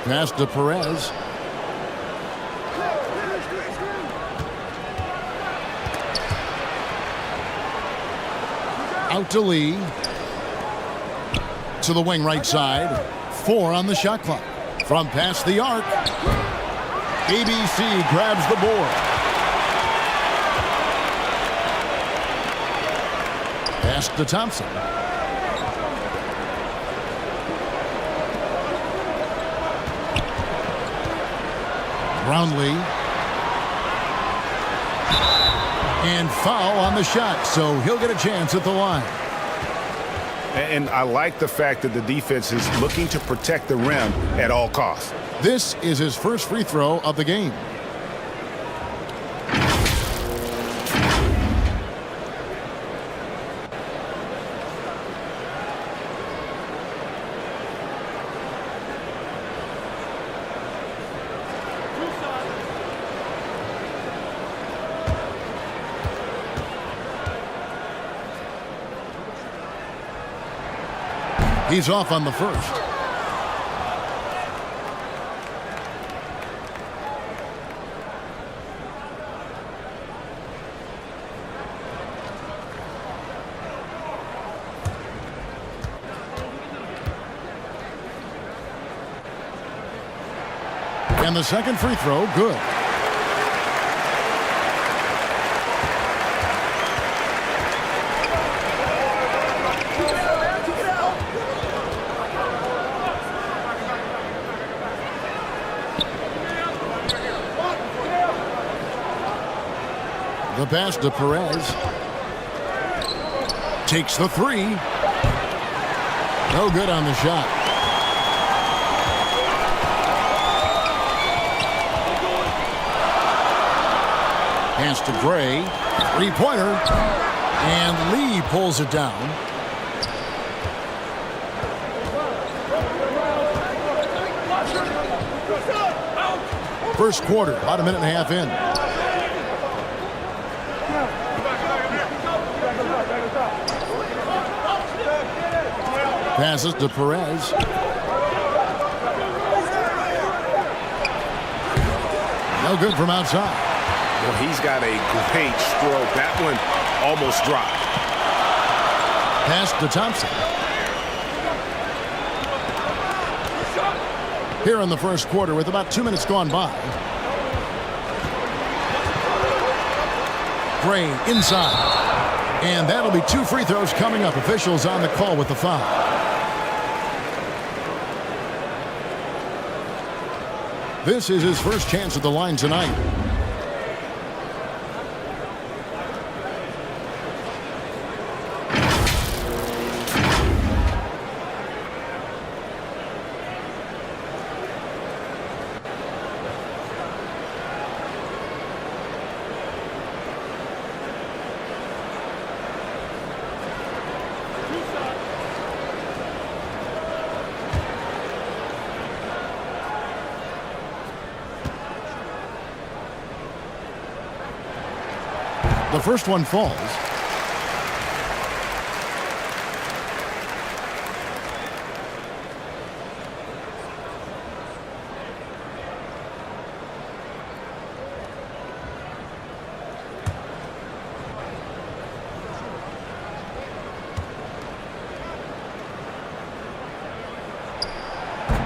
pass to Perez. Out to Lee. To the wing right side. 4 on the shot clock. From past the arc. ABC grabs the board. Pass to Thompson. Brownlee. And foul on the shot, so he'll get a chance at the line. And I like the fact that the defense is looking to protect the rim at all costs. This is his first free throw of the game. He's off on the first. And the second free throw, good. The pass to Perez. Takes the 3. No good on the shot. Pass to Gray. 3-pointer. And Lee pulls it down. First quarter, about a minute and a half in. Passes to Perez. No good from outside. Well, he's got a great stroke. That one almost dropped. Pass to Thompson. Here in the first quarter with about 2 minutes gone by. Gray inside. And that'll be 2 free throws coming up. Officials on the call with the foul. This is his first chance at the line tonight. The first one falls.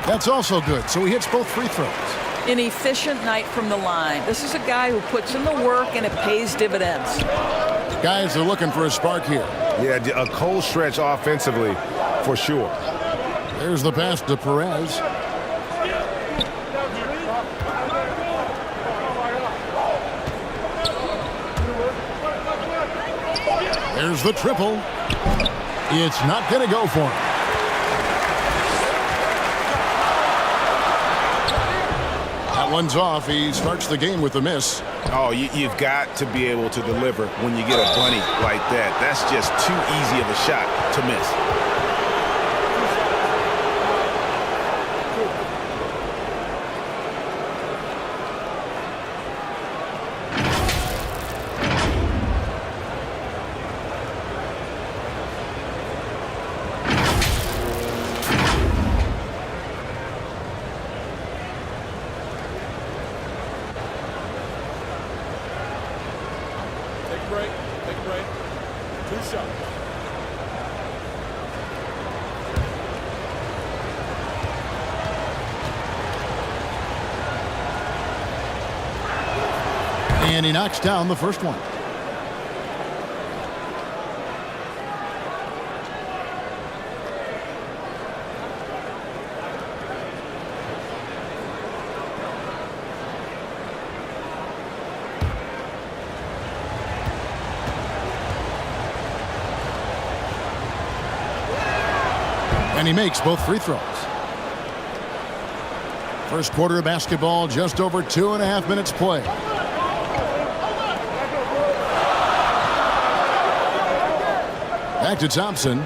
That's also good, so he hits both free throws. An efficient night from the line. This is a guy who puts in the work and it pays dividends. Guys are looking for a spark here. Yeah, a cold stretch offensively for sure. There's the pass to Perez. There's the triple. It's not going to go for him. One's off. He starts the game with a miss. Oh, you've got to be able to deliver when you get a bunny like that. That's just too easy of a shot to miss. break. Take a break. 2 shots. And he knocks down the first one. And he makes both free throws. First quarter of basketball, just over 2.5 minutes played. Back to Thompson.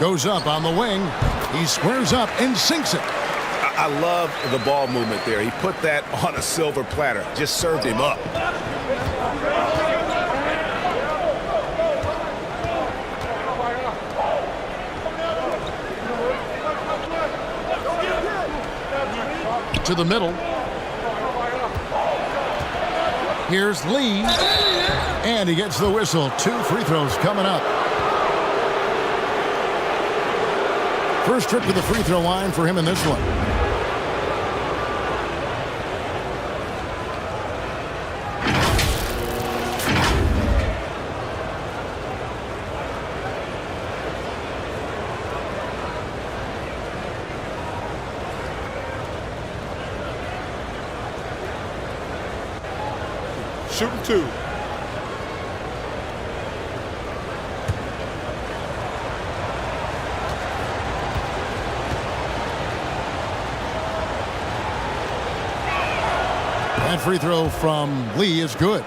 Goes up on the wing. He squares up and sinks it. I love the ball movement there. He put that on a silver platter. Just served him up. To the middle. Here's Lee. And he gets the whistle. 2 free throws coming up. First trip to the free throw line for him in this one. Shooting 2. That free throw from Lee is good.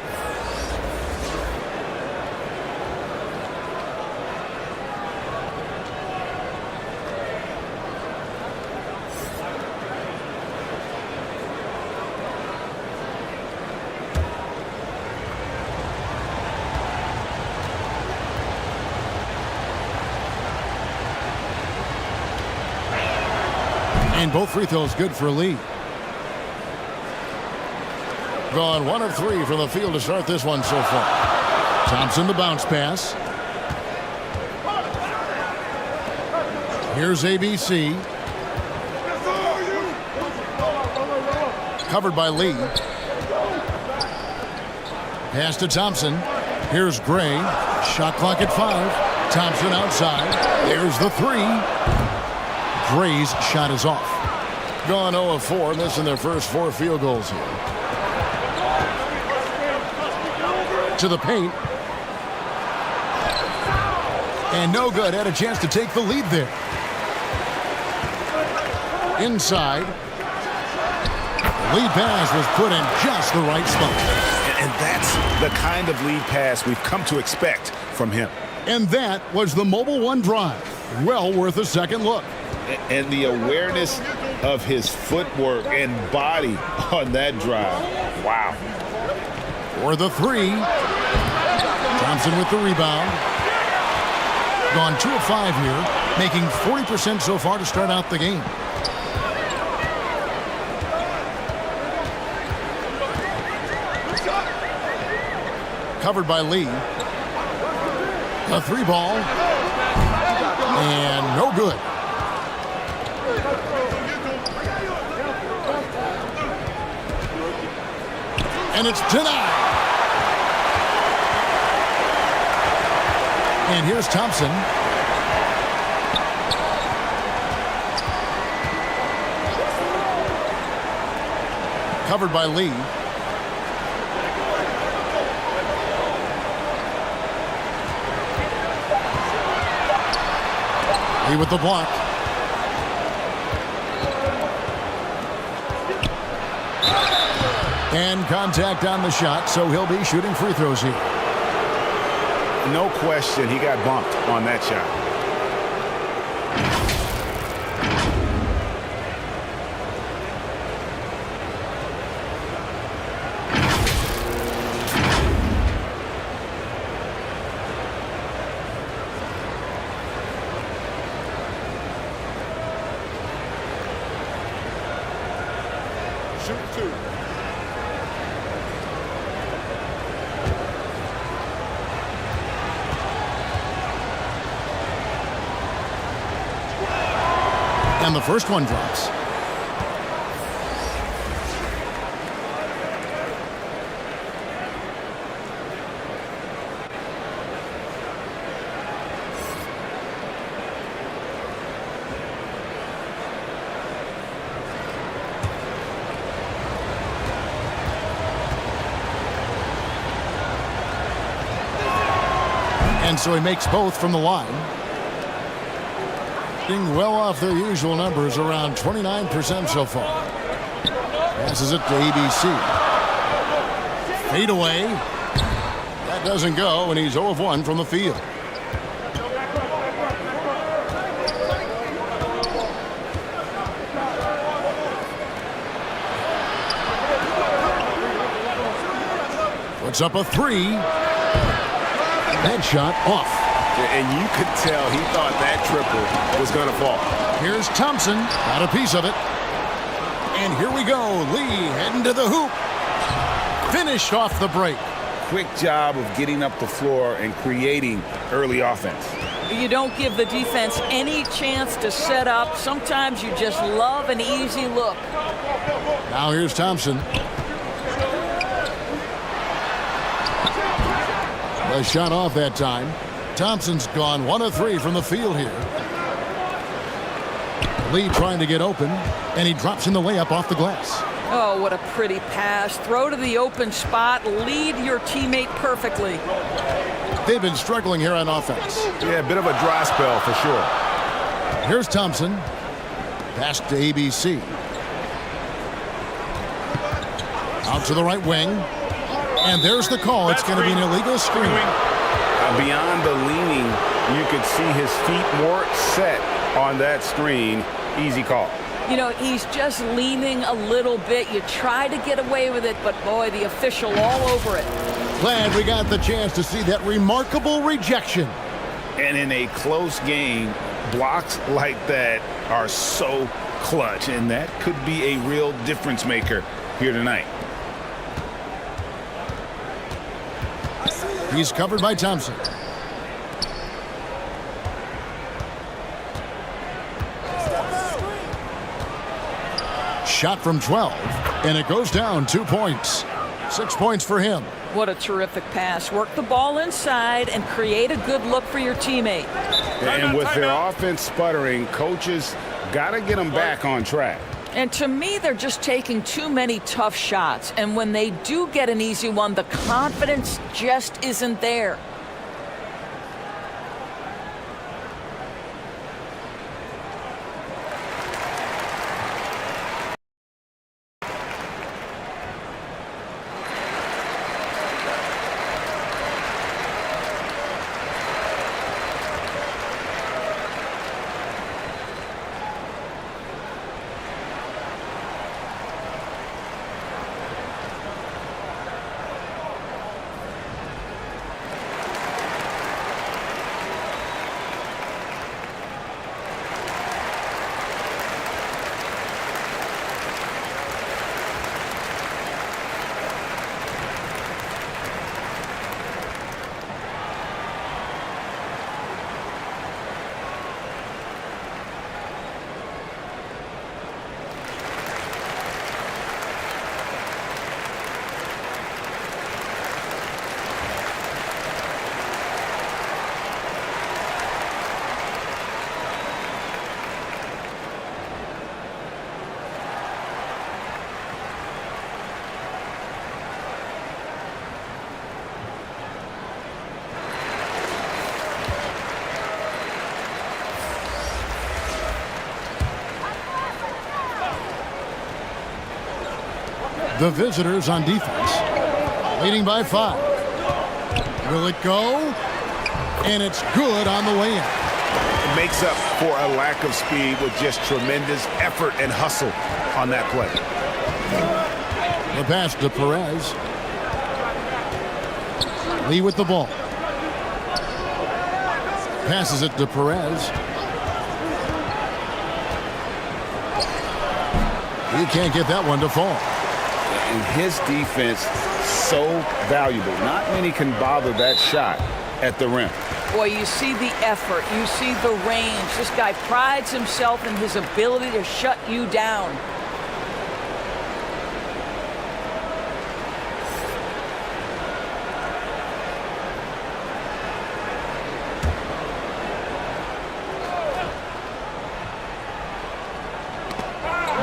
And both free throws good for Lee. Gone 1 of 3 from the field to start this one so far. Thompson the bounce pass. Here's ABC. Covered by Lee. Pass to Thompson. Here's Gray. Shot clock at 5. Thompson outside. There's the 3. Gray's shot is off. Gone 0 of 4, missing their first 4 field goals here. To the paint. And no good. Had a chance to take the lead there. Inside. The lead pass was put in just the right spot. And that's the kind of lead pass we've come to expect from him. And that was the Mobile One drive. Well worth a second look. And the awareness of his footwork and body on that drive. Wow. For the 3. Thompson with the rebound. Gone 2 of 5 here, making 40% so far to start out the game. Covered by Lee. A 3 ball. And no good. And it's denied. And here's Thompson. Covered by Lee. Lee with the block. And contact on the shot, so he'll be shooting free throws here. No question, he got bumped on that shot. Shoot 2. And the first one drops. And so he makes both from the line. Being well off their usual numbers, around 29% so far. Passes it to ABC. Fade away. That doesn't go, and he's 0 of 1 from the field. Puts up a 3. That shot off. And you could tell he thought that triple was going to fall. Here's Thompson. Got a piece of it. And here we go. Lee heading to the hoop. Finished off the break. Quick job of getting up the floor and creating early offense. You don't give the defense any chance to set up. Sometimes you just love an easy look. Now here's Thompson. A shot off that time. Thompson's gone 1 of 3 from the field here. Lee trying to get open, and he drops in the layup off the glass. Oh, what a pretty pass. Throw to the open spot. Lead your teammate perfectly. They've been struggling here on offense. Yeah, a bit of a dry spell for sure. Here's Thompson. Pass to ABC. Out to the right wing. And there's the call. It's going to be an illegal screen. Beyond the leaning, you could see his feet more set on that screen. Easy call. You know, he's just leaning a little bit. You try to get away with it, but boy, the official all over it. Glad we got the chance to see that remarkable rejection. And in a close game, blocks like that are so clutch, and that could be a real difference maker here tonight. He's covered by Thompson. Shot from 12, and it goes down 2 points. 6 points for him. What a terrific pass. Work the ball inside and create a good look for your teammate. And with their offense sputtering, coaches got to get them back on track. And to me, they're just taking too many tough shots. And when they do get an easy one, the confidence just isn't there. The visitors on defense, leading by 5. Will it go? And it's good on the way in. It makes up for a lack of speed with just tremendous effort and hustle on that play. The pass to Perez. Lee with the ball. Passes it to Perez. He can't get that one to fall. And his defense so valuable. Not many can bother that shot at the rim. Boy, you see the effort. You see the range. This guy prides himself in his ability to shut you down.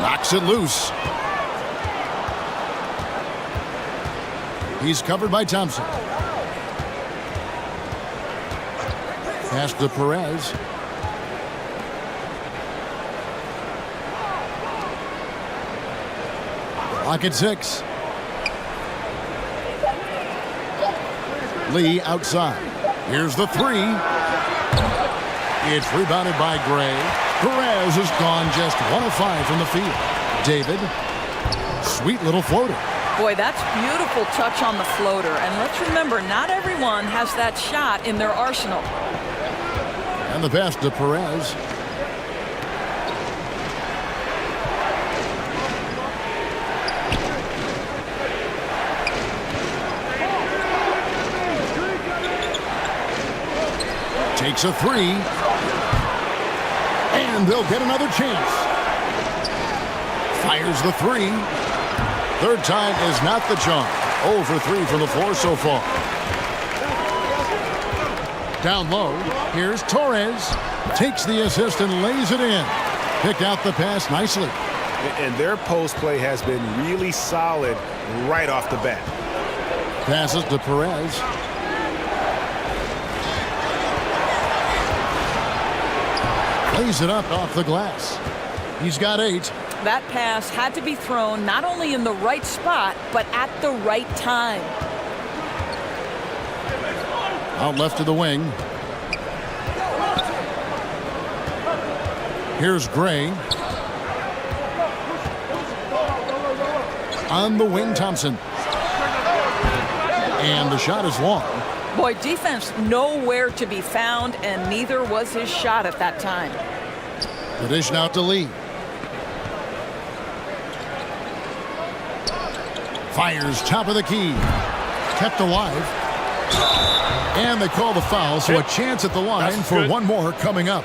Knocks it loose. He's covered by Thompson. Pass to Perez. Lock at 6. Lee outside. Here's the 3. It's rebounded by Gray. Perez has gone just 1 of 5 from the field. David. Sweet little floater. Boy, that's beautiful touch on the floater. And let's remember, not everyone has that shot in their arsenal. And the pass to Perez. Takes a 3. And they'll get another chance. Fires the 3. Third time is not the charm. 0 for 3 from the floor so far. Down low, here's Torres. Takes the assist and lays it in. Picked out the pass nicely. And their post play has been really solid right off the bat. Passes to Perez. Lays it up off the glass. He's got 8. That pass had to be thrown not only in the right spot, but at the right time. Out left to the wing. Here's Gray. On the wing, Thompson. And the shot is long. Boy, defense nowhere to be found, and neither was his shot at that time. The dish now to Lee. Fires top of the key. Kept alive. And they call the foul, so a chance at the line for one more coming up.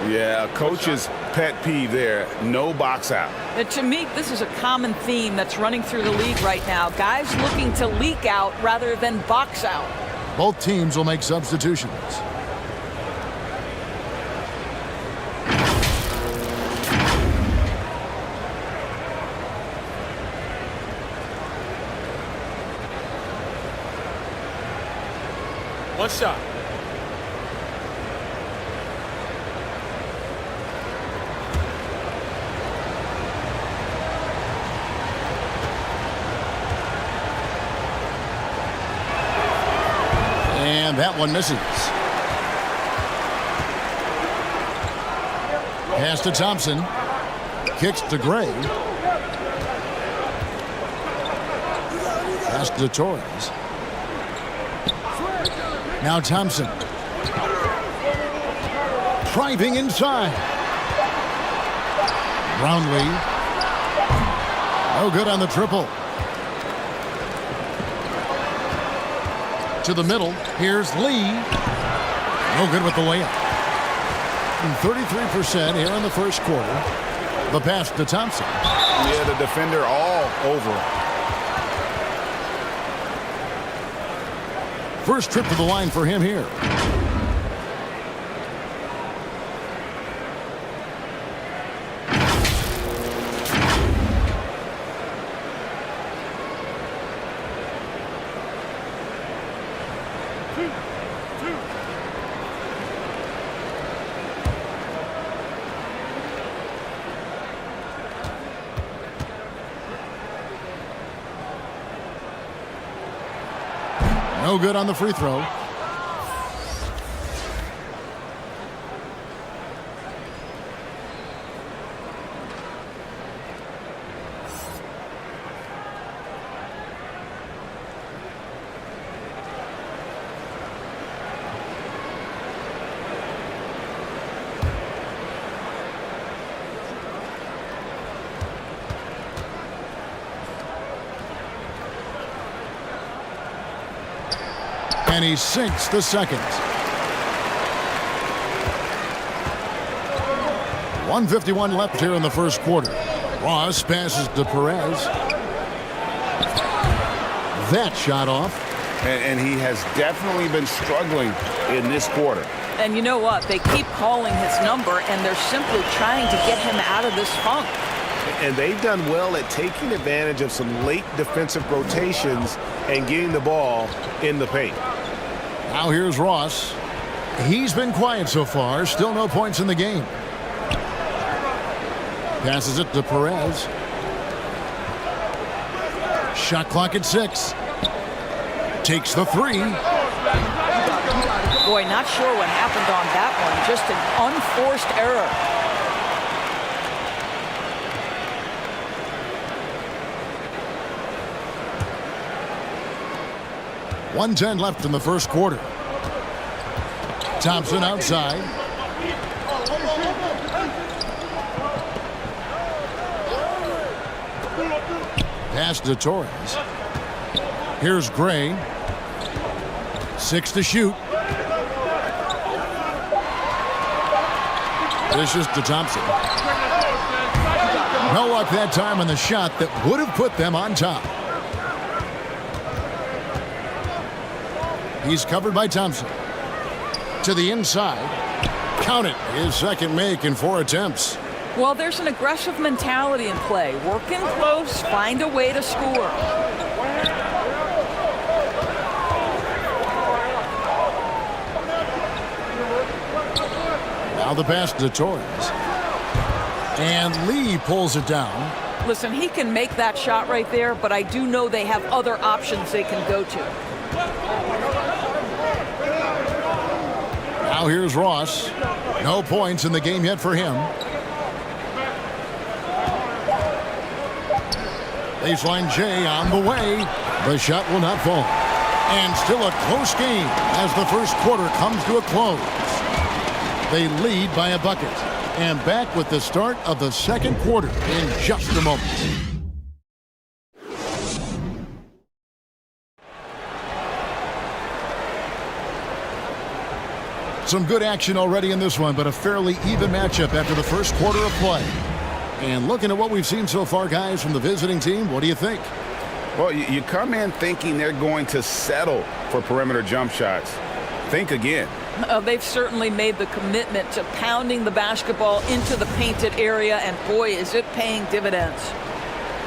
Yeah, a coach's pet peeve there. No box out. To me, this is a common theme that's running through the league right now. Guys looking to leak out rather than box out. Both teams will make substitutions. One shot. And that one misses. Pass to Thompson. Kicks to Gray. Pass to Torres. Now Thompson. Driving inside. Brownlee. No good on the triple. To the middle. Here's Lee. No good with the layup. 33% here in the first quarter. The pass to Thompson. Yeah, the defender all over him. First trip to the line for him here. No good on the free throw. And he sinks the second. 1:51 left here in the first quarter. Ross passes to Perez. That shot off. And he has definitely been struggling in this quarter. And you know what? They keep calling his number, and they're simply trying to get him out of this funk. And they've done well at taking advantage of some late defensive rotations and getting the ball in the paint. Now here's Ross. He's been quiet so far. Still no points in the game. Passes it to Perez. Shot clock at 6. Takes the 3. Boy, not sure what happened on that one. Just an unforced error. .110 left in the first quarter. Thompson outside. Pass to Torres. Here's Gray. 6 to shoot. Dishes to Thompson. No luck that time on the shot that would have put them on top. He's covered by Thompson. To the inside. Count it. His second make in 4 attempts. Well, there's an aggressive mentality in play. Work in close, find a way to score. Now the pass to Torres. And Lee pulls it down. Listen, he can make that shot right there, but I do know they have other options they can go to. Now here's Ross. No points in the game yet for him. Baseline J on the way. The shot will not fall. And still a close game as the first quarter comes to a close. They lead by a bucket. And back with the start of the second quarter in just a moment. Some good action already in this one, but a fairly even matchup after the first quarter of play. And looking at what we've seen so far, guys, from the visiting team, what do you think? Well, you come in thinking they're going to settle for perimeter jump shots. Think again. They've certainly made the commitment to pounding the basketball into the painted area, and boy, is it paying dividends.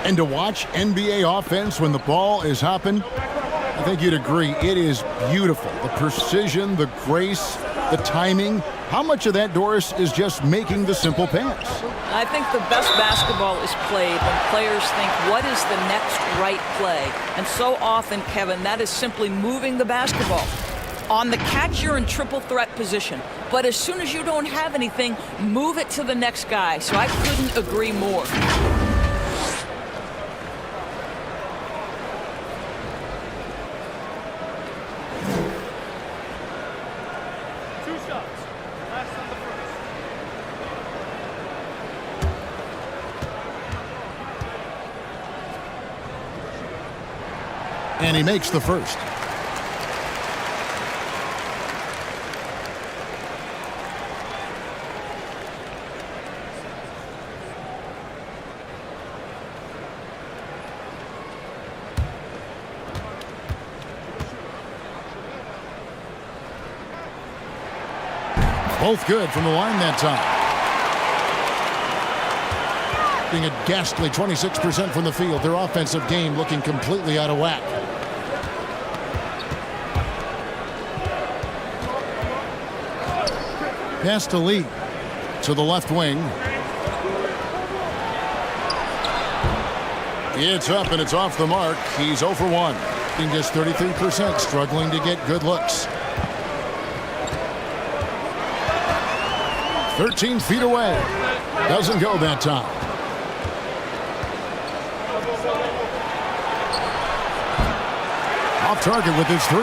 And to watch NBA offense when the ball is hopping, I think you'd agree, it is beautiful. The precision, the grace, the timing. How much of that, Doris, is just making the simple pass? I think the best basketball is played when players think, what is the next right play? And so often, Kevin, that is simply moving the basketball. On the catch, you're in triple threat position. But as soon as you don't have anything, move it to the next guy. So I couldn't agree more. And he makes the first. Both good from the line that time. Being a ghastly 26% from the field. Their offensive game looking completely out of whack. Pass to Lee. To the left wing. It's up and it's off the mark. He's 0 for 1. Being just 33%, struggling to get good looks. 13 feet away. Doesn't go that time. Off target with his 3.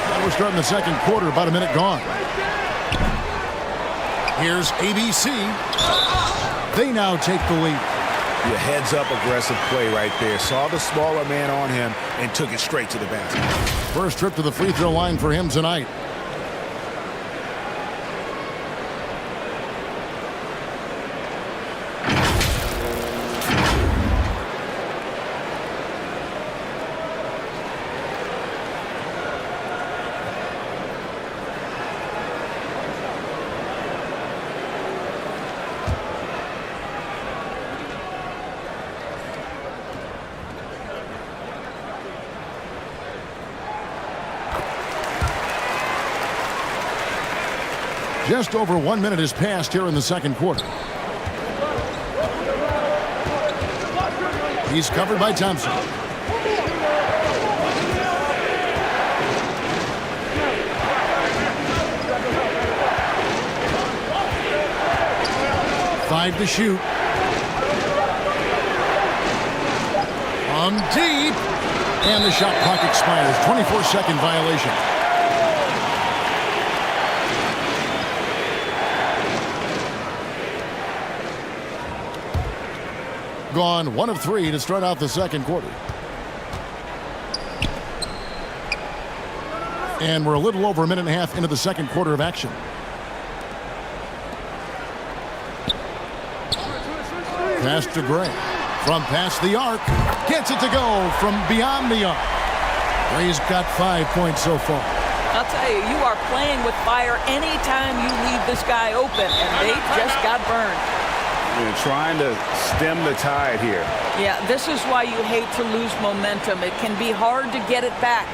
Now we're starting the second quarter, about a minute gone. Here's ABC. They now take the lead. Your heads-up aggressive play right there. Saw the smaller man on him and took it straight to the basket. First trip to the free throw line for him tonight. Just over 1 minute has passed here in the second quarter. He's covered by Thompson. Five to shoot. From deep. And the shot clock expires. 24-second violation. Gone 1 of 3 to start out the second quarter. And we're a little over a minute and a half into the second quarter of action. Pass to Gray. From past the arc. Gets it to go from beyond the arc. Gray's got 5 points so far. I'll tell you, you are playing with fire anytime you leave this guy open, and they just got burned. You're trying to stem the tide here. Yeah, this is why you hate to lose momentum. It can be hard to get it back.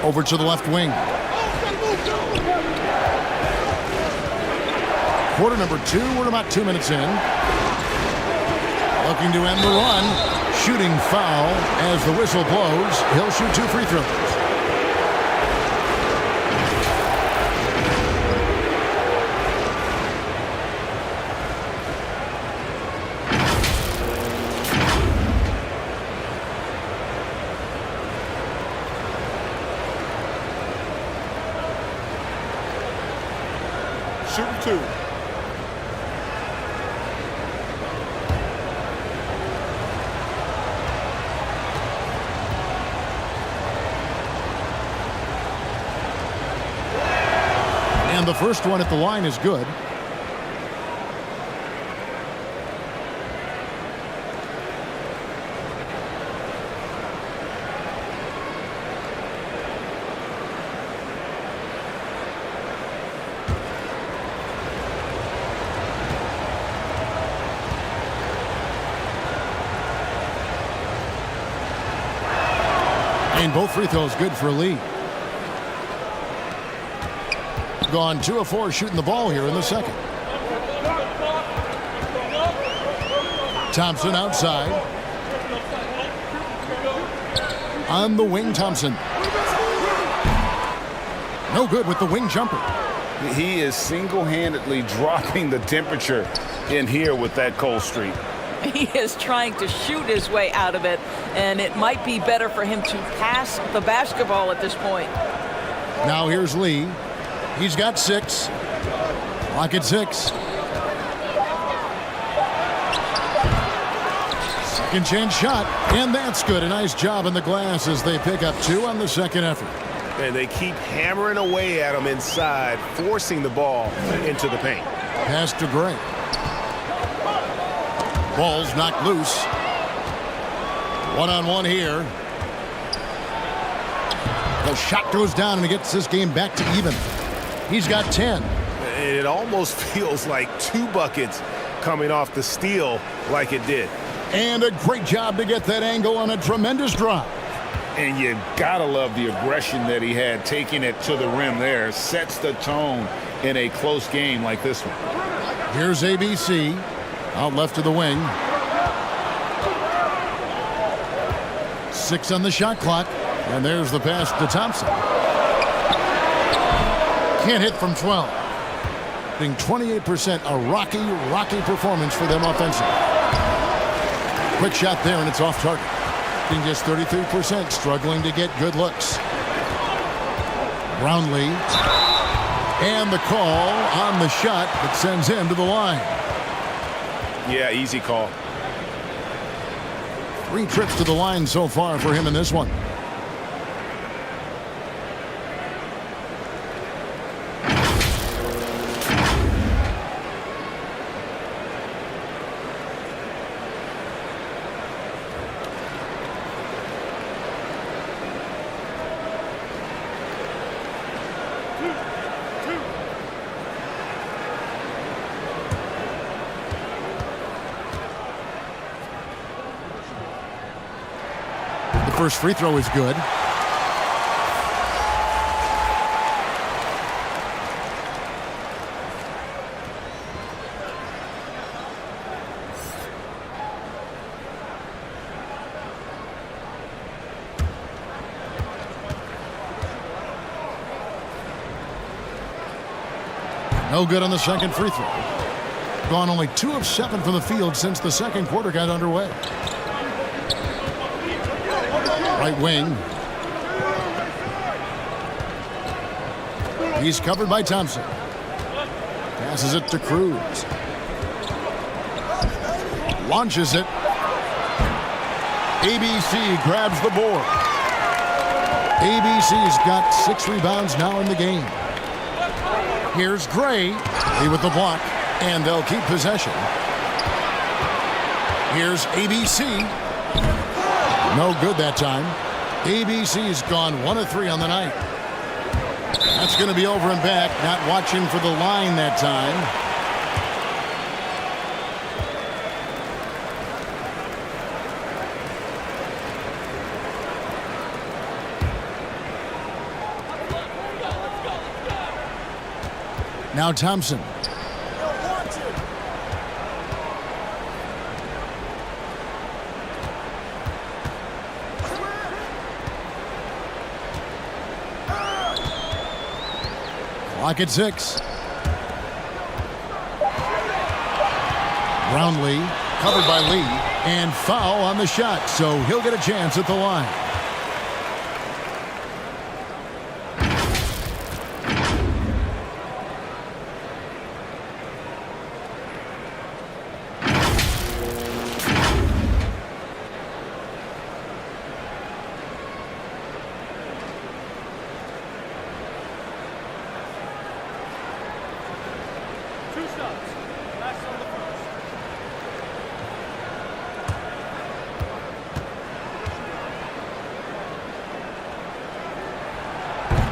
Over to the left wing. Quarter number 2. We're about 2 minutes in. Looking to end the run. Shooting foul as the whistle blows. He'll shoot 2 free throws. Shooting 2. And the first one at the line is good. And both free throws good for Lee. Gone 2 of 4 shooting the ball here in the second. Thompson outside. On the wing, Thompson. No good with the wing jumper. He is single-handedly dropping the temperature in here with that cold streak. He is trying to shoot his way out of it, and it might be better for him to pass the basketball at this point. Now here's Lee. He's got 6. Lock at 6. Second chance shot, and that's good. A nice job in the glass as they pick up 2 on the second effort. And they keep hammering away at him inside, forcing the ball into the paint. Pass to Gray. Ball's knocked loose. One-on-one here. The shot goes down and it gets this game back to even. He's got 10. and it almost feels like 2 buckets coming off the steal like it did. And a great job to get that angle on a tremendous drive. And you gotta love the aggression that he had, taking it to the rim there. Sets the tone in a close game like this one. Here's ABC out left to the wing. 6 on the shot clock, and there's the pass to Thompson. Can't hit from 12. Being 28%, a rocky performance for them offensively. Quick shot there, and it's off target. Being just 33%, struggling to get good looks. Brownlee. And the call on the shot that sends him to the line. Yeah, easy call. 3 trips to the line so far for him in this one. First free throw is good. No good on the second free throw. Gone only 2 of 7 from the field since the second quarter got underway. Right wing. He's covered by Thompson. Passes it to Cruz. Launches it. ABC grabs the board. ABC's got 6 rebounds now in the game. Here's Gray. He with the block, and they'll keep possession. Here's ABC. No good that time. ABC's gone 1 of 3 on the night. That's going to be over and back. Not watching for the line that time. Now Thompson. Clock at 6. Brownlee covered by Lee, and foul on the shot, so he'll get a chance at the line.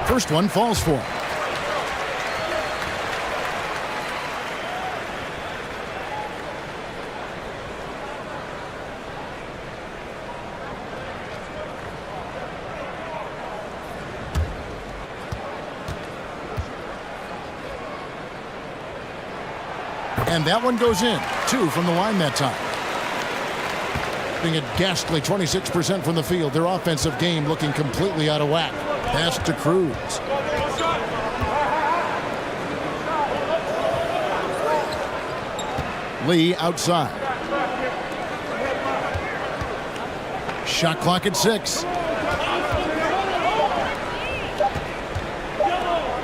First one falls for him. And that one goes in. 2 from the line that time. Being a ghastly 26% from the field. Their offensive game looking completely out of whack. Pass to Cruz. Lee outside. Shot clock at 6.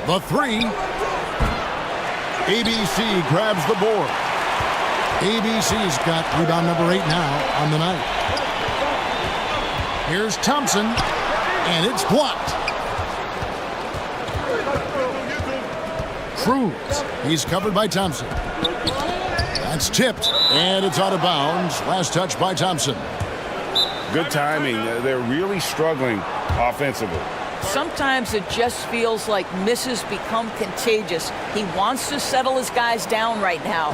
The 3. ABC grabs the board. ABC's got rebound number 8 now on the night. Here's Thompson, and it's blocked. Cruz. He's covered by Thompson. That's tipped, and it's out of bounds. Last touch by Thompson. Good timing. They're really struggling offensively. Sometimes it just feels like misses become contagious. He wants to settle his guys down right now.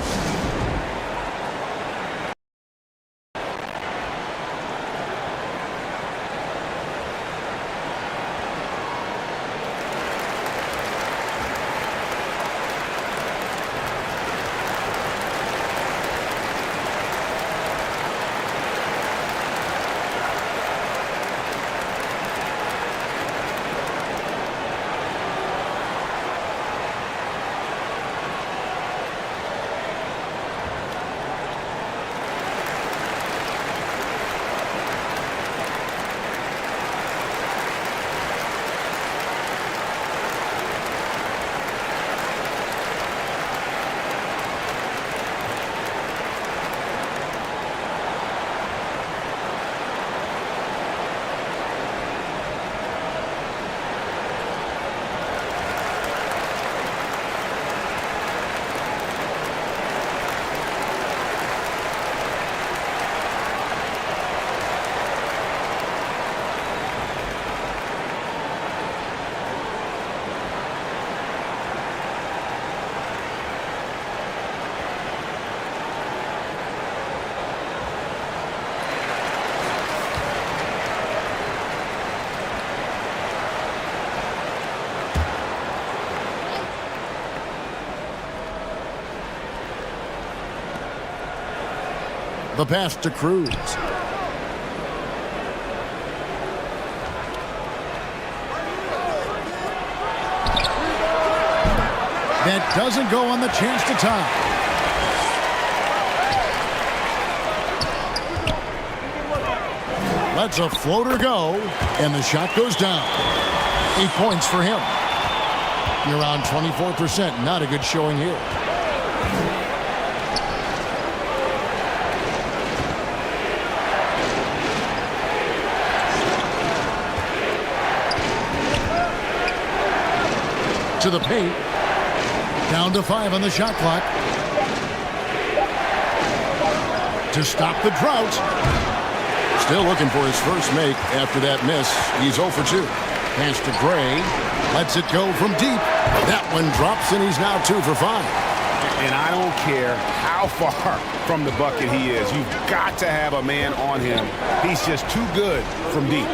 The pass to Cruz. That doesn't go on the chance to tie. Lets a floater go, and the shot goes down. 8 points for him. You're around 24%. Not a good showing here. To the paint. Down to 5 on the shot clock. To stop the drought. Still looking for his first make after that miss. He's 0 for 2. Pass to Gray. Lets it go from deep. That one drops, and he's now 2 for 5. And I don't care how far from the bucket he is. You've got to have a man on him. He's just too good from deep.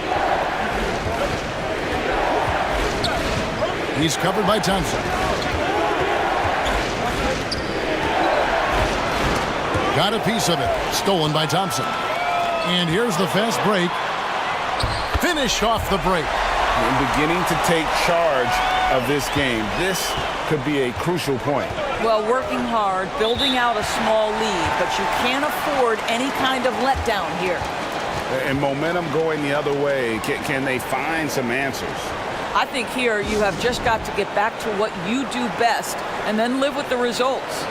He's covered by Thompson. Got a piece of it. Stolen by Thompson. And here's the fast break. Finish off the break. And beginning to take charge of this game. This could be a crucial point. Well, working hard, building out a small lead, but you can't afford any kind of letdown here. And momentum going the other way. Can they find some answers? I think here you have just got to get back to what you do best and then live with the results.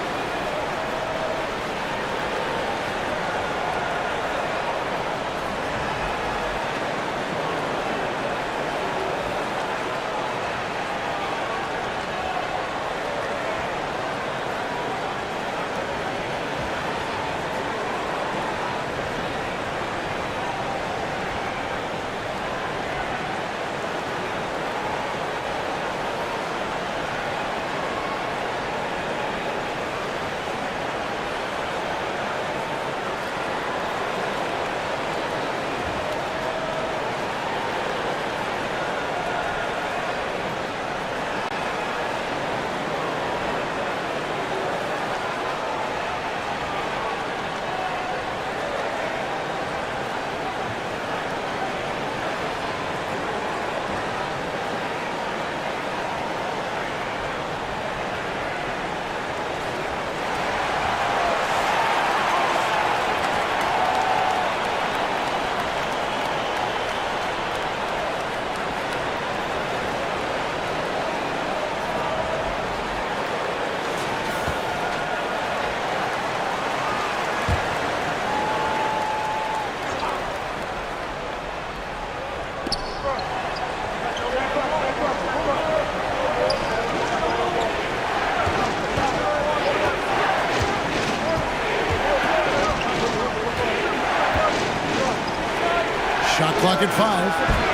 Shot clock at 5.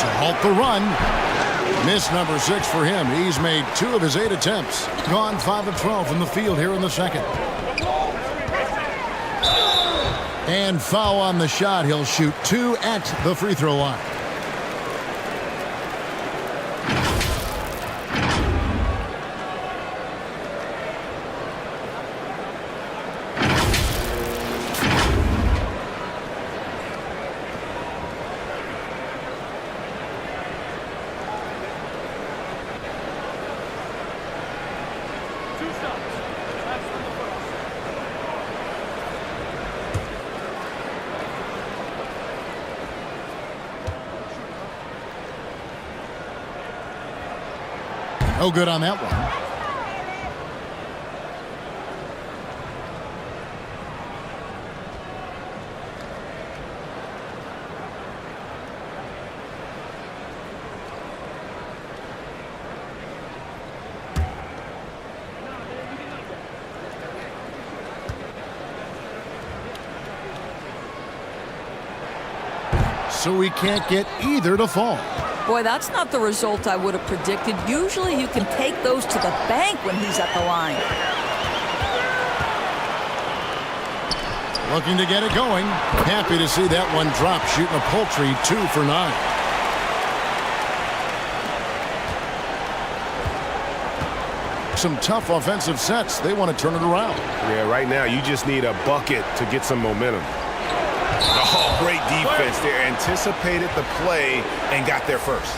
to halt the run. Miss number 6 for him. He's made 2 of his 8 attempts. Gone 5 of 12 from the field here in the second. And foul on the shot. He'll shoot 2 at the free throw line. No good on that one. So we can't get either to fall. Boy, that's not the result I would have predicted. Usually you can take those to the bank when he's at the line. Looking to get it going. Happy to see that one drop, shooting a paltry 2 for 9. Some tough offensive sets. They want to turn it around. Yeah, right now you just need a bucket to get some momentum. Oh, great defense there. Anticipated the play and got there first.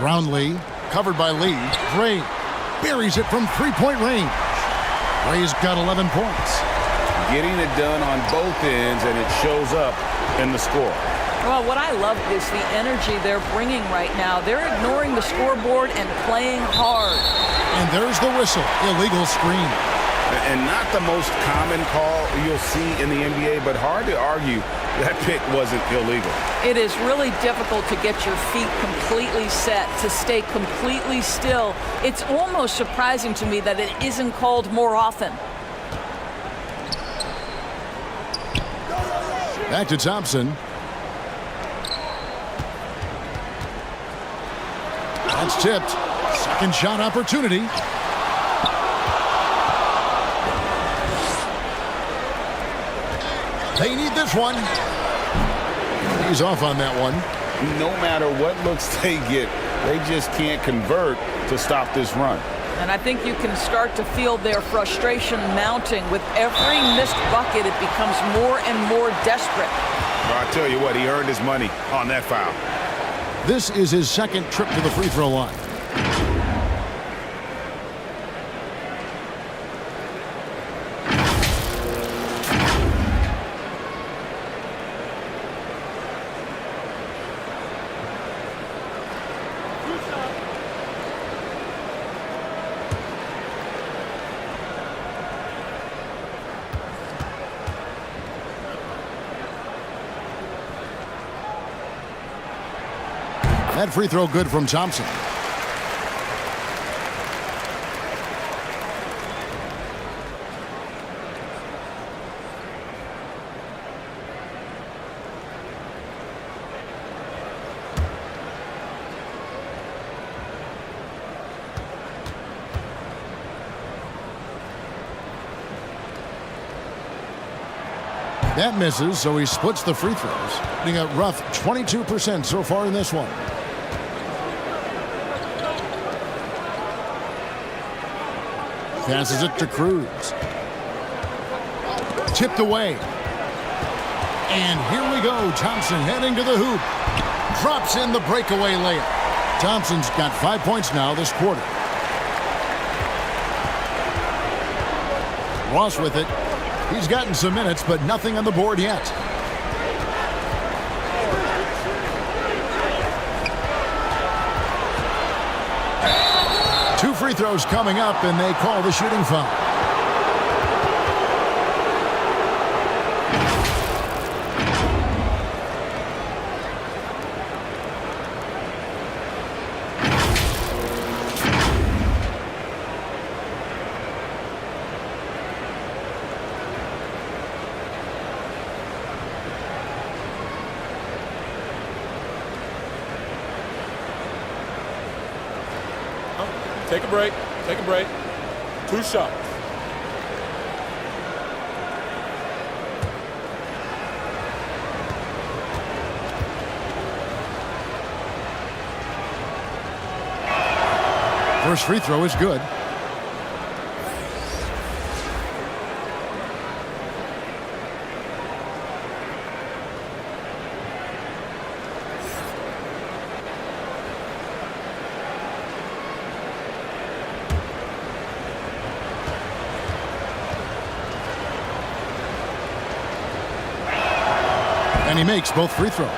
Brownlee, covered by Lee. Gray buries it from three-point range. Gray's got 11 points. Getting it done on both ends, and it shows up in the score. Well, what I love is the energy they're bringing right now. They're ignoring the scoreboard and playing hard. And there's the whistle. Illegal screen. And not the most common call you'll see in the NBA, but hard to argue that pick wasn't illegal. It is really difficult to get your feet completely set, to stay completely still. It's almost surprising to me that it isn't called more often. Back to Thompson. That's tipped. Second shot opportunity. They need this one. He's off on that one. No matter what looks they get, they just can't convert to stop this run. And I think you can start to feel their frustration mounting. With every missed bucket, it becomes more and more desperate. Well, I tell you what, he earned his money on that foul. This is his second trip to the free throw line. That free throw good from Thompson. That misses, so he splits the free throws. Hitting a rough 22% so far in this one. Passes it to Cruz. Tipped away. And here we go. Thompson heading to the hoop. Drops in the breakaway layup. Thompson's got 5 points now this quarter. Ross with it. He's gotten some minutes, but nothing on the board yet. Two free throws coming up, and they call the shooting foul. Take a break. Take a break. 2 shots. First free throw is good. And he makes both free throws.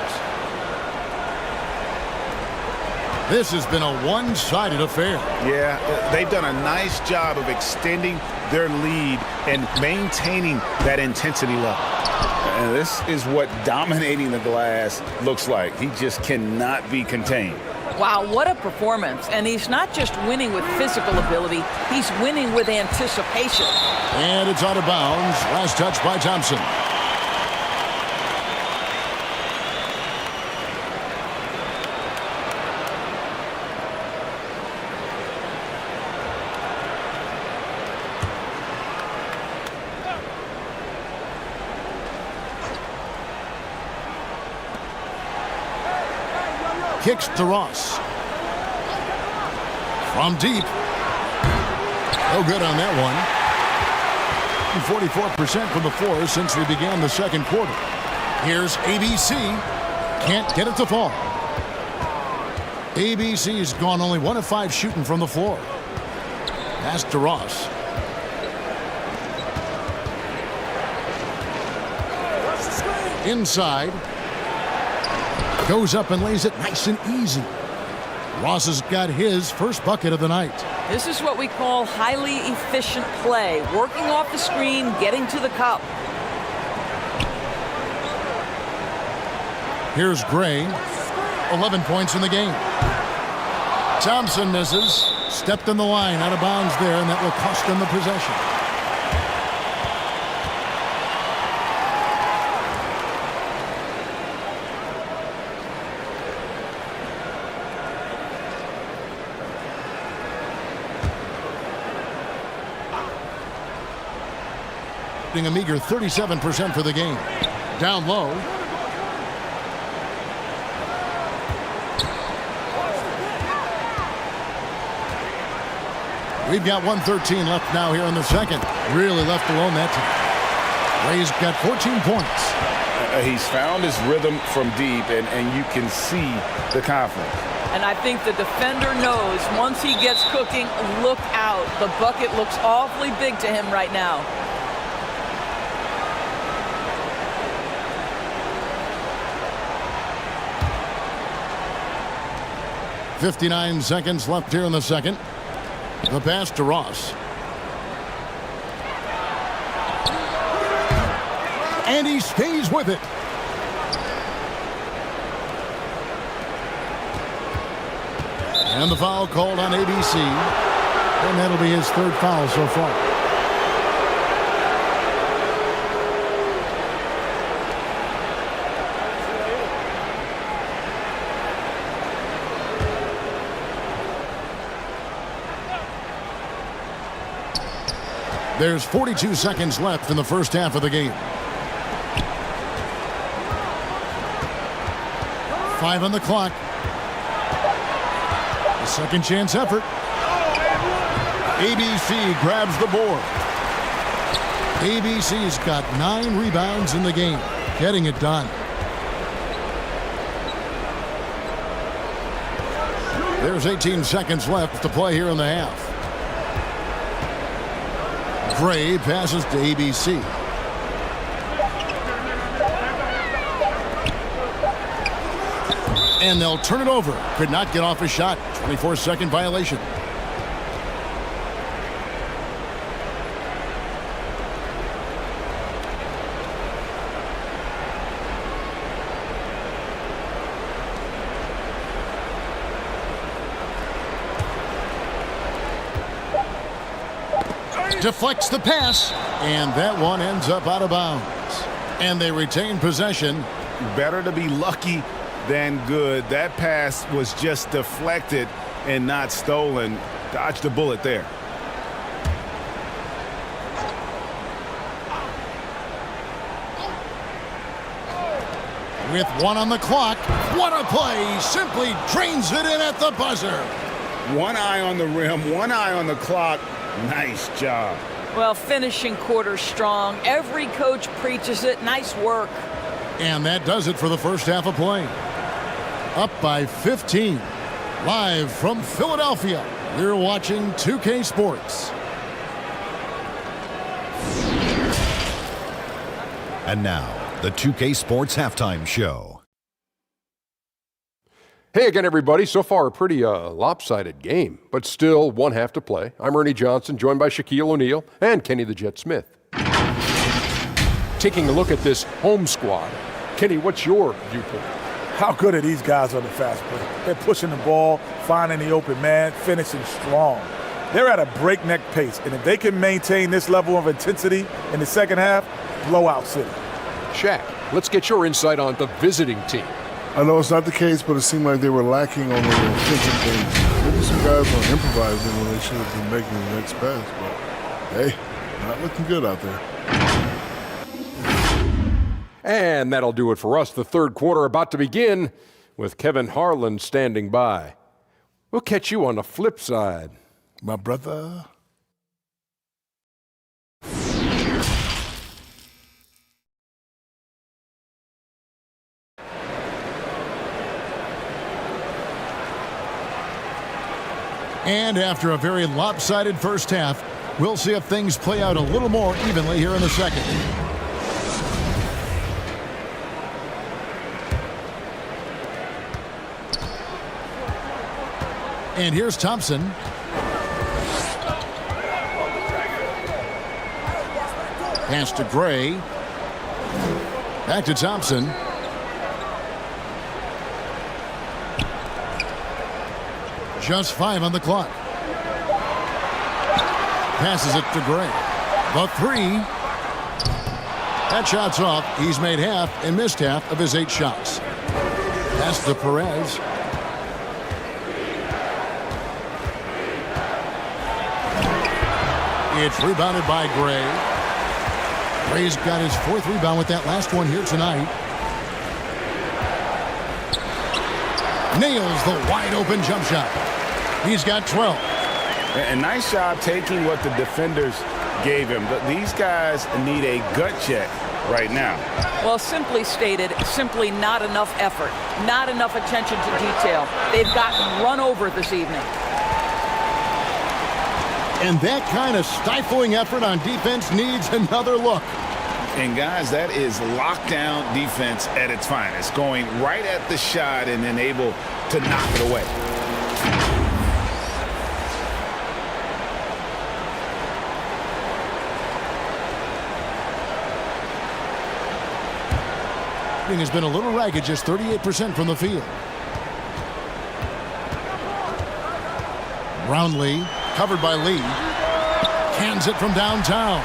This has been a one-sided affair. Yeah, they've done a nice job of extending their lead and maintaining that intensity level. And this is what dominating the glass looks like. He just cannot be contained. Wow, what a performance. And he's not just winning with physical ability, he's winning with anticipation. And it's out of bounds. Last touch by Thompson. Kicks to Ross. From deep. No good on that one. 44% from the floor since we began the second quarter. Here's ABC. Can't get it to fall. ABC's gone only 1 of 5 shooting from the floor. Pass to Ross. Inside. Goes up and lays it nice and easy. Ross has got his first bucket of the night. This is what we call highly efficient play. Working off the screen, getting to the cup. Here's Gray. 11 points in the game. Thompson misses. Stepped in the line, out of bounds there, and that will cost them the possession. A meager 37% for the game. Down low. We've got 1:13 left now here in the second. Really left alone that time. Ray's got 14 points. He's found his rhythm from deep, and you can see the confidence. And I think the defender knows once he gets cooking, look out. The bucket looks awfully big to him right now. .59 seconds left here in the second. The pass to Ross. And he stays with it. And the foul called on ABC. And that'll be his 3rd foul so far. There's 42 seconds left in the first half of the game. 5 on the clock. A second chance effort. ABC grabs the board. ABC's got 9 rebounds in the game, getting it done. There's 18 seconds left to play here in the half. Gray passes to ABC. And they'll turn it over. Could not get off a shot. 24-second violation. Deflects the pass, and that one ends up out of bounds. And they retain possession. Better to be lucky than good. That pass was just deflected and not stolen. Dodged the bullet there. With one on the clock, what a play! Simply drains it in at the buzzer. One eye on the rim, one eye on the clock. Nice job. Well, finishing quarter strong. Every coach preaches it. Nice work. And that does it for the first half of play. Up by 15. Live from Philadelphia, you're watching 2K Sports. And now, the 2K Sports Halftime Show. Hey again, everybody. So far, a pretty lopsided game, but still one half to play. I'm Ernie Johnson, joined by Shaquille O'Neal and Kenny the Jet Smith. Taking a look at this home squad. Kenny, what's your viewpoint? How good are these guys on the fast break? They're pushing the ball, finding the open man, finishing strong. They're at a breakneck pace, and if they can maintain this level of intensity in the second half, blowout city. Shaq, let's get your insight on the visiting team. I know it's not the case, but it seemed like they were lacking on the offensive things. Maybe some guys were improvising when they should have been making the next pass, but hey, not looking good out there. And that'll do it for us. The third quarter about to begin with Kevin Harlan standing by. We'll catch you on the flip side. My brother. And after a very lopsided first half, we'll see if things play out a little more evenly here in the second. And here's Thompson. Pass to Gray. Back to Thompson. Just 5 on the clock. Passes it to Gray. The 3. That shot's off. He's made half and missed half of his 8 shots. Pass to Perez. It's rebounded by Gray. Gray's got his 4th rebound with that last one here tonight. Nails the wide open jump shot. He's got 12. And nice job taking what the defenders gave him. But these guys need a gut check right now. Well, simply stated, simply not enough effort, not enough attention to detail. They've gotten run over this evening. And that kind of stifling effort on defense needs another look. And guys, that is lockdown defense at its finest, going right at the shot and then able to knock it away. Shooting has been a little ragged, just 38% from the field. Brownlee, covered by Lee. Cans it from downtown.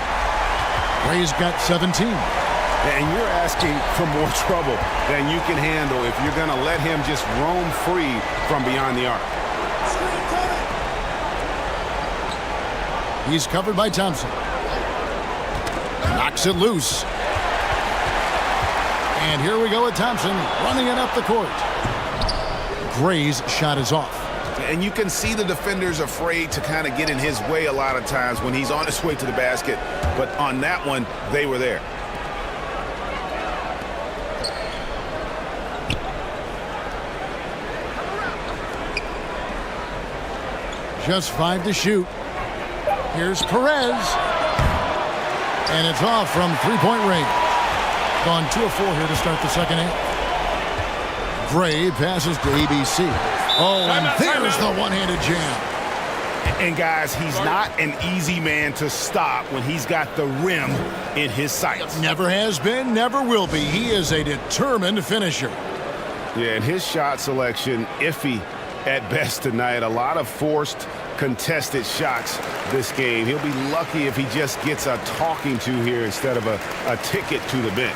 Ray's got 17. And you're asking for more trouble than you can handle if you're going to let him just roam free from beyond the arc. He's covered by Thompson. Knocks it loose. And here we go with Thompson running it up the court. Gray's shot is off. And you can see the defenders afraid to kind of get in his way a lot of times when he's on his way to the basket. But on that one, they were there. Just 5 to shoot. Here's Perez. And it's off from three-point range. Gone 2 of 4 here to start the second half. Gray passes to ABC. Oh, and there's the one-handed jam. And guys, he's not an easy man to stop when he's got the rim in his sights. Never has been, never will be. He is a determined finisher. Yeah, and his shot selection, iffy at best tonight. A lot of forced, contested shots this game. He'll be lucky if he just gets a talking to here instead of a ticket to the bench.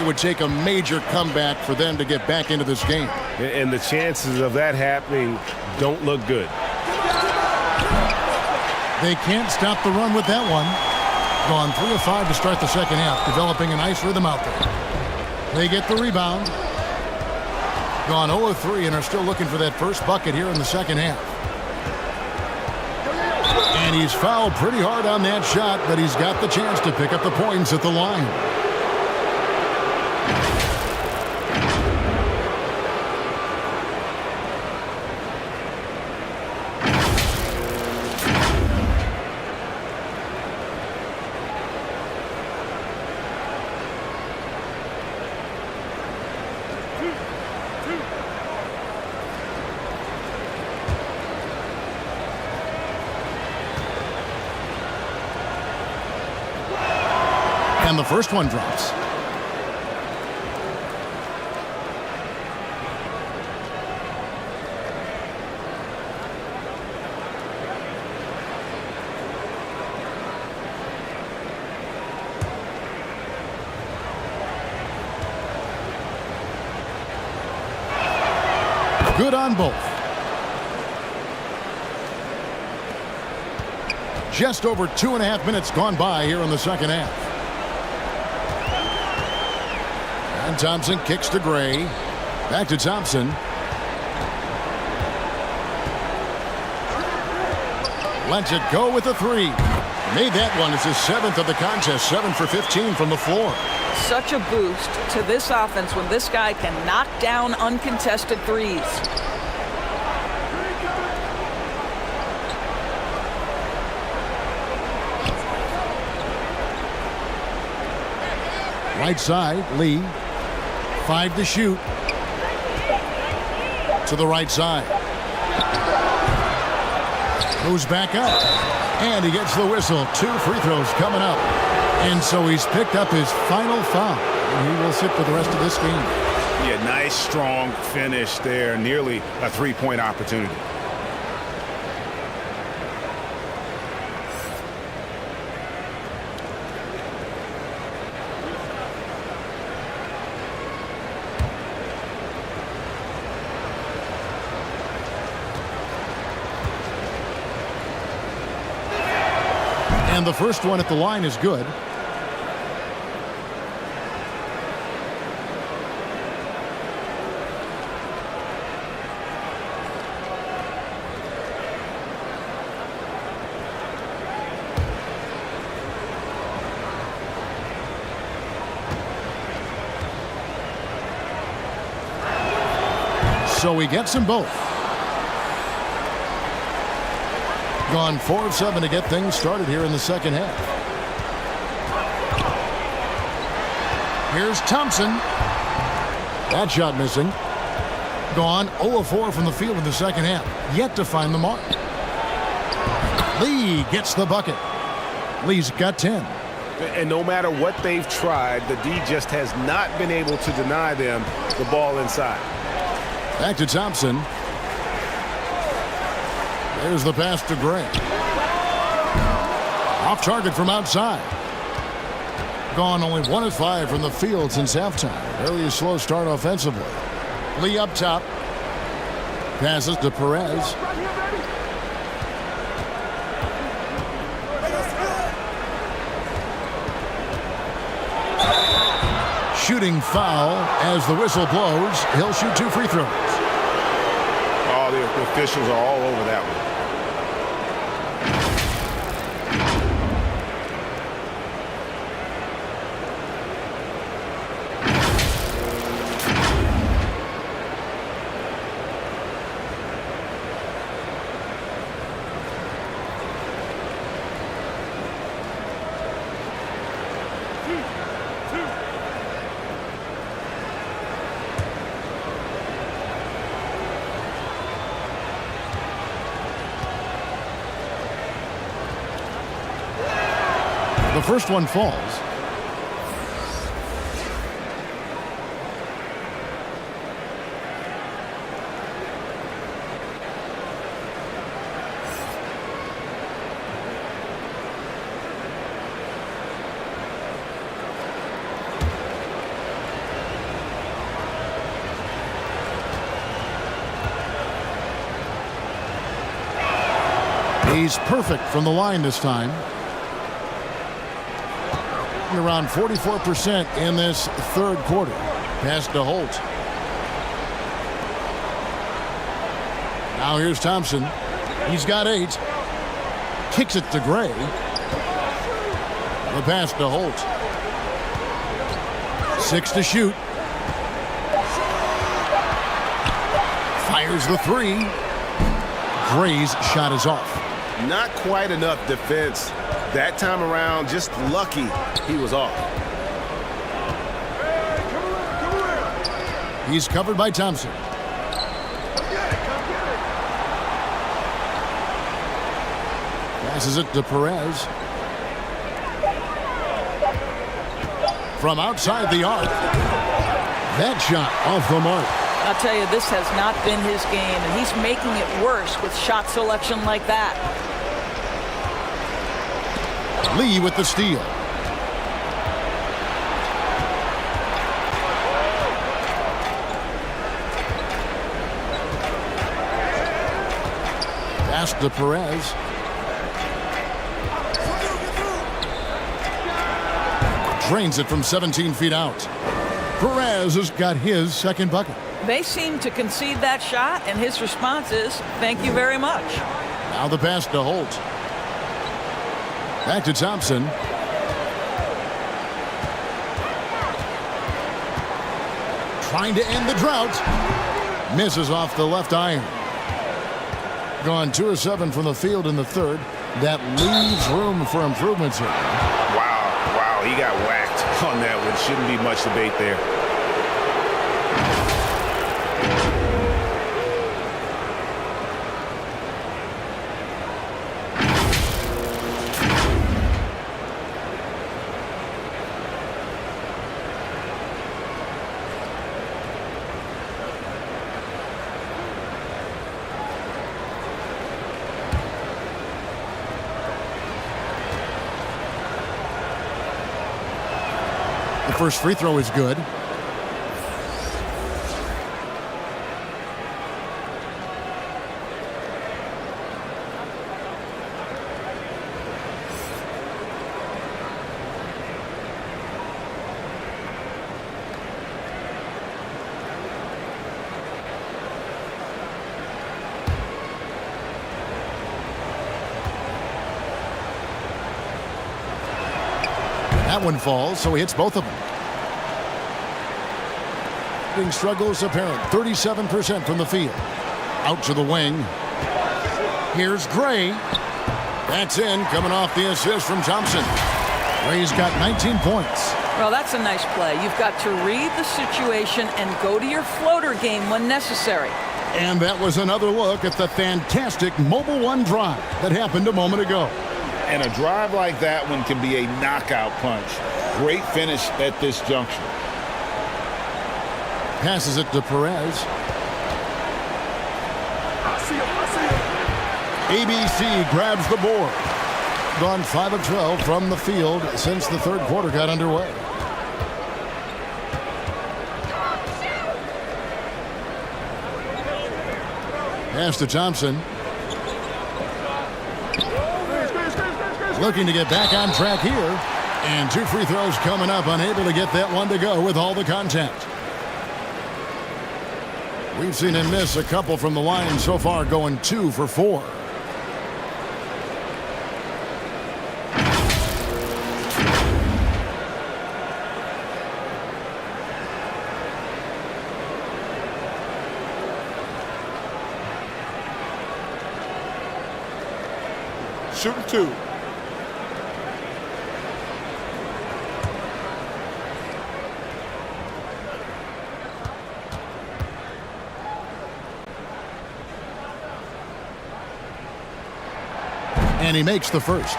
It would take a major comeback for them to get back into this game. And the chances of that happening don't look good. They can't stop the run with that one. Gone 3 of 5 to start the second half, developing a nice rhythm out there. They get the rebound. Gone 0 of 3 and are still looking for that first bucket here in the second half. And he's fouled pretty hard on that shot, but he's got the chance to pick up the points at the line. And the first one drops. Good on both. Just over 2.5 minutes gone by here in the second half. And Thompson kicks to Gray. Back to Thompson. Lets it go with a 3. Made that one. It's his 7th of the contest. 7 for 15 from the floor. Such a boost to this offense when this guy can knock down uncontested threes. Right side, Lee. 5 to shoot. To the right side. Moves back up. And he gets the whistle. 2 free throws coming up. And so he's picked up his final foul. And he will sit for the rest of this game. Yeah, nice, strong finish there. Nearly a 3-point opportunity. And the first one at the line is good. So he gets them both. Gone 4 of 7 to get things started here in the second half. Here's Thompson. That shot missing. Gone 0 of 4 from the field in the second half. Yet to find the mark. Lee gets the bucket. Lee's got 10. And no matter what they've tried, the D just has not been able to deny them the ball inside. Back to Thompson. There's the pass to Gray. Off target from outside. Gone only 1 of 5 from the field since halftime. Really a slow start offensively. Lee up top. Passes to Perez. Shooting foul as the whistle blows. He'll shoot 2 free throws. Oh, the officials are all over that one. The first one falls. He's perfect from the line this time. Around 44% in this third quarter. Pass to Holt. Now here's Thompson. He's got 8. Kicks it to Gray. The pass to Holt. 6 to shoot. Fires the 3. Gray's shot is off. Not quite enough defense that time around. Just lucky he was off. He's covered by Thompson. Passes it to Perez. From outside the arc. That shot off the mark. I'll tell you, this has not been his game, and he's making it worse with shot selection like that. Lee with the steal. Pass to Perez. Drains it from 17 feet out. Perez has got his second bucket. They seem to concede that shot, and his response is, thank you very much. Now the pass to Holt. Back to Thompson. Trying to end the drought. Misses off the left iron. Gone 2 of 7 from the field in the third. That leaves room for improvements here. Wow, he got whacked on that one. Shouldn't be much debate there. The first free throw is good. That one falls, so he hits both of them. Struggles apparent. 37% from the field. Out to the wing. Here's Gray. That's in, coming off the assist from Thompson. Gray's got 19 points. Well, that's a nice play. You've got to read the situation and go to your floater game when necessary. And that was another look at the fantastic Mobile One drive that happened a moment ago. And a drive like that one can be a knockout punch. Great finish at this juncture. Passes it to Perez. ABC grabs the board. Gone 5 of 12 from the field since the third quarter got underway. Pass to Thompson. Looking to get back on track here. And 2 free throws coming up. Unable to get that one to go with all the contact. We've seen him miss a couple from the line so far, going 2 for 4. Shooting 2. And he makes the first.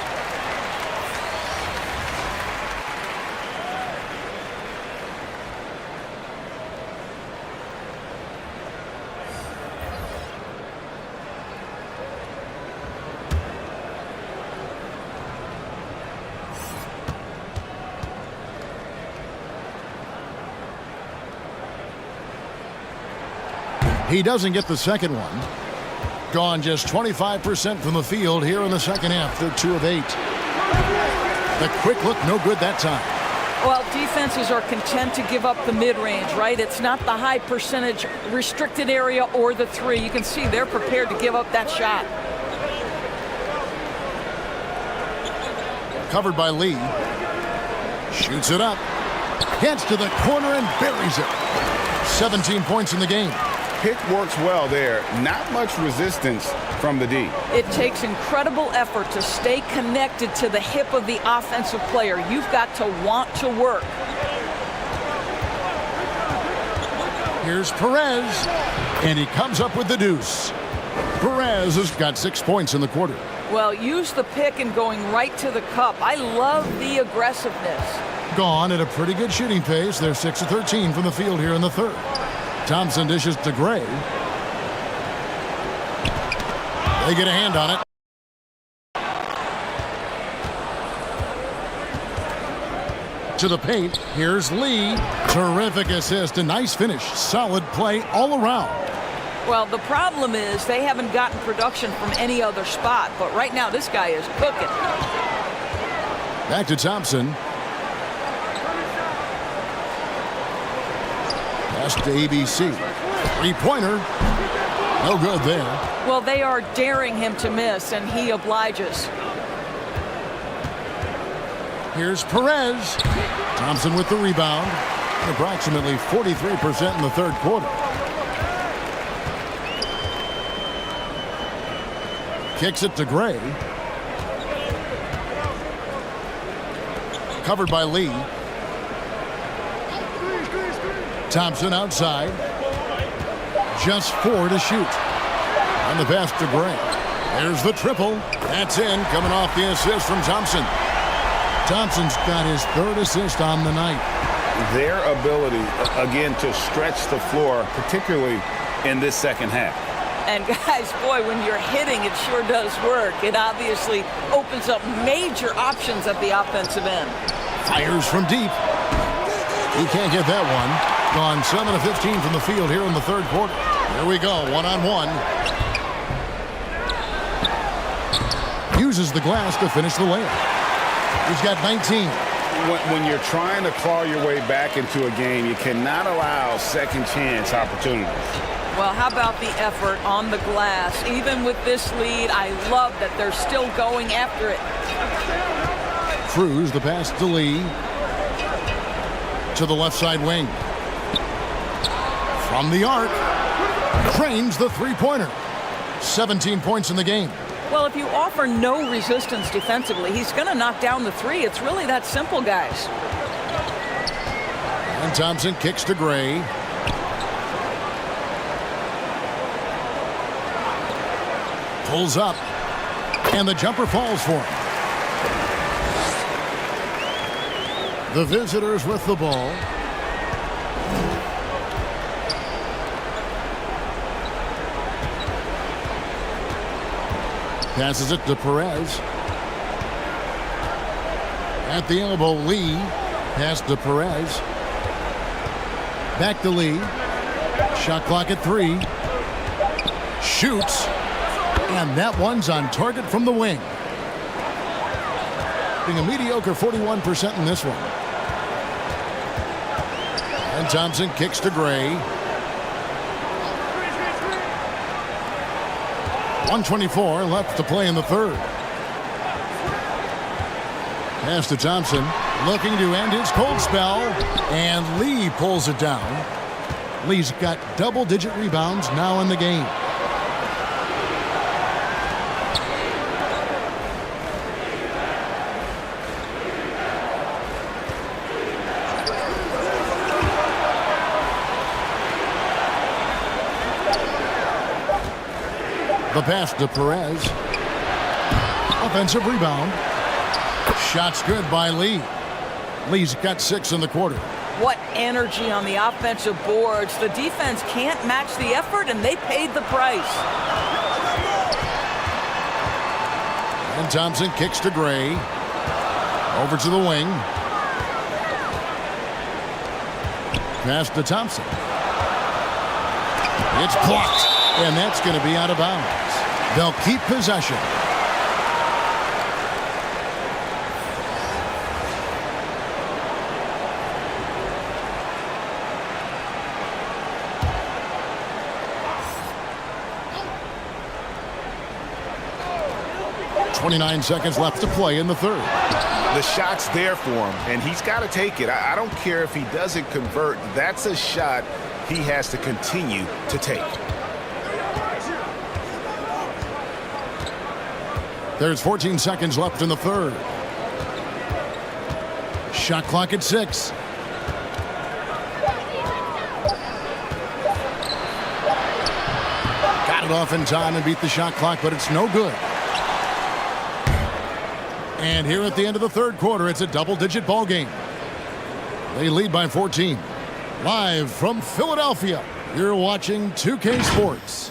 He doesn't get the second one. Gone just 25% from the field here in the second half. They're 2 of 8. The quick look, no good that time. Well, defenses are content to give up the mid-range, right? It's not the high percentage restricted area or the 3. You can see they're prepared to give up that shot. Covered by Lee. Shoots it up. Gets to the corner and buries it. 17 points in the game. Pick works well there. Not much resistance from the D. It takes incredible effort to stay connected to the hip of the offensive player. You've got to want to work. Here's Perez, and he comes up with the deuce. Perez has got 6 points in the quarter. Well, use the pick and going right to the cup. I love the aggressiveness. Gone at a pretty good shooting pace. They're 6 of 13 from the field here in the third. Thompson dishes to Gray. They get a hand on it. To the paint. Here's Lee. Terrific assist. A nice finish. Solid play all around. Well, the problem is they haven't gotten production from any other spot. But right now, this guy is cooking. Back to Thompson. Pass to ABC. 3-pointer. No good there. Well, they are daring him to miss, and he obliges. Here's Perez. Thompson with the rebound. Approximately 43% in the third quarter. Kicks it to Gray. Covered by Lee. Thompson outside. Just 4 to shoot. And the pass to Gray. There's the triple. That's in. Coming off the assist from Thompson. Thompson's got his 3rd assist on the night. Their ability, again, to stretch the floor, particularly in this second half. And guys, boy, when you're hitting, it sure does work. It obviously opens up major options at the offensive end. Fires from deep. He can't get that one. Gone 7 of 15 from the field here in the third quarter. Here we go, one-on-one. Uses the glass to finish the layup. He's got 19. When you're trying to claw your way back into a game, you cannot allow second chance opportunities. Well, how about the effort on the glass? Even with this lead, I love that they're still going after it. Cruz, the pass to Lee. To the left side wing. From the arc. Cranes the 3-pointer. 17 points in the game. Well, if you offer no resistance defensively, he's going to knock down the 3. It's really that simple, guys. And Thompson kicks to Gray. Pulls up. And the jumper falls for him. The visitors with the ball. Passes it to Perez. At the elbow, Lee. Pass to Perez. Back to Lee. Shot clock at 3. Shoots. And that one's on target from the wing. Being a mediocre 41% in this one. And Thompson kicks to Gray. 1:24 left to play in the third. Pass to Thompson, looking to end his cold spell, and Lee pulls it down. Lee's got double-digit rebounds now in the game. The pass to Perez. Offensive rebound. Shots good by Lee. Lee's got 6 in the quarter. What energy on the offensive boards. The defense can't match the effort, and they paid the price. And Thompson kicks to Gray. Over to the wing. Pass to Thompson. It's blocked, and that's going to be out of bounds. They'll keep possession. .29 seconds left to play in the third. The shot's there for him, and he's got to take it. I don't care if he doesn't convert. That's a shot he has to continue to take. There's 14 seconds left in the third. Shot clock at 6. Got it off in time and beat the shot clock, but it's no good. And here at the end of the third quarter, it's a double-digit ball game. They lead by 14. Live from Philadelphia, you're watching 2K Sports.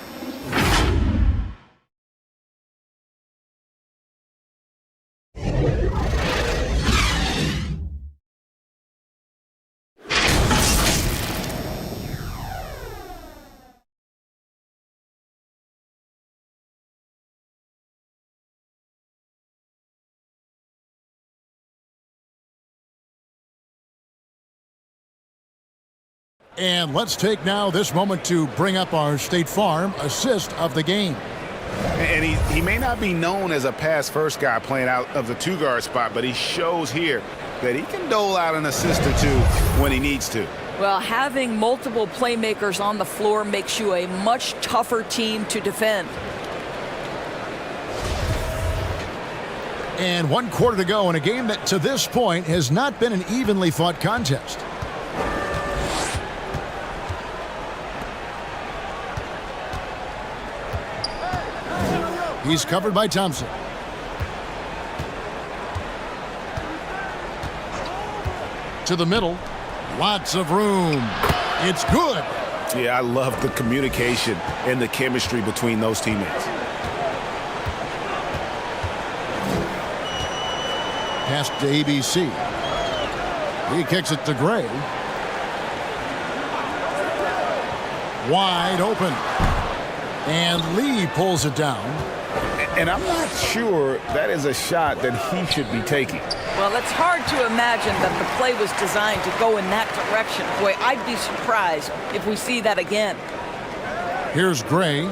And let's take now this moment to bring up our State Farm assist of the game. And he may not be known as a pass-first guy playing out of the two-guard spot, but he shows here that he can dole out an assist or two when he needs to. Well, having multiple playmakers on the floor makes you a much tougher team to defend. And 1 quarter to go in a game that to this point has not been an evenly fought contest. He's covered by Thompson. To the middle. Lots of room. It's good. Yeah, I love the communication and the chemistry between those teammates. Pass to ABC. He kicks it to Gray. Wide open. And Lee pulls it down. And I'm not sure that is a shot that he should be taking. Well, it's hard to imagine that the play was designed to go in that direction. Boy, I'd be surprised if we see that again. Here's Gray.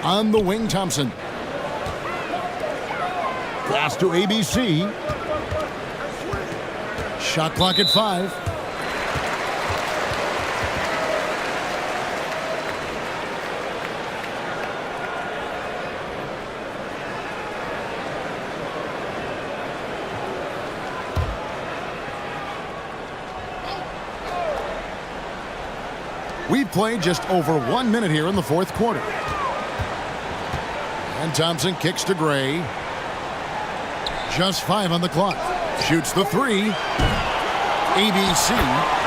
On the wing, Thompson. Pass to ABC. Shot clock at 5. We've played just over 1 minute here in the fourth quarter. And Thompson kicks to Gray. Just 5 on the clock. Shoots the 3. ABC.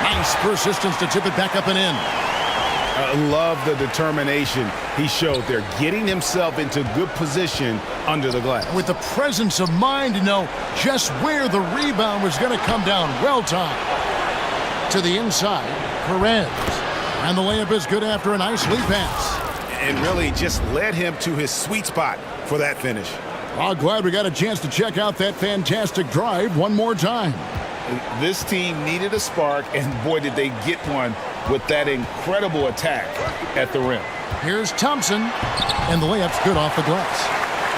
Nice persistence to tip it back up and in. I love the determination he showed there, getting himself into good position under the glass. With the presence of mind to know just where the rebound was going to come down. Well timed. To the inside. Perez. And the layup is good after a nice lead pass. And really just led him to his sweet spot for that finish. Well, glad we got a chance to check out that fantastic drive one more time. This team needed a spark, and boy, did they get one with that incredible attack at the rim. Here's Thompson, and the layup's good off the glass.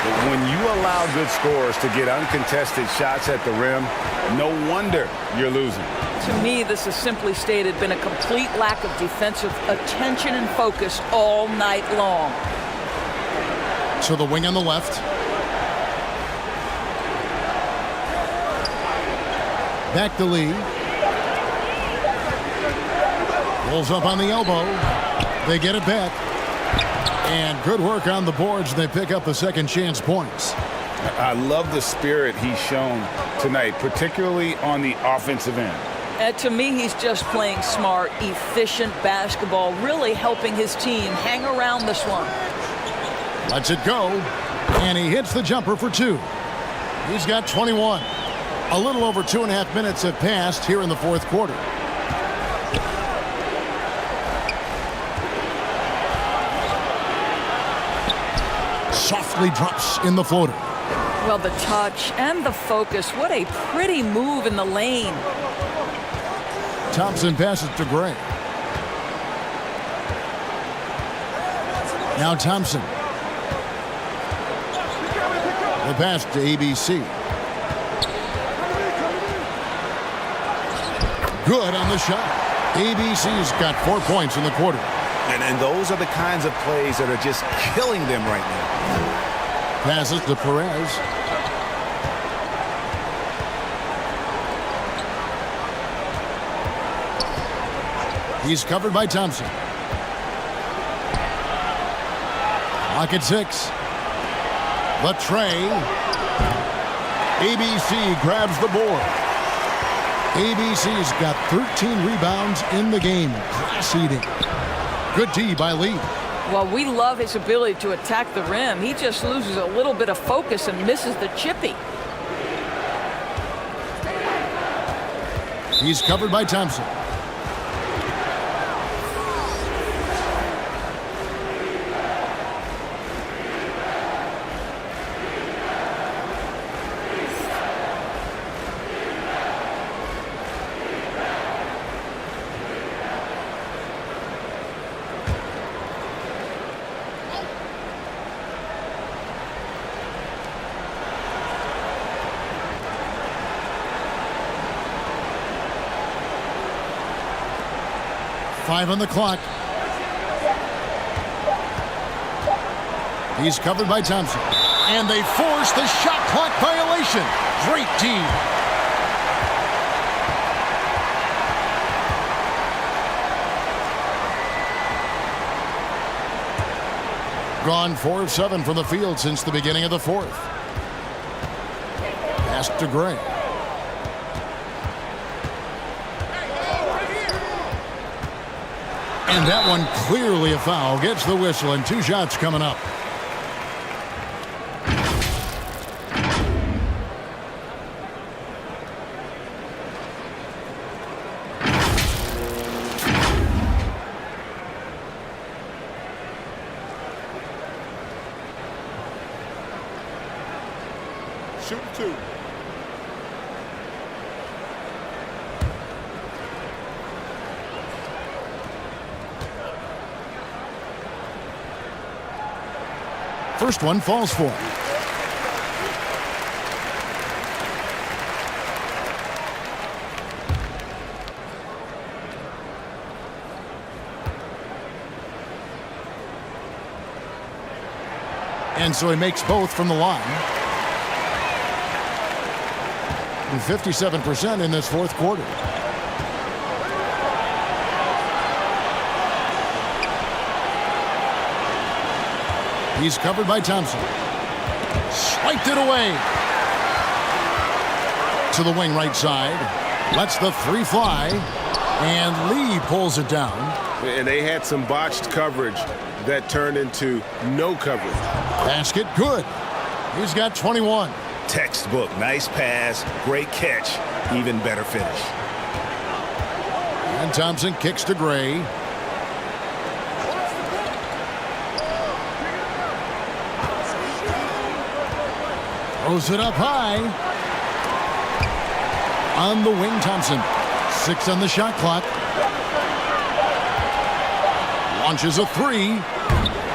But when you allow good scorers to get uncontested shots at the rim, no wonder you're losing. To me, this has simply stated been a complete lack of defensive attention and focus all night long. So the wing on the left. Back to Lee. Rolls up on the elbow. They get it back. And good work on the boards. They pick up the second chance points. I love the spirit he's shown tonight, particularly on the offensive end. To me, he's just playing smart, efficient basketball, really helping his team hang around this one. Lets it go, and he hits the jumper for 2. He's got 21. A little over 2.5 minutes have passed here in the fourth quarter. quickly drops in the floater. Well, the touch and the focus. What a pretty move in the lane. Thompson passes to Gray. Now Thompson. The pass to ABC. Good on the shot. ABC's got 4 points in the quarter. And those are the kinds of plays that are just killing them right now. Passes to Perez. He's covered by Thompson. Clock at 6. The tray. ABC grabs the board. ABC's got 13 rebounds in the game. Class eating. Good D by Lee. Well, we love his ability to attack the rim. He just loses a little bit of focus and misses the chippy. He's covered by Thompson. Five on the clock. He's covered by Thompson. And they force the shot clock violation. Great team. Gone 4 of 7 from the field since the beginning of the fourth. Pass to Gray. And that one clearly a foul. Gets the whistle and 2 shots coming up. Shoot 2. First one falls for him. And so he makes both from the line. And 57% in this fourth quarter. He's covered by Thompson. Swiped it away. To the wing right side. Lets the 3 fly. And Lee pulls it down. And they had some botched coverage that turned into no coverage. Basket good. He's got 21. Textbook. Nice pass. Great catch. Even better finish. And Thompson kicks to Gray. Throws it up high. On the wing, Thompson. 6 on the shot clock. Launches a 3.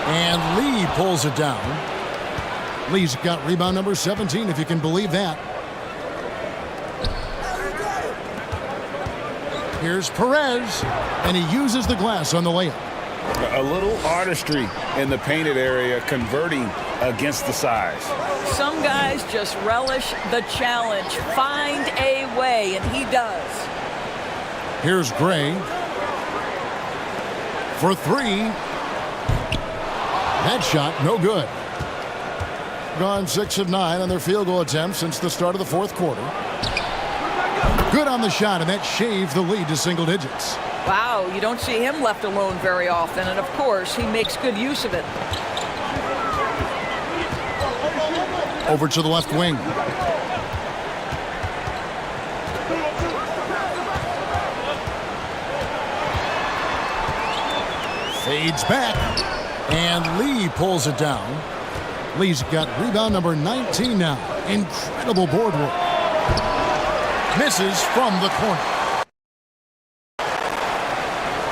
And Lee pulls it down. Lee's got rebound number 17, if you can believe that. Here's Perez. And he uses the glass on the layup. A little artistry in the painted area, converting against the size. Some guys just relish the challenge. Find a way, and he does. Here's Gray. For 3. That shot, no good. Gone 6 of 9 on their field goal attempts since the start of the fourth quarter. Good on the shot, and that shaved the lead to single digits. Wow, you don't see him left alone very often, and of course, he makes good use of it. Over to the left wing. Fades back, and Lee pulls it down. Lee's got rebound number 19 now. Incredible board work. Misses from the corner.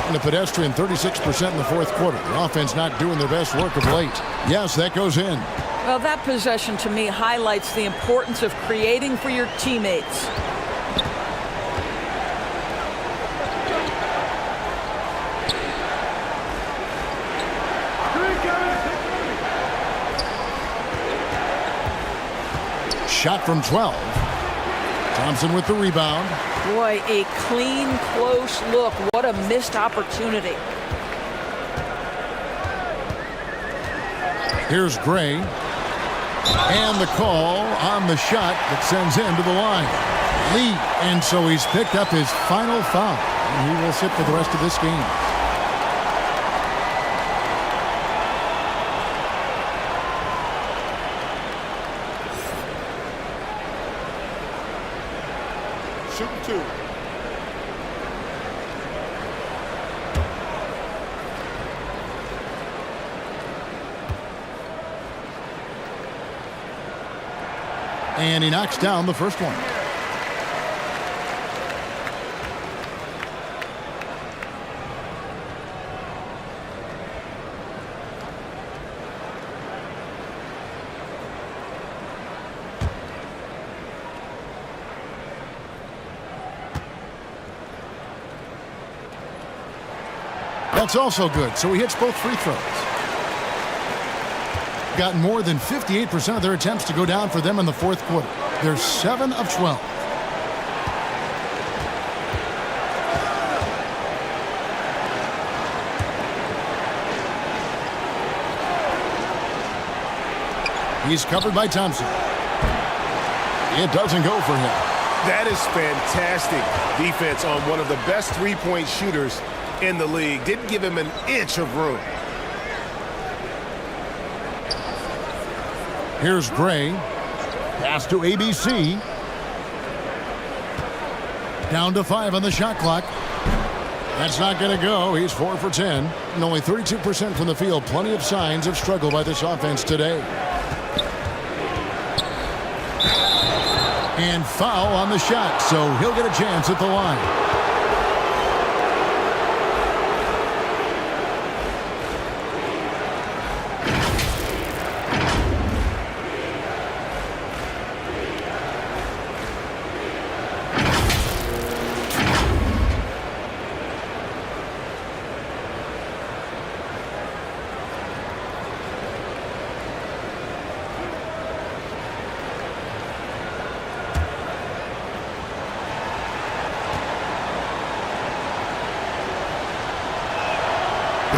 And a pedestrian 36% in the fourth quarter. The offense not doing their best work of late. Yes, that goes in. Well, that possession to me highlights the importance of creating for your teammates. Shot from 12. Thompson with the rebound. Boy, a clean, close look. What a missed opportunity. Here's Gray. And the call on the shot that sends him to the line. Lee. And so he's picked up his final foul. And he will sit for the rest of this game. Shoot 2. And he knocks down the first one. That's also good, so he hits both free throws. Got more than 58% of their attempts to go down for them in the fourth quarter. They're 7 of 12. He's covered by Thompson. It doesn't go for him. That is fantastic defense on one of the best three-point shooters in the league. Didn't give him an inch of room. Here's Gray. Pass to ABC. Down to 5 on the shot clock. That's not going to go. He's 4 for 10. And only 32% from the field. Plenty of signs of struggle by this offense today. And foul on the shot, so he'll get a chance at the line.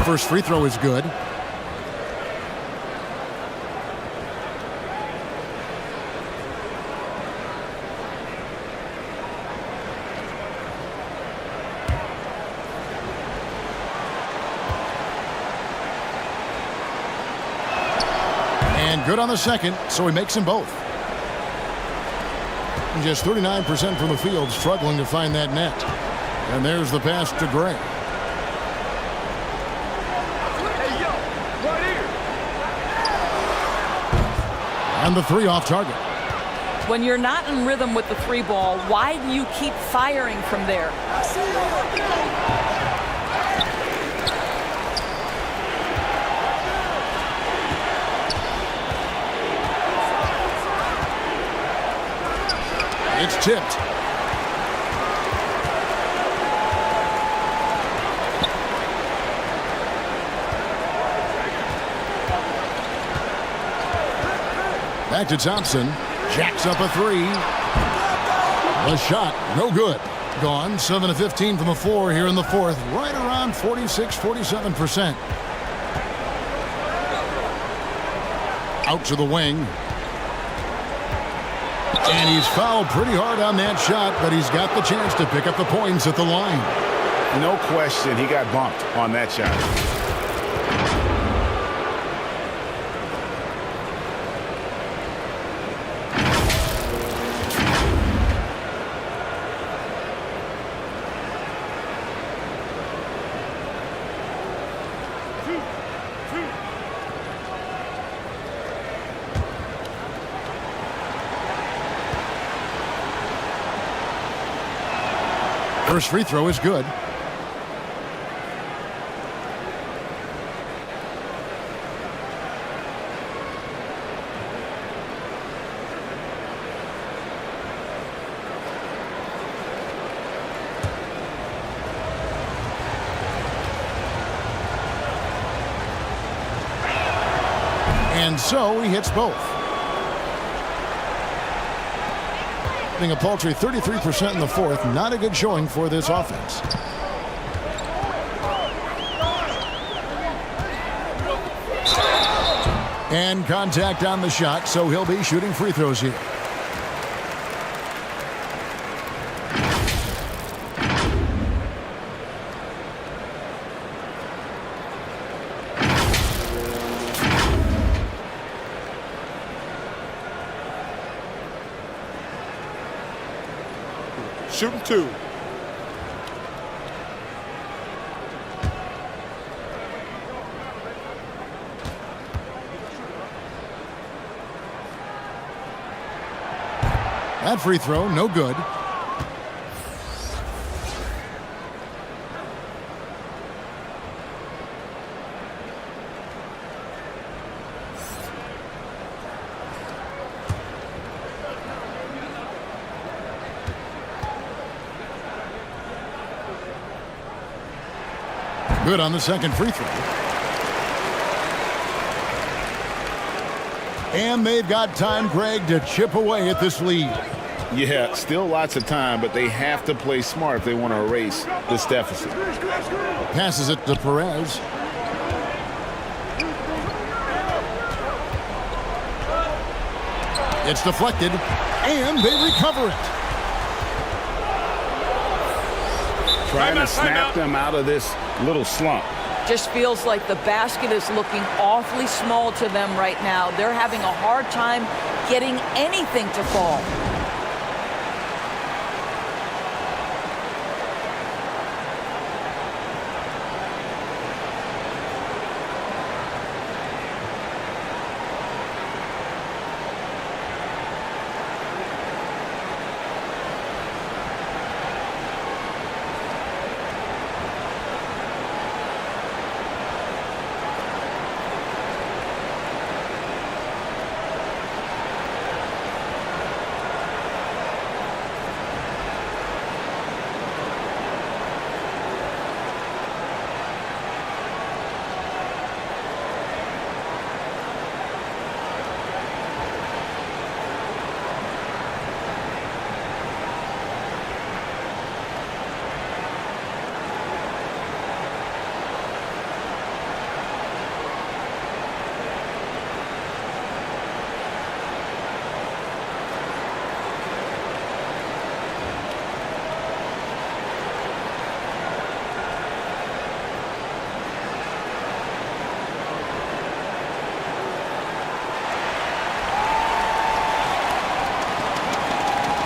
First free throw is good. And good on the second, so he makes them both. And just 39% from the field, struggling to find that net. And there's the pass to Gray. And the three off target. When you're not in rhythm with the three ball, why do you keep firing from there? It's tipped. Back to Thompson. Jacks up a three. The shot, no good. Gone. 7 of 15 from the floor here in the fourth. Right around 46-47%. Out to the wing. And he's fouled pretty hard on that shot, but he's got the chance to pick up the points at the line. No question, he got bumped on that shot. First free throw is good. And so he hits both. Hitting a paltry 33% in the fourth. Not a good showing for this offense. And contact on the shot, so he'll be shooting free throws here. Shooting two. That free throw, no good. Good on the second free throw. And they've got time, Greg, to chip away at this lead. Yeah, still lots of time, but they have to play smart if they want to erase this deficit. Passes it to Perez. It's deflected, and they recover it. Trying to snap them out of this little slump. Just feels like the basket is looking awfully small to them right now. They're having a hard time getting anything to fall.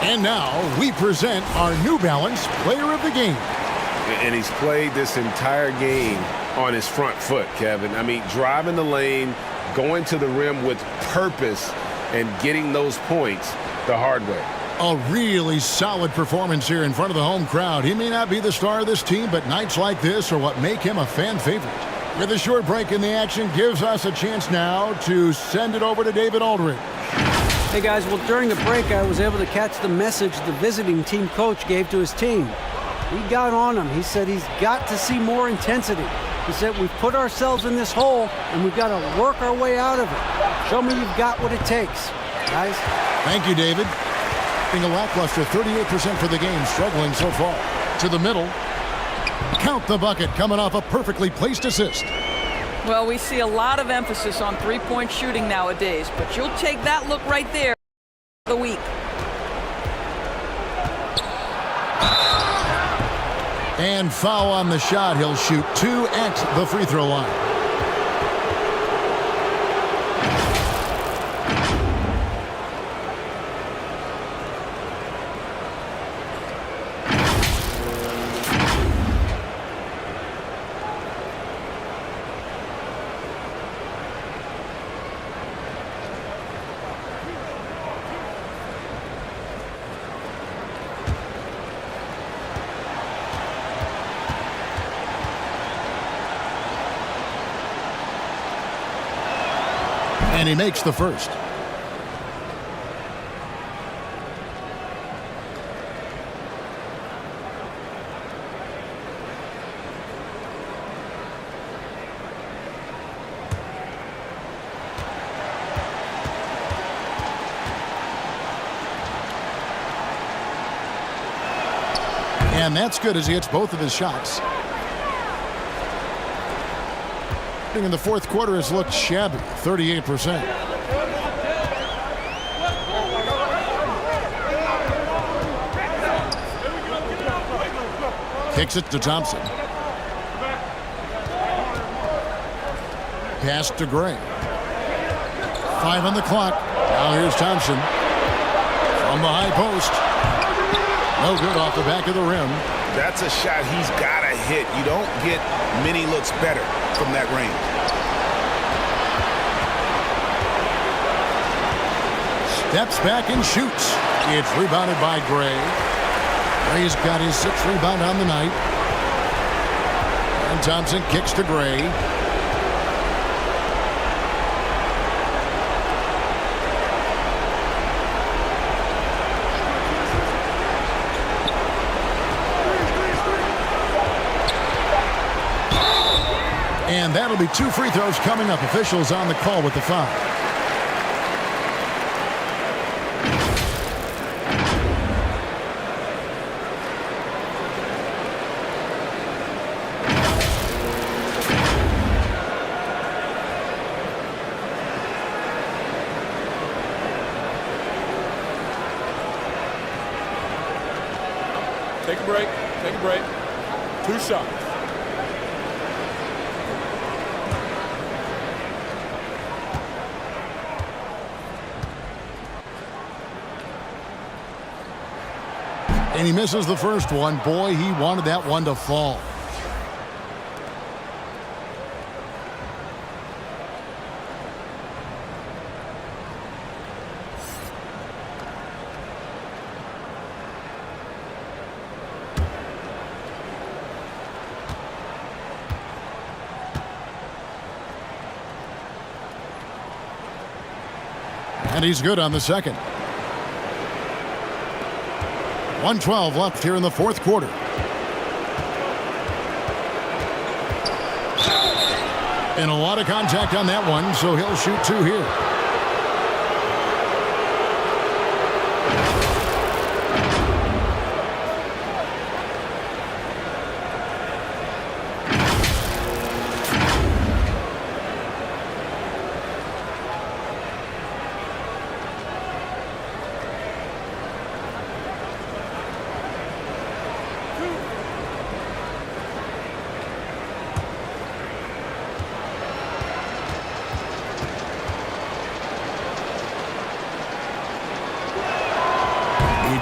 And now we present our New Balance Player of the Game. And he's played this entire game on his front foot, Kevin. I mean, driving the lane, going to the rim with purpose, and getting those points the hard way. A really solid performance here in front of the home crowd. He may not be the star of this team, but nights like this are what make him a fan favorite. With a short break in the action, gives us a chance now to send it over to David Aldridge. Hey guys, well during the break I was able to catch the message the visiting team coach gave to his team. He got on him. He said he's got to see more intensity. He said we've put ourselves in this hole and we've got to work our way out of it. Show me you've got what it takes, guys. Thank you, David. Being a lackluster 38% for the game, struggling so far. To the middle. Count the bucket, coming off a perfectly placed assist. Well, we see a lot of emphasis on three-point shooting nowadays, but you'll take that look right there the week. And foul on the shot. He'll shoot 2 at the free throw line. And he makes the first. And that's good as he hits both of his shots. In the fourth quarter has looked shabby, 38%. Kicks it to Thompson. Pass to Gray. 5 on the clock. Now here's Thompson. From the high post. No good off the back of the rim. That's a shot he's got to hit. You don't get many looks better from that range. Steps back and shoots. It's rebounded by Gray. Gray's got his 6th rebound on the night. And Thompson kicks to Gray. And that'll be 2 free throws coming up. Officials on the call with the foul. Take a break. Take a break. 2 shots. And he misses the first one. Boy, he wanted that one to fall. And he's good on the second. 1:12 left here in the fourth quarter. And a lot of contact on that one, so he'll shoot 2 here.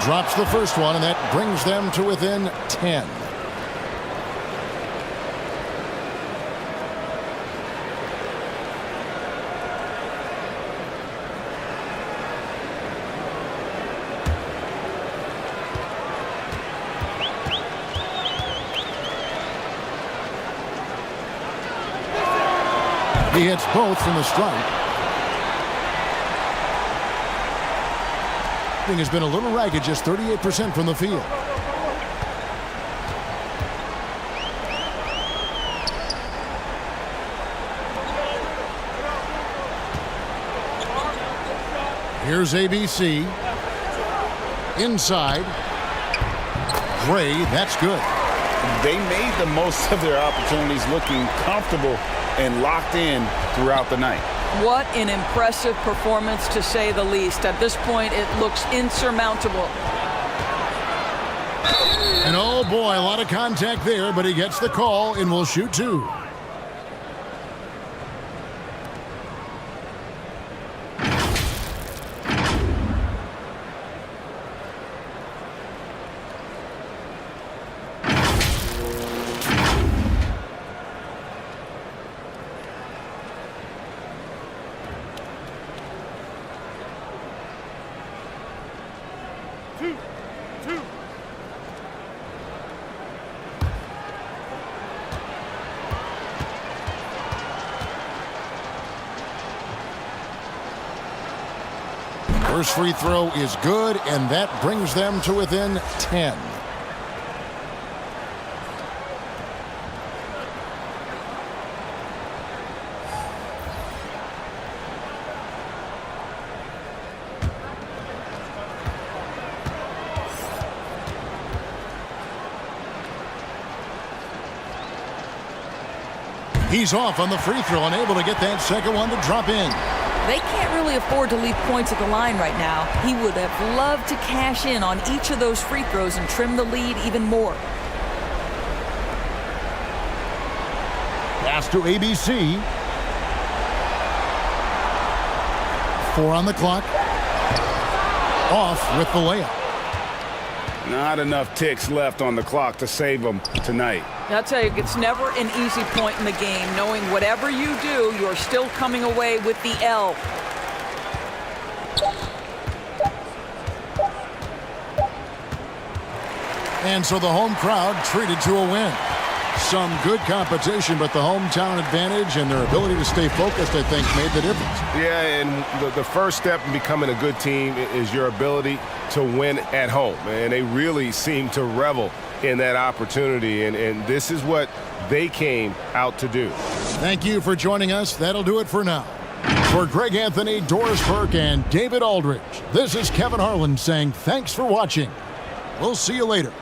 Drops the first one, and that brings them to within 10. He hits both from the strike. Has been a little ragged, just 38% from the field. Here's ABC. Inside. Gray, that's good. They made the most of their opportunities, looking comfortable and locked in throughout the night. What an impressive performance, to say the least. At this point, it looks insurmountable. And oh boy, a lot of contact there, but he gets the call and will shoot 2. First free throw is good, and that brings them to within 10. He's off on the free throw, unable to get that second one to drop in. They can't really afford to leave points at the line right now. He would have loved to cash in on each of those free throws and trim the lead even more. Pass to ABC. 4 on the clock. Off with the layup. Not enough ticks left on the clock to save them tonight. I'll tell you, it's never an easy point in the game, knowing whatever you do, you're still coming away with the L. And so the home crowd treated to a win. Some good competition, but the hometown advantage and their ability to stay focused, I think, made the difference. Yeah, and the first step in becoming a good team is your ability to win at home. And they really seem to revel in that opportunity, and this is what they came out to do. Thank you for joining us. That'll do it for now. For Greg Anthony, Doris Burke, and David Aldridge, this is Kevin Harlan saying thanks for watching. We'll see you later.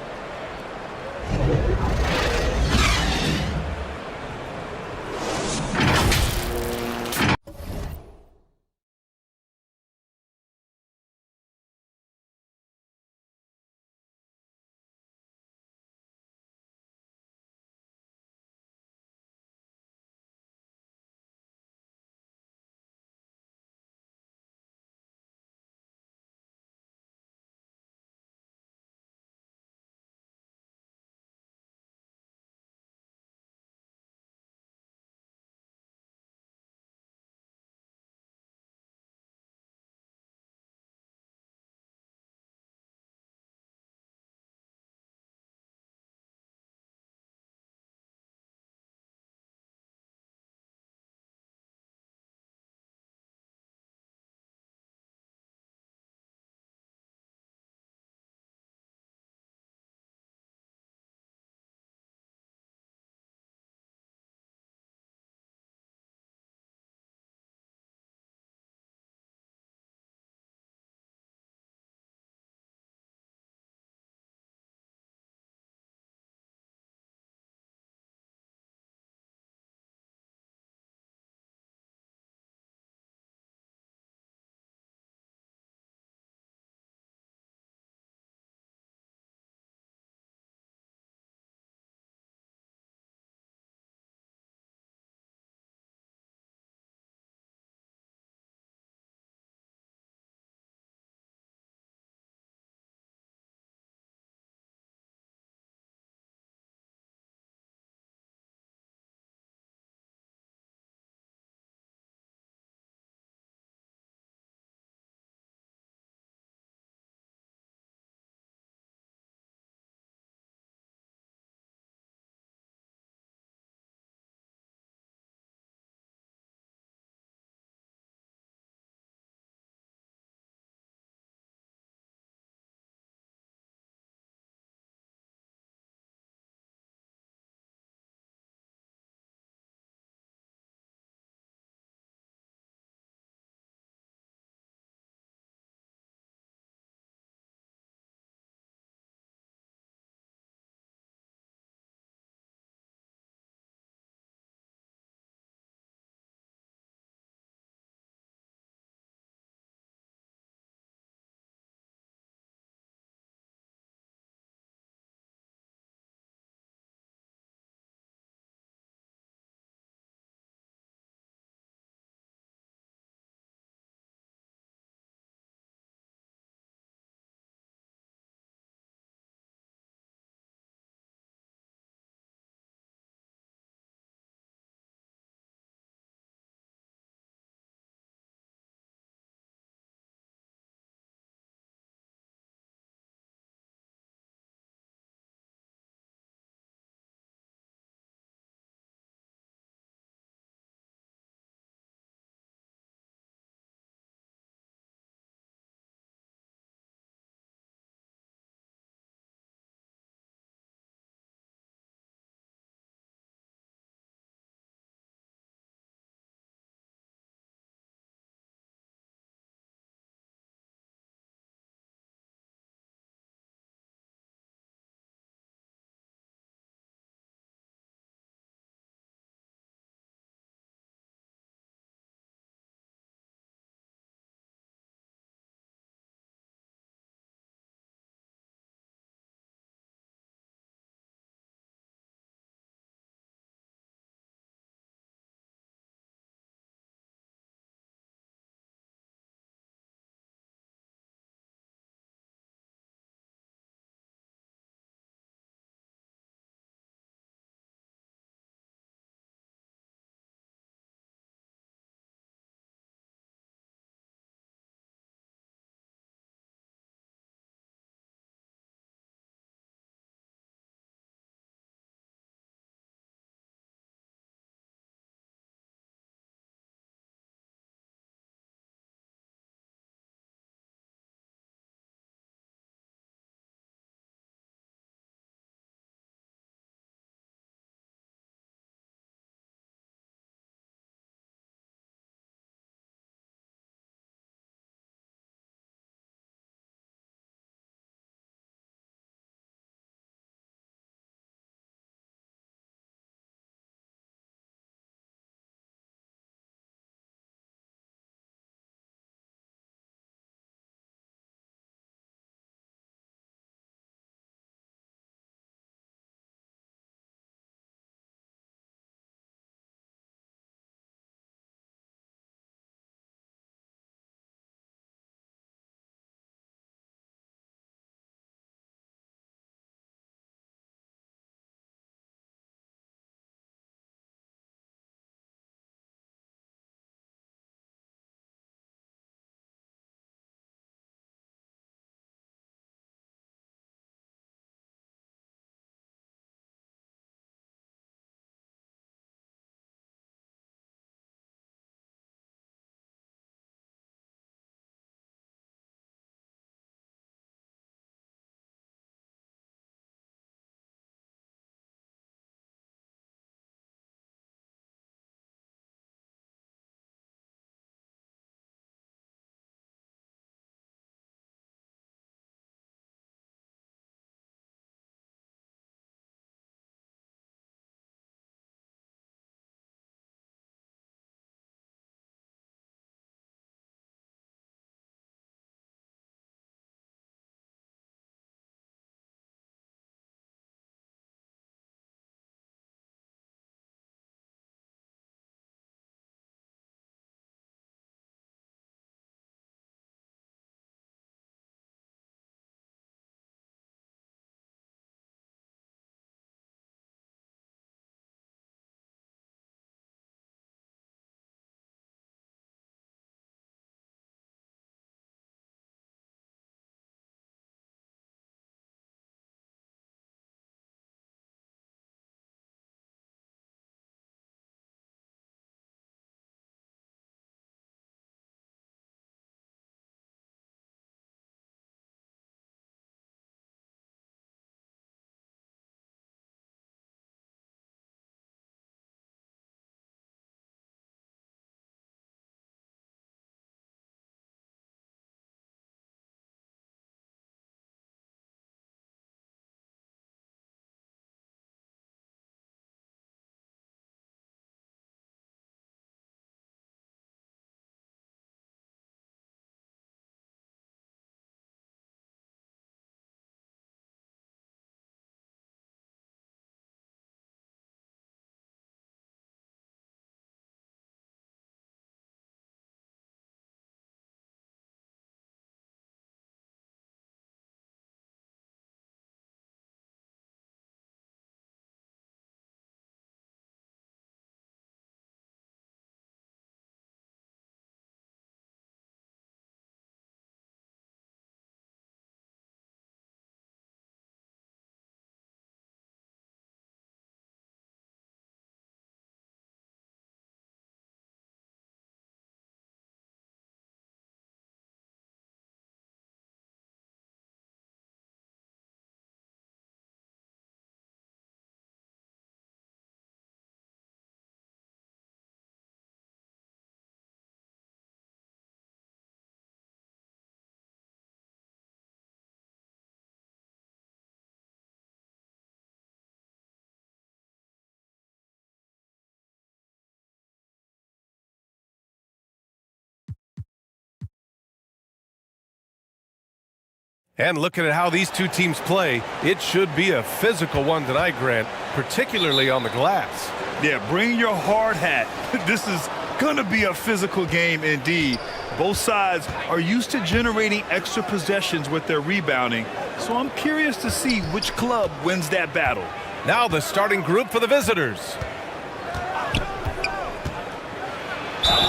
And looking at how these two teams play, it should be a physical one tonight, Grant, particularly on the glass. Yeah, bring your hard hat. This is going to be a physical game indeed. Both sides are used to generating extra possessions with their rebounding, so I'm curious to see which club wins that battle. Now the starting group for the visitors.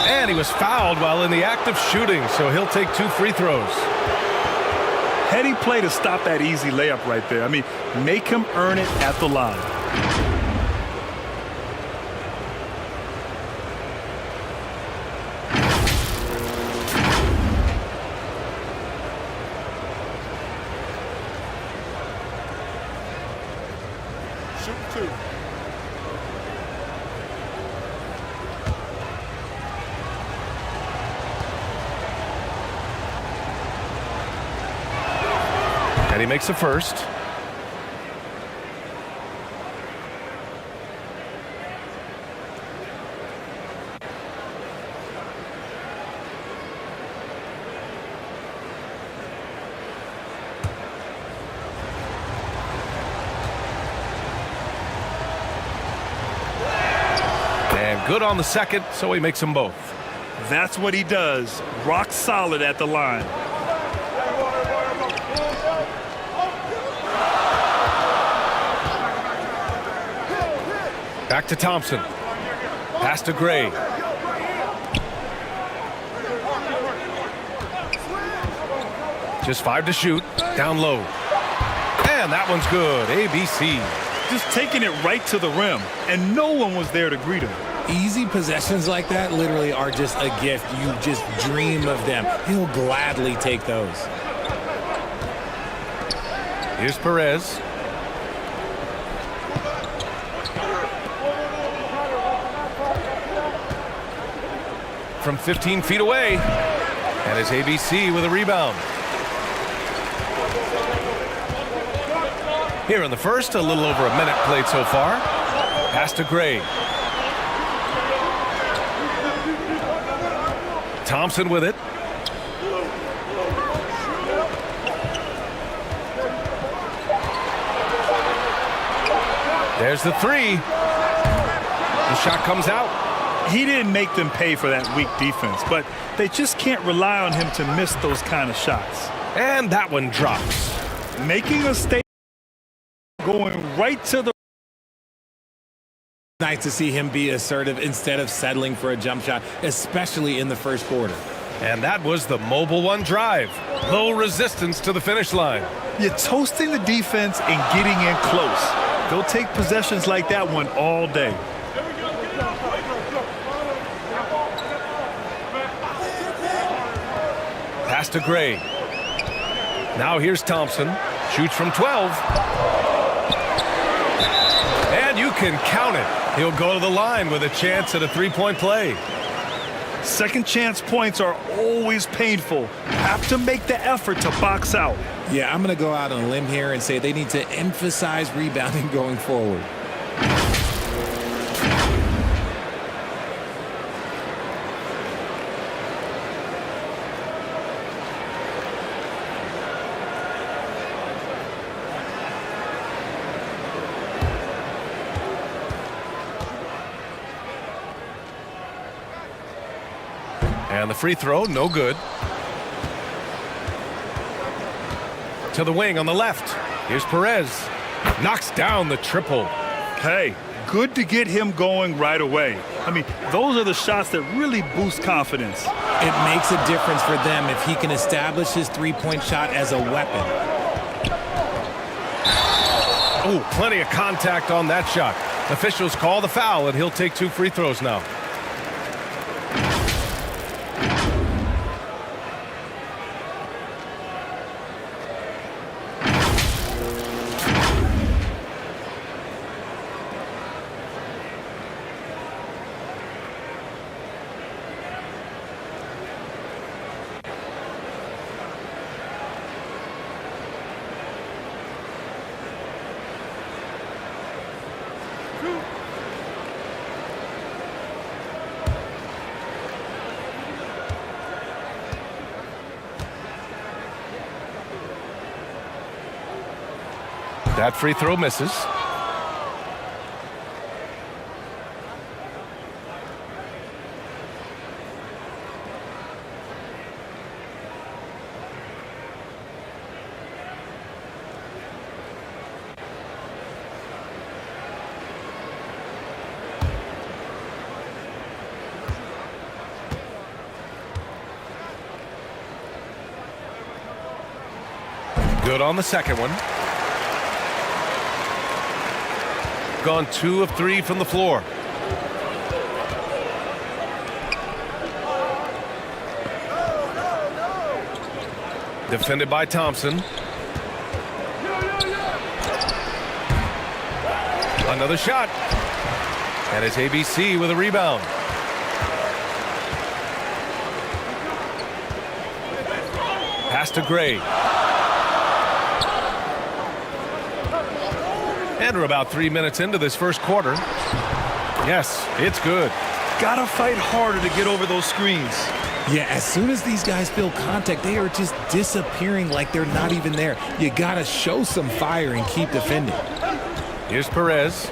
And he was fouled while in the act of shooting, so he'll take 2 free throws. Heady play to stop that easy layup right there. I mean, make him earn it at the line. Shoot 2. And he makes the first. And good on the second, so he makes them both. That's what he does. Rock solid at the line. Back to Thompson. Pass to Gray. Just 5 to shoot. Down low. And that one's good. ABC. Just taking it right to the rim, and no one was there to greet him. Easy possessions like that literally are just a gift. You just dream of them. He'll gladly take those. Here's Perez. From 15 feet away. And it's ABC with a rebound. Here in the first, a little over a minute played so far. Pass to Gray. Thompson with it. There's the 3. The shot comes out. He didn't make them pay for that weak defense, but they just can't rely on him to miss those kind of shots. And that one drops. Making a statement, going right to the... Nice to see him be assertive instead of settling for a jump shot, especially in the first quarter. And that was the mobile one drive. Low resistance to the finish line. You're toasting the defense and getting in close. They'll take possessions like that one all day. Pass to Gray. Now here's Thompson. Shoots from 12. And you can count it. He'll go to the line with a chance at a 3-point play. Second chance points are always painful. Have to make the effort to box out. Yeah, I'm going to go out on a limb here and say they need to emphasize rebounding going forward. And the free throw, no good. To the wing on the left. Here's Perez. Knocks down the triple. Hey, good to get him going right away. I mean, those are the shots that really boost confidence. It makes a difference for them if he can establish his three-point shot as a weapon. Oh, plenty of contact on that shot. Officials call the foul, and he'll take 2 free throws now. That free throw misses. Good on the second one. Gone 2 of 3 from the floor. Defended by Thompson. Another shot. And it's ABC with a rebound. Pass to Gray. And we're about 3 minutes into this first quarter. Yes, it's good. Gotta fight harder to get over those screens. Yeah, as soon as these guys feel contact, they are just disappearing like they're not even there. You gotta show some fire and keep defending. Here's Perez.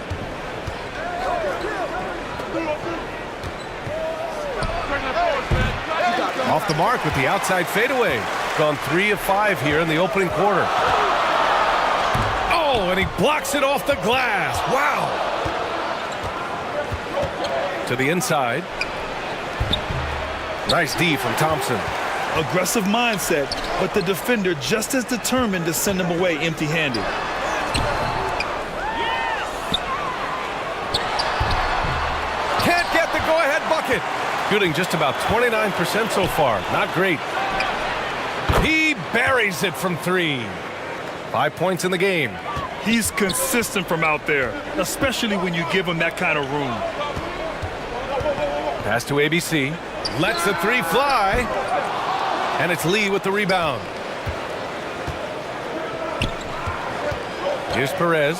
Off the mark with the outside fadeaway. Gone 3 of 5 here in the opening quarter. Oh, and he blocks it off the glass. Wow. To the inside. Nice D from Thompson. Aggressive mindset, but the defender just as determined to send him away empty-handed. Can't get the go-ahead bucket. Shooting just about 29% so far. Not great. He buries it from 3. 5 points in the game. He's consistent from out there, especially when you give him that kind of room. Pass to ABC. Lets the 3 fly. And it's Lee with the rebound. Here's Perez.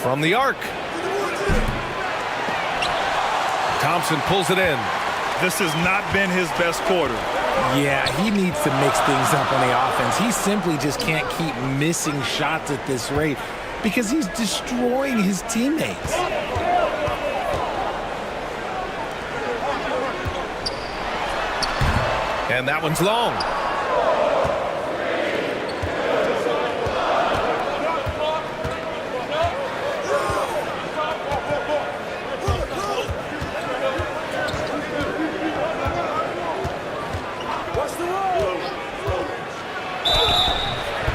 From the arc. Thompson pulls it in. This has not been his best quarter. Yeah, he needs to mix things up on the offense. He simply just can't keep missing shots at this rate because he's destroying his teammates. And that one's long.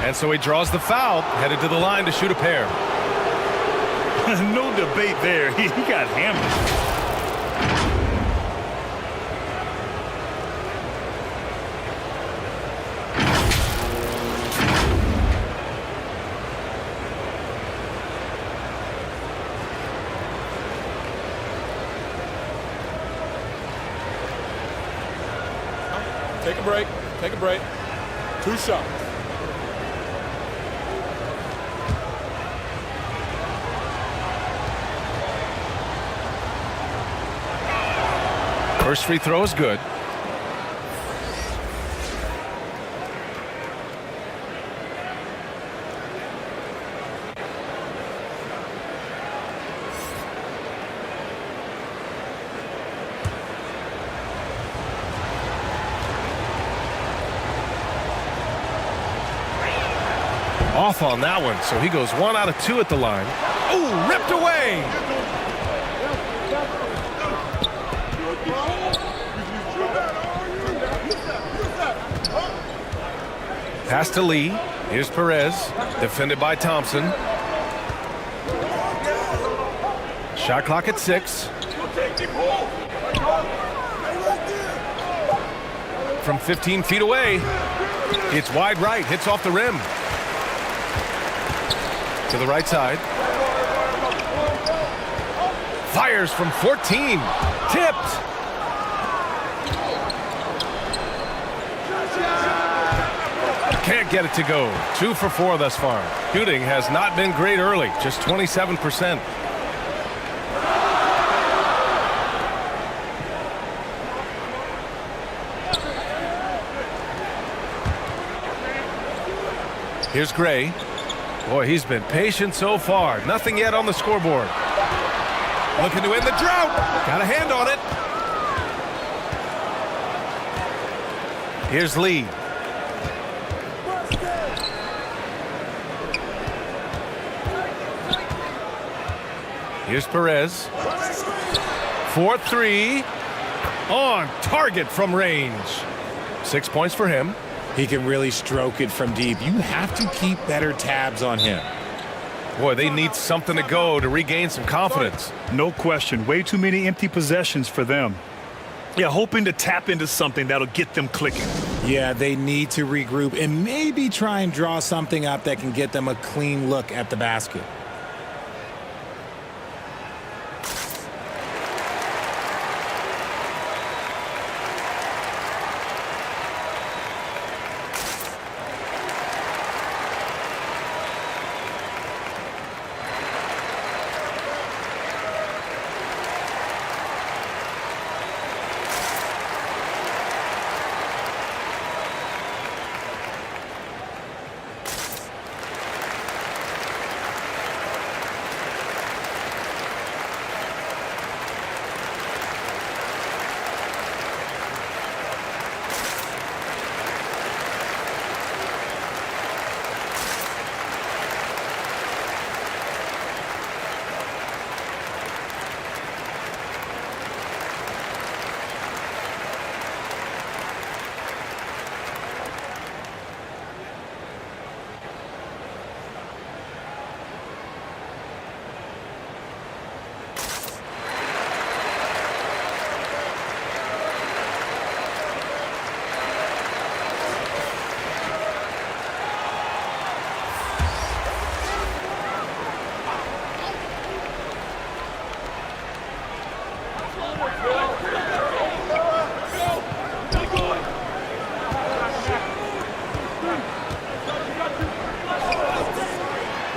And so he draws the foul, headed to the line to shoot a pair. No debate there. He got hammered. Take a break. Take a break. 2 shots. First free throw is good. Off on that one, so he goes 1 out of 2 at the line. Ooh, ripped away. Pass to Lee. Here's Perez, defended by Thompson. Shot clock at 6. From 15 feet away. It's wide right, hits off the rim. To the right side. Fires from 14. Tipped. Can't get it to go. 2 for 4 thus far. Shooting has not been great early, just 27%. Here's Gray. Boy, he's been patient so far. Nothing yet on the scoreboard. Looking to end the drought. Got a hand on it. Here's Lee. Here's Perez. 4-3. On target from range. 6 points for him. He can really stroke it from deep. You have to keep better tabs on him. Boy, they need something to go to regain some confidence. No question. Way too many empty possessions for them. Yeah, hoping to tap into something that'll get them clicking. Yeah, they need to regroup and maybe try and draw something up that can get them a clean look at the basket.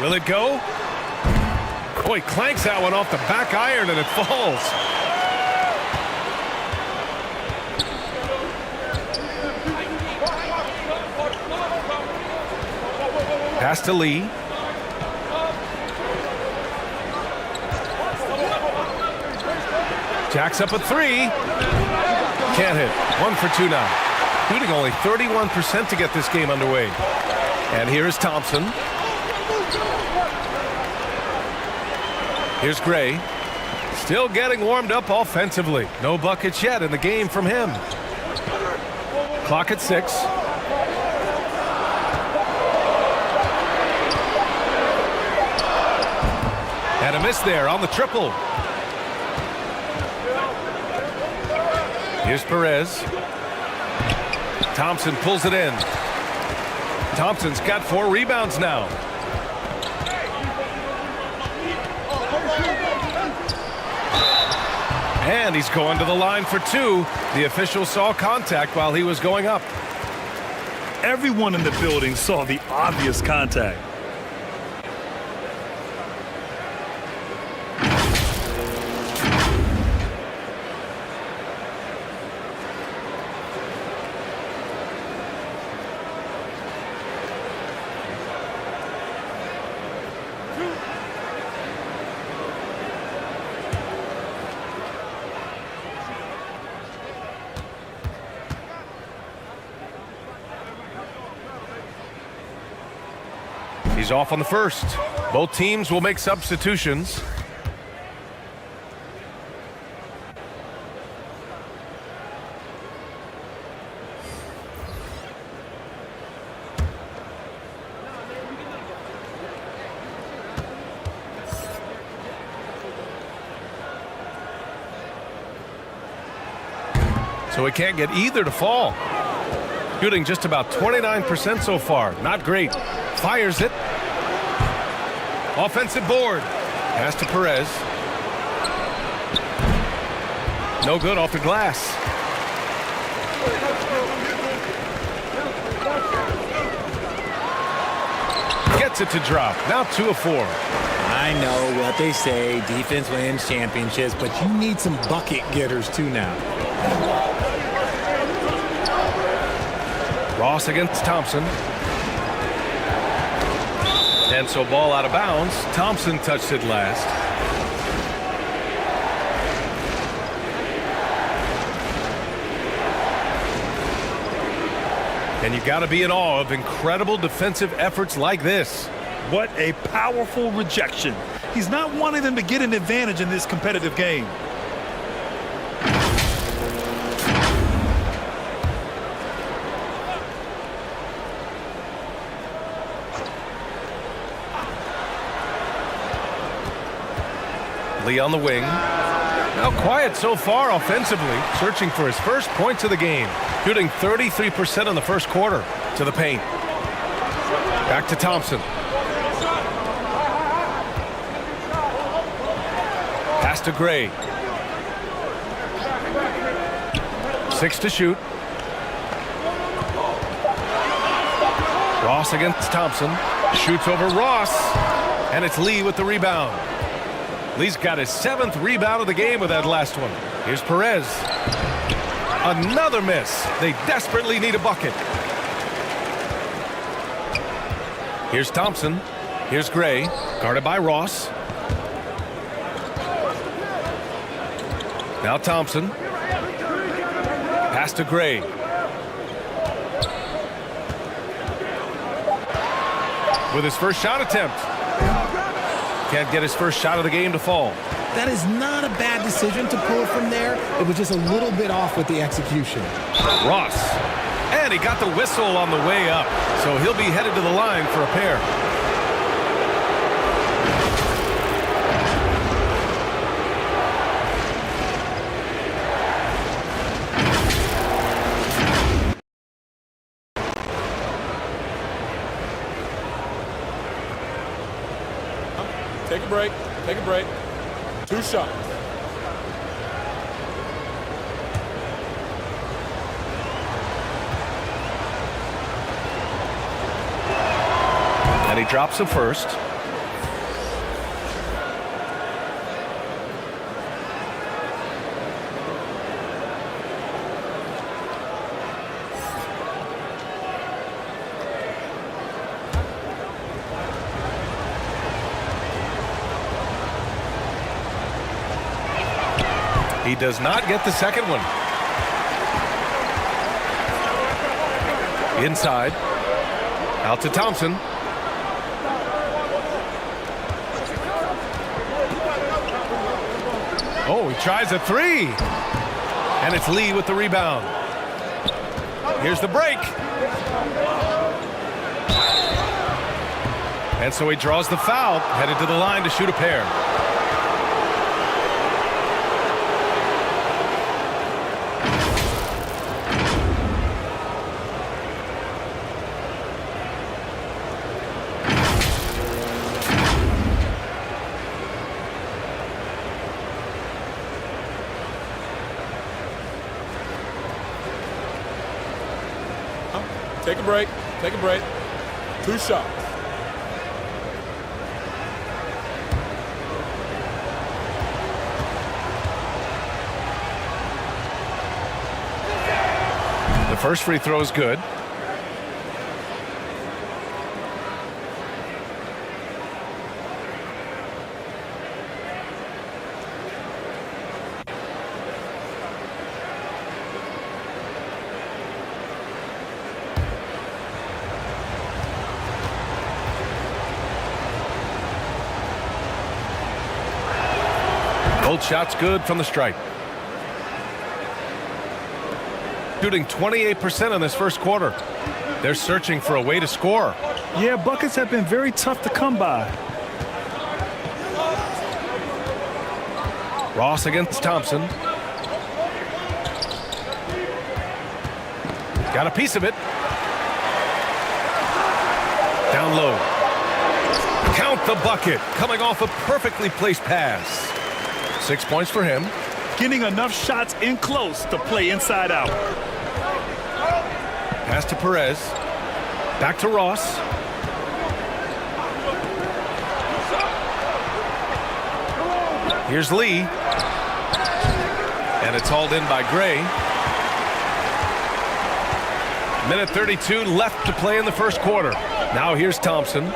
Will it go? Boy, clanks that one off the back iron and it falls. Pass to Lee. Jacks up a three. Can't hit. 1 for 2 now. Shooting only 31% to get this game underway. And here is Thompson. Here's Gray. Still getting warmed up offensively. No buckets yet in the game from him. Clock at 6. And a miss there on the triple. Here's Perez. Thompson pulls it in. Thompson's got 4 rebounds now. And he's going to the line for 2. The official saw contact while he was going up. Everyone in the building saw the obvious contact. He's off on the first. Both teams will make substitutions. So he can't get either to fall. Shooting just about 29% so far. Not great. Fires it. Offensive board. Pass to Perez. No good off the glass. Gets it to drop. Now 2 of 4. I know what they say. Defense wins championships, but you need some bucket getters too now. Ross against Thompson. And so ball out of bounds. Thompson touched it last. And you've got to be in awe of incredible defensive efforts like this. What a powerful rejection. He's not wanting them to get an advantage in this competitive game. Lee on the wing. Now quiet so far offensively, searching for his first points of the game. Shooting 33% in the first quarter. To the paint. Back to Thompson. Pass to Gray. 6 to shoot. Ross against Thompson. Shoots over Ross. And it's Lee with the rebound. Lee's got his 7th rebound of the game with that last one. Here's Perez. Another miss. They desperately need a bucket. Here's Thompson. Here's Gray. Guarded by Ross. Now Thompson. Pass to Gray. With his first shot attempt. Can't get his first shot of the game to fall. That is not a bad decision to pull from there. It was just a little bit off with the execution. Ross. And he got the whistle on the way up. So he'll be headed to the line for a pair. Take a break. Take a break. 2 shots. And he drops the first. He does not get the second one. Inside. Out to Thompson. Oh, he tries a 3. And it's Lee with the rebound. Here's the break. And so he draws the foul, headed to the line to shoot a pair. Take a break. Take a break. 2 shots. The first free throw is good. Both shots good from the stripe. Shooting 28% in this first quarter. They're searching for a way to score. Yeah, buckets have been very tough to come by. Ross against Thompson. Got a piece of it. Down low. Count the bucket. Coming off a perfectly placed pass. 6 points for him. Getting enough shots in close to play inside out. Pass to Perez. Back to Ross. Here's Lee. And it's hauled in by Gray. Minute 32 left to play in the first quarter. Now here's Thompson.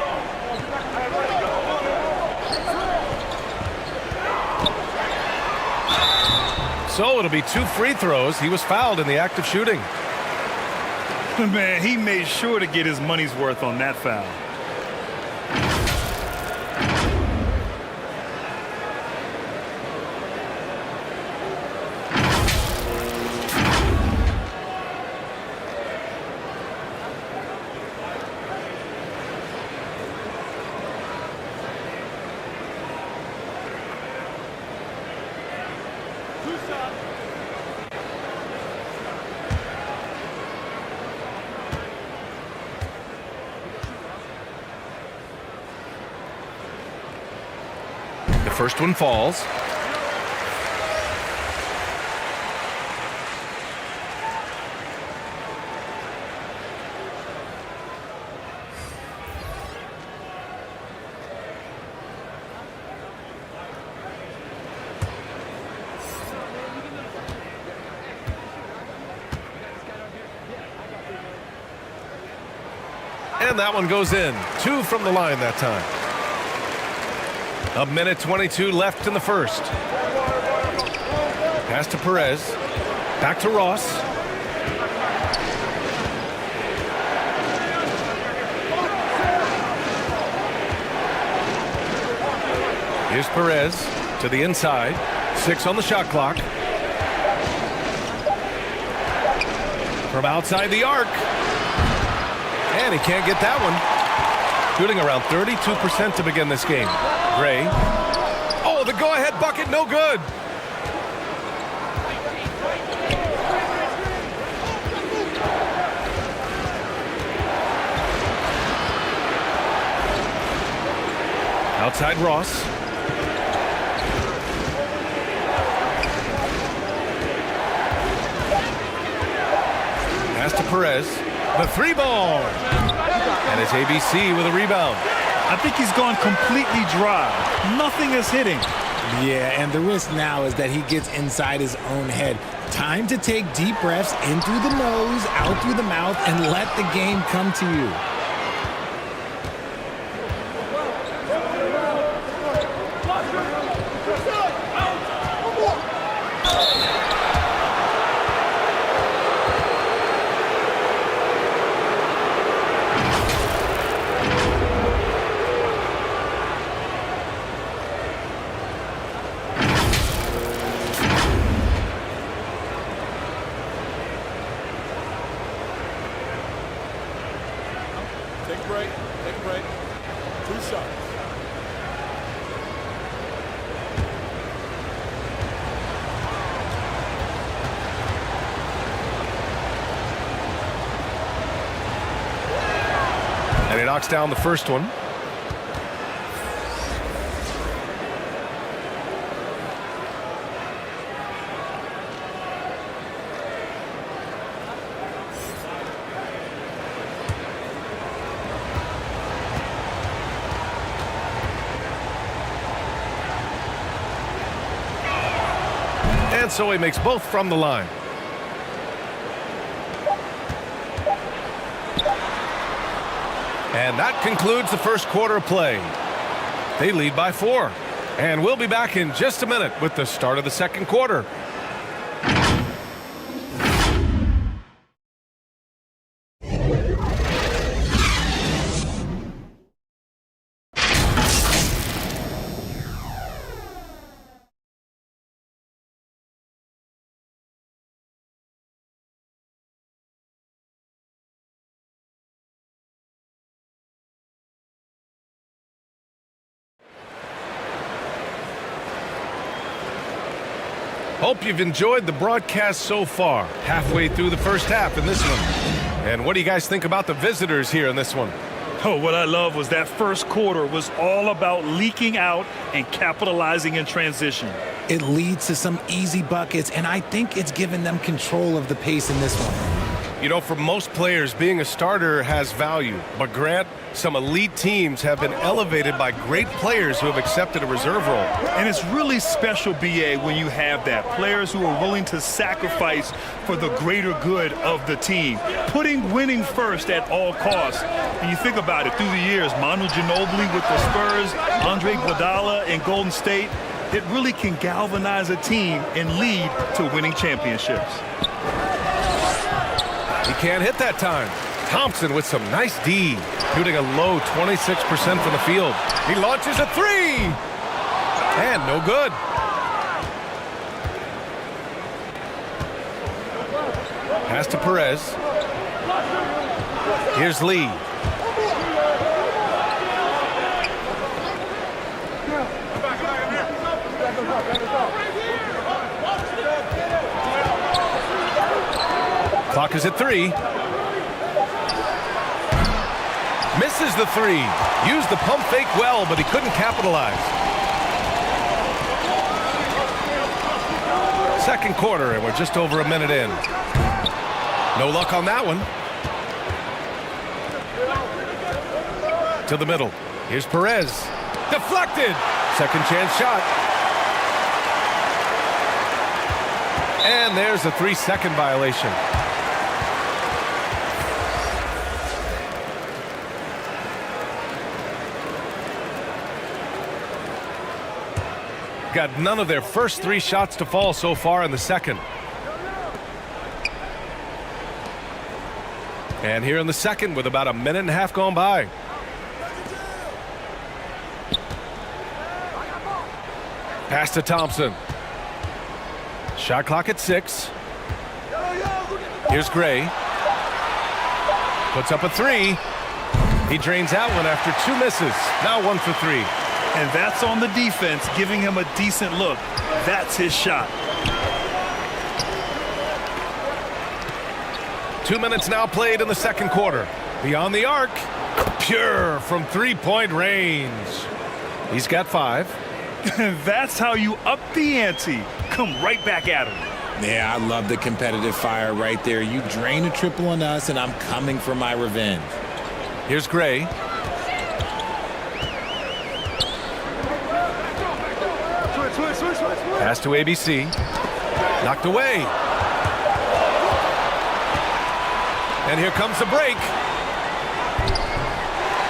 So it'll be 2 free throws. He was fouled in the act of shooting. Man, he made sure to get his money's worth on that foul. The first one falls. And that one goes in. 2 from the line that time. 1:22 left in the first. Pass to Perez. Back to Ross. Here's Perez to the inside. 6 on the shot clock. From outside the arc. And he can't get that one. Shooting around 32% to begin this game. Gray. Oh, the go-ahead bucket, no good. Outside Ross. Pass to Perez. The 3 ball. And it's ABC with a rebound. I think he's gone completely dry. Nothing is hitting. Yeah, and the risk now is that he gets inside his own head. Time to take deep breaths in through the nose, out through the mouth, and let the game come to you. Take a break. Take a break. 2 shots. And he knocks down the first one. And so he makes both from the line. And that concludes the first quarter of play. They lead by 4. And we'll be back in just a minute with the start of the second quarter. Hope you've enjoyed the broadcast so far. Halfway through the first half in this one. And what do you guys think about the visitors here in this one? Oh, what I love was that first quarter was all about leaking out and capitalizing in transition. It leads to some easy buckets, and I think it's given them control of the pace in this one. You know, for most players, being a starter has value. But Grant, some elite teams have been elevated by great players who have accepted a reserve role. And it's really special, BA, when you have that. Players who are willing to sacrifice for the greater good of the team. Putting winning first at all costs. And you think about it, through the years, Manu Ginobili with the Spurs, Andre Iguodala in Golden State, It really can galvanize a team and lead to winning championships. He can't hit that time. Thompson with some nice D, shooting a low 26% from the field. He launches a three, and no good. Pass to Perez. Here's Lee. Clock is at 3. Misses the 3. Used the pump fake well, but he couldn't capitalize. Second quarter, and we're just over a minute in. No luck on that one. To the middle. Here's Perez. Deflected. Second chance shot. And there's a 3-second violation. Got none of their first 3 shots to fall so far in the second. And here in the second with about a minute and a half gone by. Pass to Thompson. Shot clock at 6. Here's Gray. Puts up a 3. He drains that one after 2 misses. Now 1 for 3. And that's on the defense, giving him a decent look. That's his shot. 2 minutes now played in the second quarter. Beyond the arc. Pure from 3-point range. He's got 5. That's how you up the ante. Come right back at him. Yeah, I love the competitive fire right there. You drain a triple on us, and I'm coming for my revenge. Here's Gray. Pass to ABC. Knocked away. And here comes the break.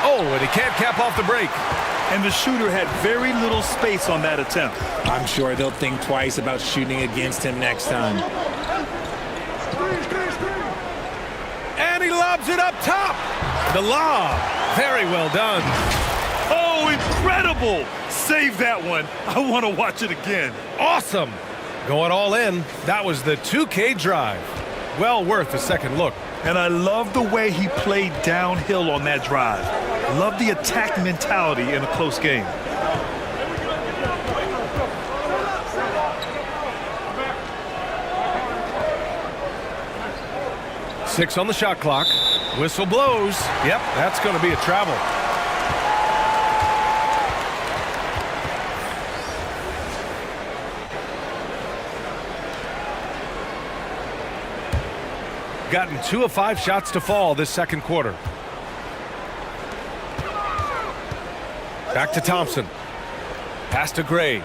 Oh, and he can't cap off the break. And the shooter had very little space on that attempt. I'm sure they'll think twice about shooting against him next time. And he lobs it up top. The lob. Very well done. Oh, incredible. Save that one. I want to watch it again. Awesome. Going all in. That was the 2K drive. Well worth a second look. And I love the way he played downhill on that drive. Love the attack mentality in a close game. Six on the shot clock. Whistle blows. Yep, that's going to be a travel. Gotten 2 of 5 shots to fall this second quarter. Back to Thompson. Pass to Gray.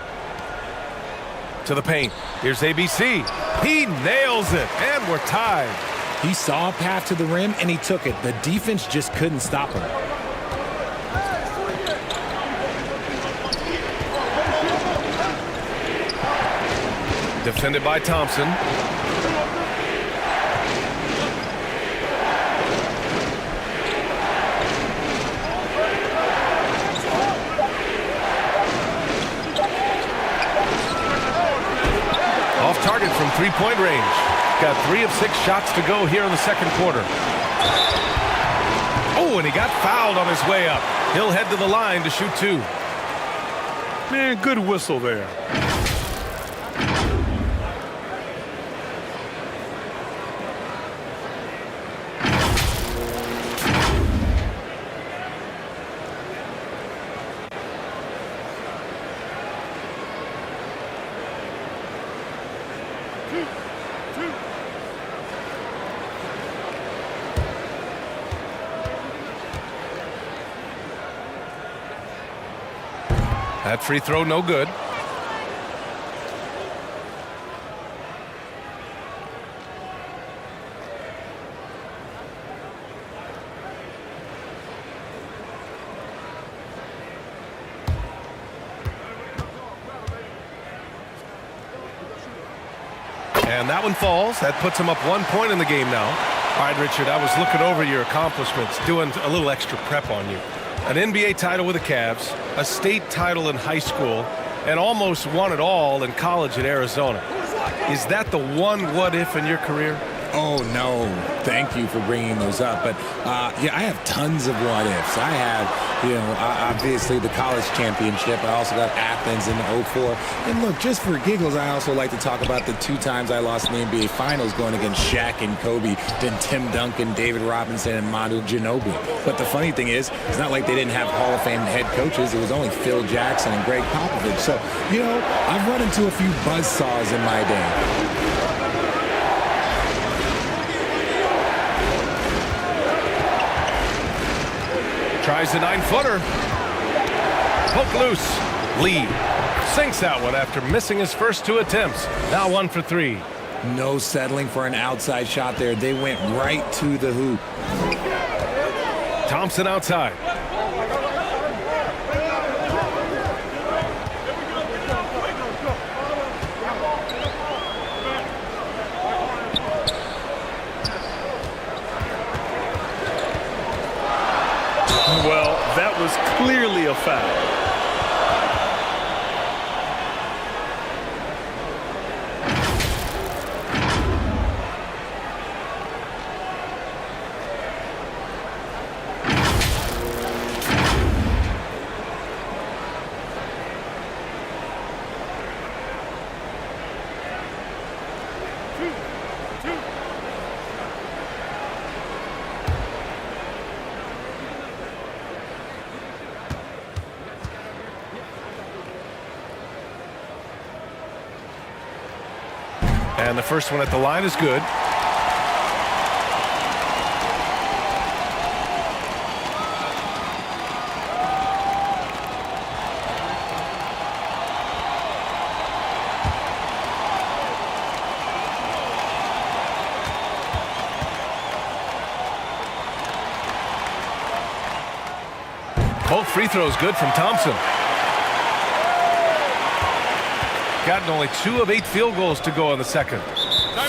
To the paint. Here's ABC. He nails it, and we're tied. He saw a path to the rim, and he took it. The defense just couldn't stop him. Defended by Thompson. Off target from 3-point range. Got 3 of 6 shots to go here in the second quarter. Oh, and he got fouled on his way up. He'll head to the line to shoot 2. Man, good whistle there. That free throw no good. And that one falls. That puts him up 1 point in the game now. All right, Richard, I was looking over your accomplishments, doing a little extra prep on you. An NBA title with the Cavs, a state title in high school, and almost won it all in college at Arizona. Is that the one what-if in your career? Oh, no. Thank you for bringing those up. But, yeah, I have tons of what-ifs. I have, obviously the college championship. I also got Athens in '04. And, look, just for giggles, I also like to talk about the 2 times I lost in the NBA Finals going against Shaq and Kobe, then Tim Duncan, David Robinson, and Manu Ginobili. But the funny thing is, it's not like they didn't have Hall of Fame head coaches. It was only Phil Jackson and Greg Popovich. So, I've run into a few buzzsaws in my day. Tries the 9-footer. Poke loose. Lee sinks that one after missing his first 2 attempts. Now 1 for 3. No settling for an outside shot there. They went right to the hoop. Thompson outside. Well, that was clearly a foul. And the first one at the line is good. Both free throws good from Thompson. Gotten only 2 of 8 field goals to go in the second.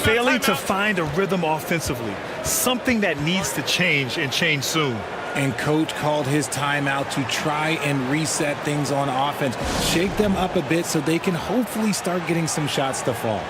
Failing to find a rhythm offensively, something that needs to change and change soon. And coach called his timeout to try and reset things on offense, shake them up a bit so they can hopefully start getting some shots to fall.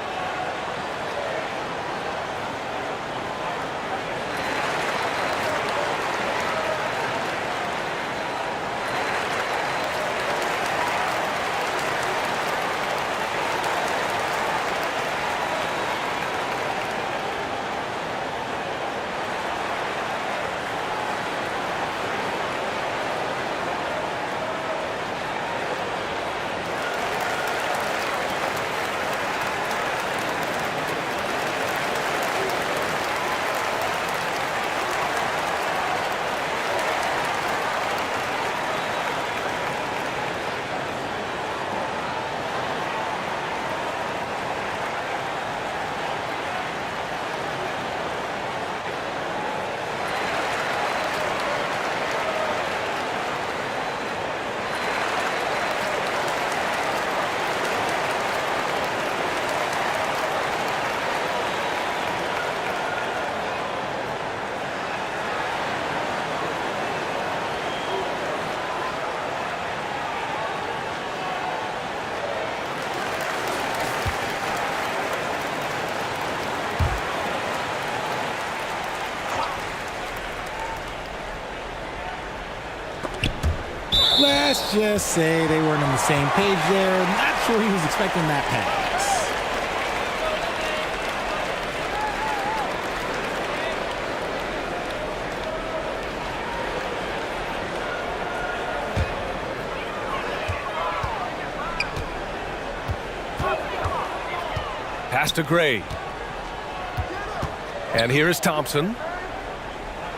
Let's just say they weren't on the same page there. Not sure he was expecting that pass. Pass to Gray. And here is Thompson.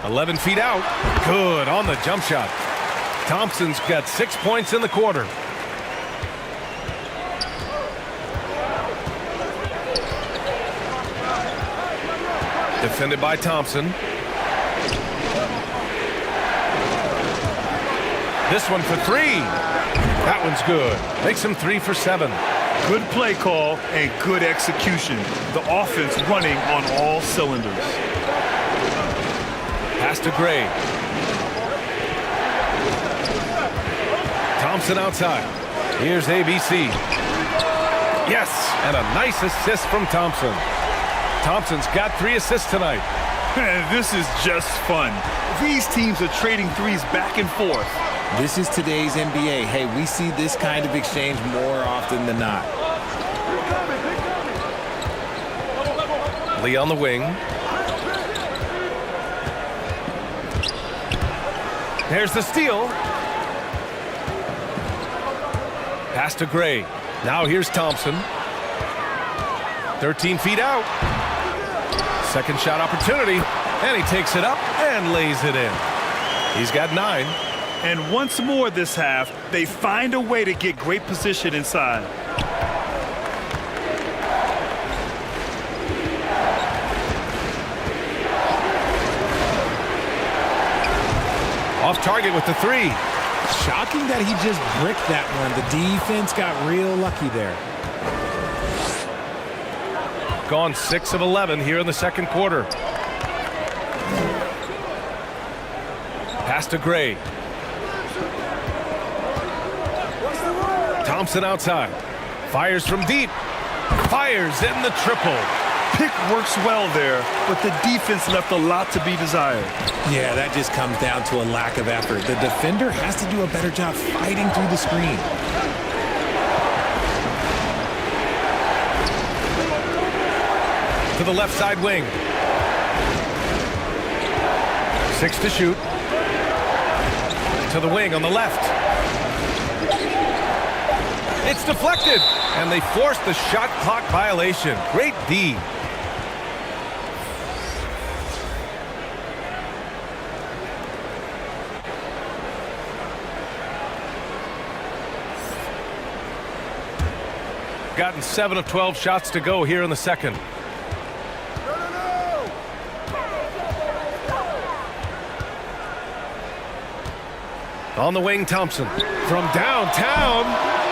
11 feet out. Good on the jump shot. Thompson's got 6 points in the quarter. Defended by Thompson. This one for 3. That one's good. Makes him 3 for 7. Good play call and good execution. The offense running on all cylinders. Pass to Gray. Thompson outside. Here's ABC. Yes, and a nice assist from Thompson. Thompson's got 3 assists tonight. This is just fun. These teams are trading threes back and forth. This is today's NBA. Hey, we see this kind of exchange more often than not. Lee on the wing. There's the steal. Pass to Gray. Now here's Thompson. 13 feet out. Second shot opportunity. And he takes it up and lays it in. He's got 9. And once more this half, they find a way to get great position inside. Off target with the 3. Shocking that he just bricked that one. The defense got real lucky there. Gone 6 of 11 here in the second quarter. Pass to Gray. Thompson outside. Fires from deep. Fires in the triple. Pick works well there, but the defense left a lot to be desired. Yeah, that just comes down to a lack of effort. The defender has to do a better job fighting through the screen. To the left side wing. 6 to shoot. To the wing on the left. It's deflected, and they forced the shot clock violation. Great D. Gotten 7 of 12 shots to go here in the second. On the wing, Thompson from downtown,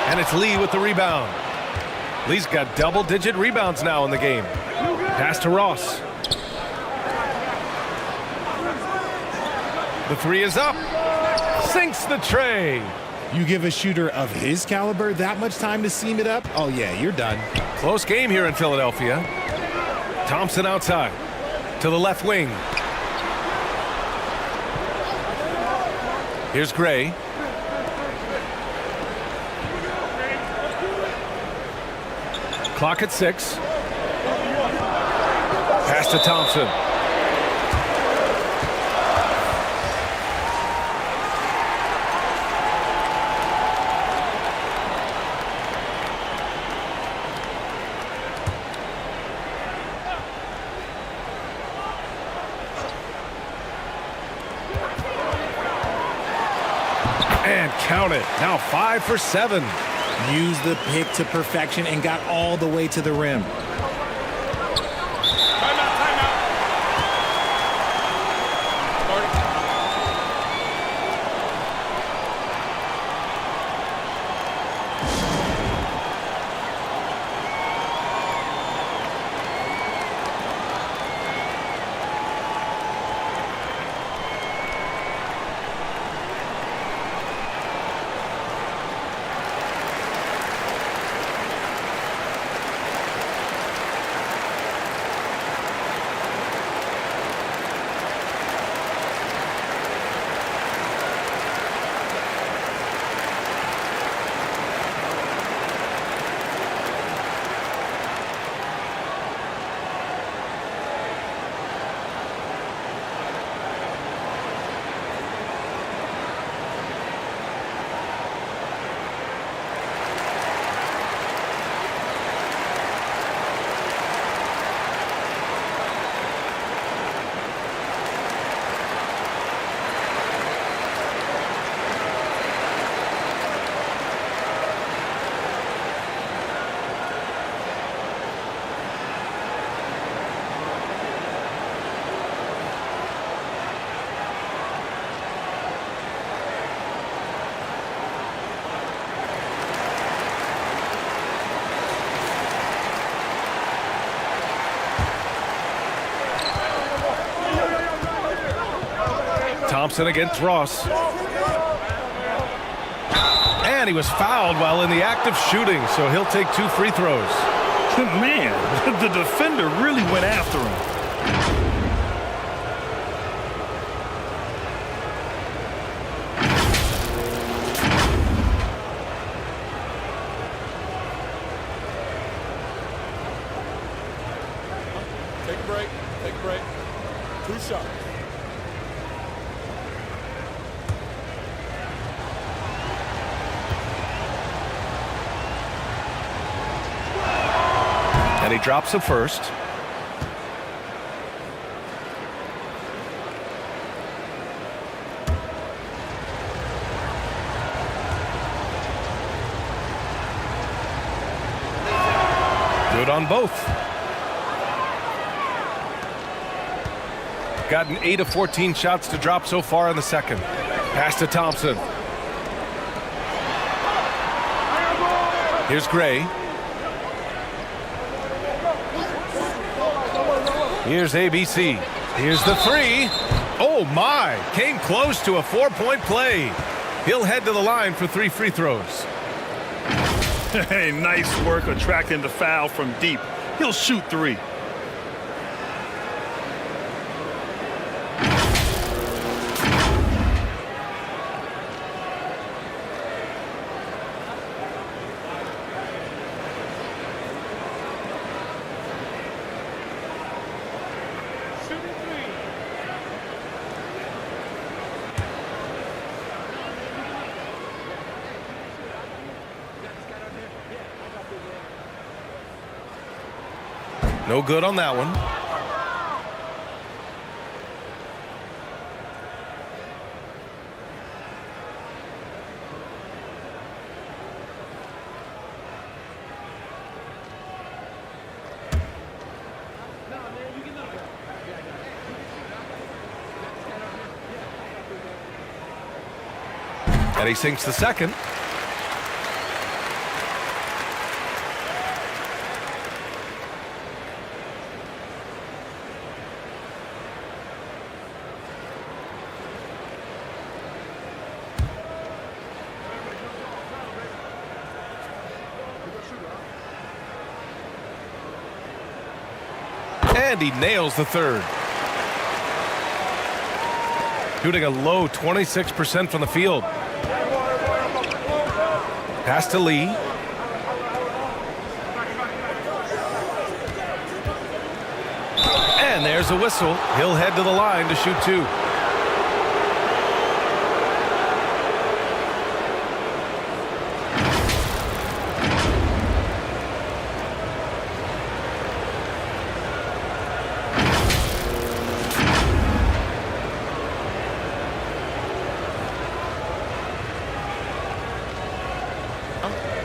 and it's Lee with the rebound. Lee's got double-digit rebounds now in the game. Pass to Ross. The 3 is up. Sinks the tray. You give a shooter of his caliber that much time to seam it up? Oh, yeah, you're done. Close game here in Philadelphia. Thompson outside. To the left wing. Here's Gray. Clock at 6. Pass to Thompson. And count it. Now 5 for 7. Used the pick to perfection and got all the way to the rim. Thompson against Ross. And he was fouled while in the act of shooting, so he'll take 2 free throws. Man, the defender really went after him. Take a break. Take a break. 2 shots. And he drops the first. Good on both. Gotten 8 of 14 shots to drop so far in the second. Pass to Thompson. Here's Gray. Here's ABC. Here's the 3. Oh my! Came close to a 4-point play. He'll head to the line for 3 free throws. Hey, nice work attracting the foul from deep. He'll shoot 3. No good on that one. And he sinks the second. And he nails the third. Shooting a low 26% from the field. Pass to Lee. And there's a whistle. He'll head to the line to shoot 2.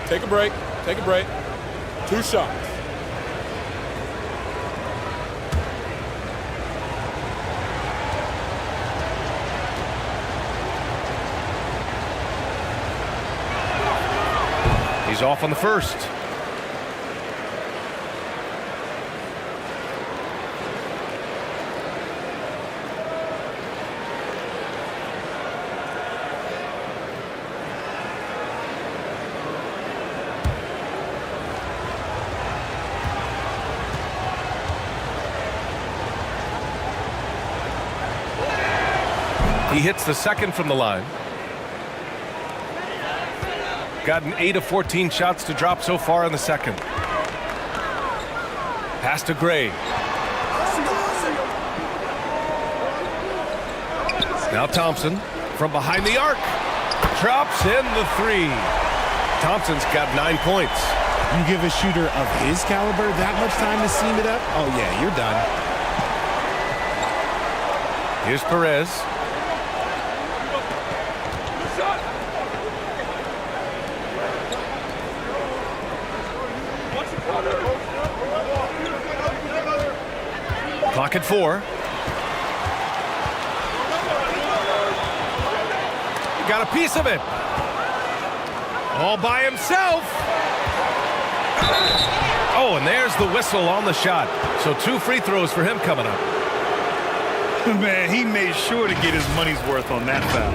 Take a break. Take a break. 2 shots. He's off on the first. He hits the second from the line. Gotten 8 of 14 shots to drop so far in the second. Pass to Gray. Now Thompson from behind the arc. Drops in the 3. Thompson's got 9 points. You give a shooter of his caliber that much time to seam it up? Oh, yeah, you're done. Here's Perez. Clock at 4. Got a piece of it. All by himself. Oh, and there's the whistle on the shot. So 2 free throws for him coming up. Man, he made sure to get his money's worth on that foul.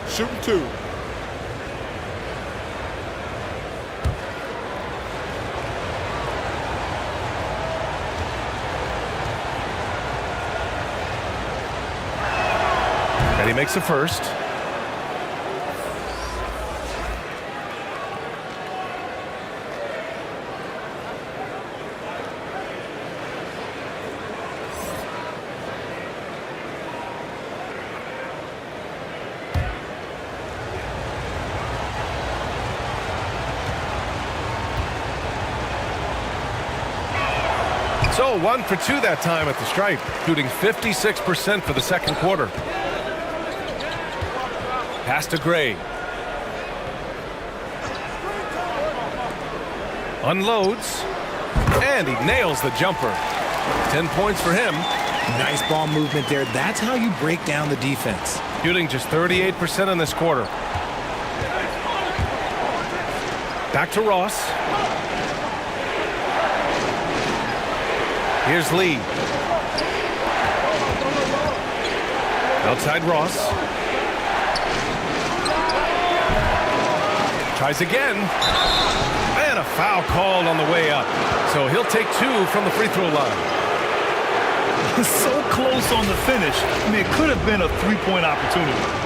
Shooting 2. And he makes the first. So 1 for 2 that time at the stripe, shooting 56% for the second quarter. Pass to Gray. Unloads. And he nails the jumper. 10 points for him. Nice ball movement there. That's how you break down the defense. Shooting just 38% in this quarter. Back to Ross. Here's Lee. Outside Ross. Tries again. And a foul called on the way up. So he'll take 2 from the free throw line. So close on the finish. I mean, it could have been a three-point opportunity.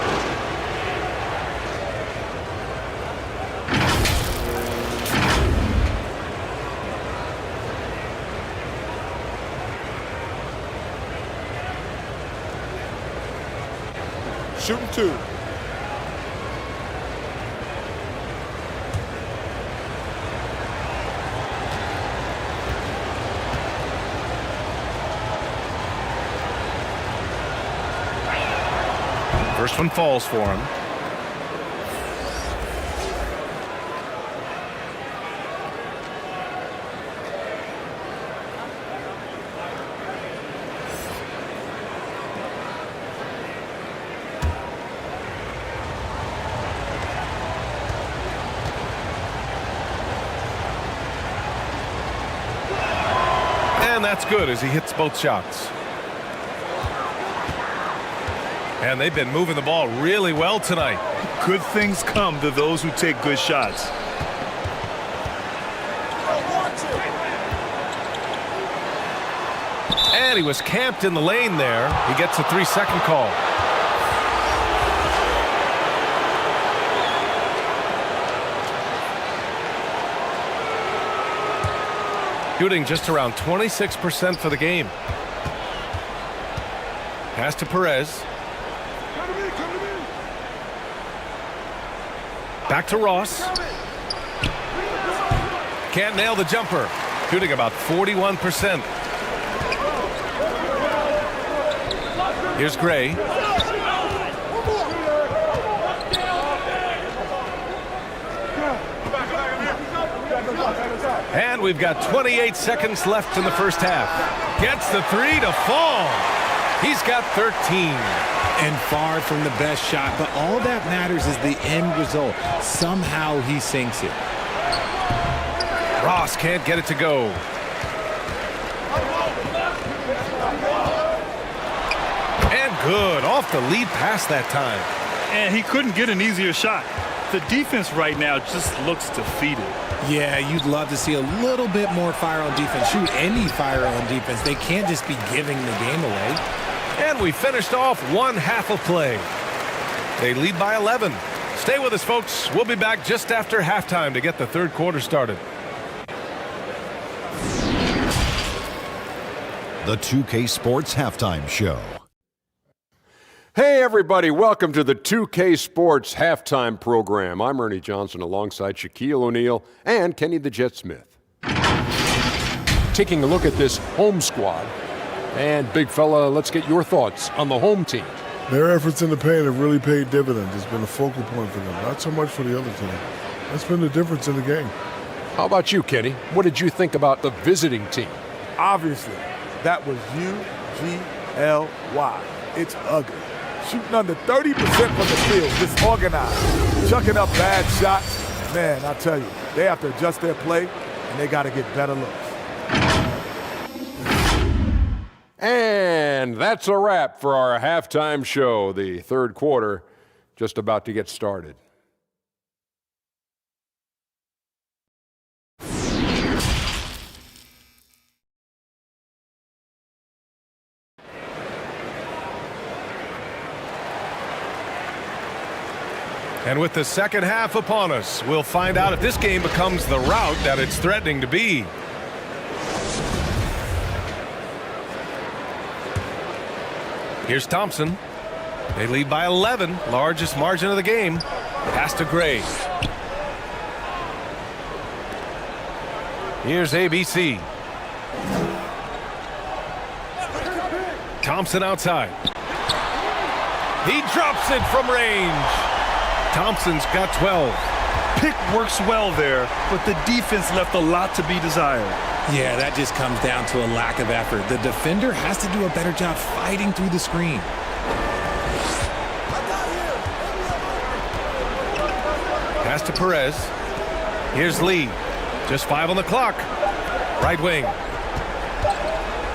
Shooting 2. First one falls for him. And that's good as he hits both shots. And they've been moving the ball really well tonight. Good things come to those who take good shots. And he was camped in the lane there. He gets a 3-second call. Shooting just around 26% for the game. Pass to Perez. Back to Ross. Can't nail the jumper. Shooting about 41%. Here's Gray. And we've got 28 seconds left in the first half. Gets the 3 to fall. He's got 13. And far from the best shot, but all that matters is the end result. Somehow he sinks it. Ross can't get it to go. And good. Off the lead pass that time. And he couldn't get an easier shot. The defense right now just looks defeated. Yeah, you'd love to see a little bit more fire on defense. Shoot, any fire on defense. They can't just be giving the game away. And we finished off one half of play. They lead by 11. Stay with us, folks. We'll be back just after halftime to get the third quarter started. The 2K Sports Halftime Show. Hey, everybody. Welcome to the 2K Sports Halftime Program. I'm Ernie Johnson alongside Shaquille O'Neal and Kenny the Jet Smith. Taking a look at this home squad. And, big fella, let's get your thoughts on the home team. Their efforts in the paint have really paid dividends. It's been a focal point for them, not so much for the other team. That's been the difference in the game. How about you, Kenny? What did you think about the visiting team? Obviously, that was UGLY. It's ugly. Shooting under 30% from the field, disorganized, chucking up bad shots. Man, I tell you, they have to adjust their play, and they got to get better looks. And that's a wrap for our halftime show. The third quarter just about to get started. And with the second half upon us, we'll find out if this game becomes the rout that it's threatening to be. Here's Thompson. They lead by 11, largest margin of the game. Pass to Gray. Here's ABC. Thompson outside. He drops it from range. Thompson's got 12. Pick works well there, but the defense left a lot to be desired. Yeah, that just comes down to a lack of effort. The defender has to do a better job fighting through the screen. Pass to Perez. Here's Lee. Just 5 on the clock. Right wing.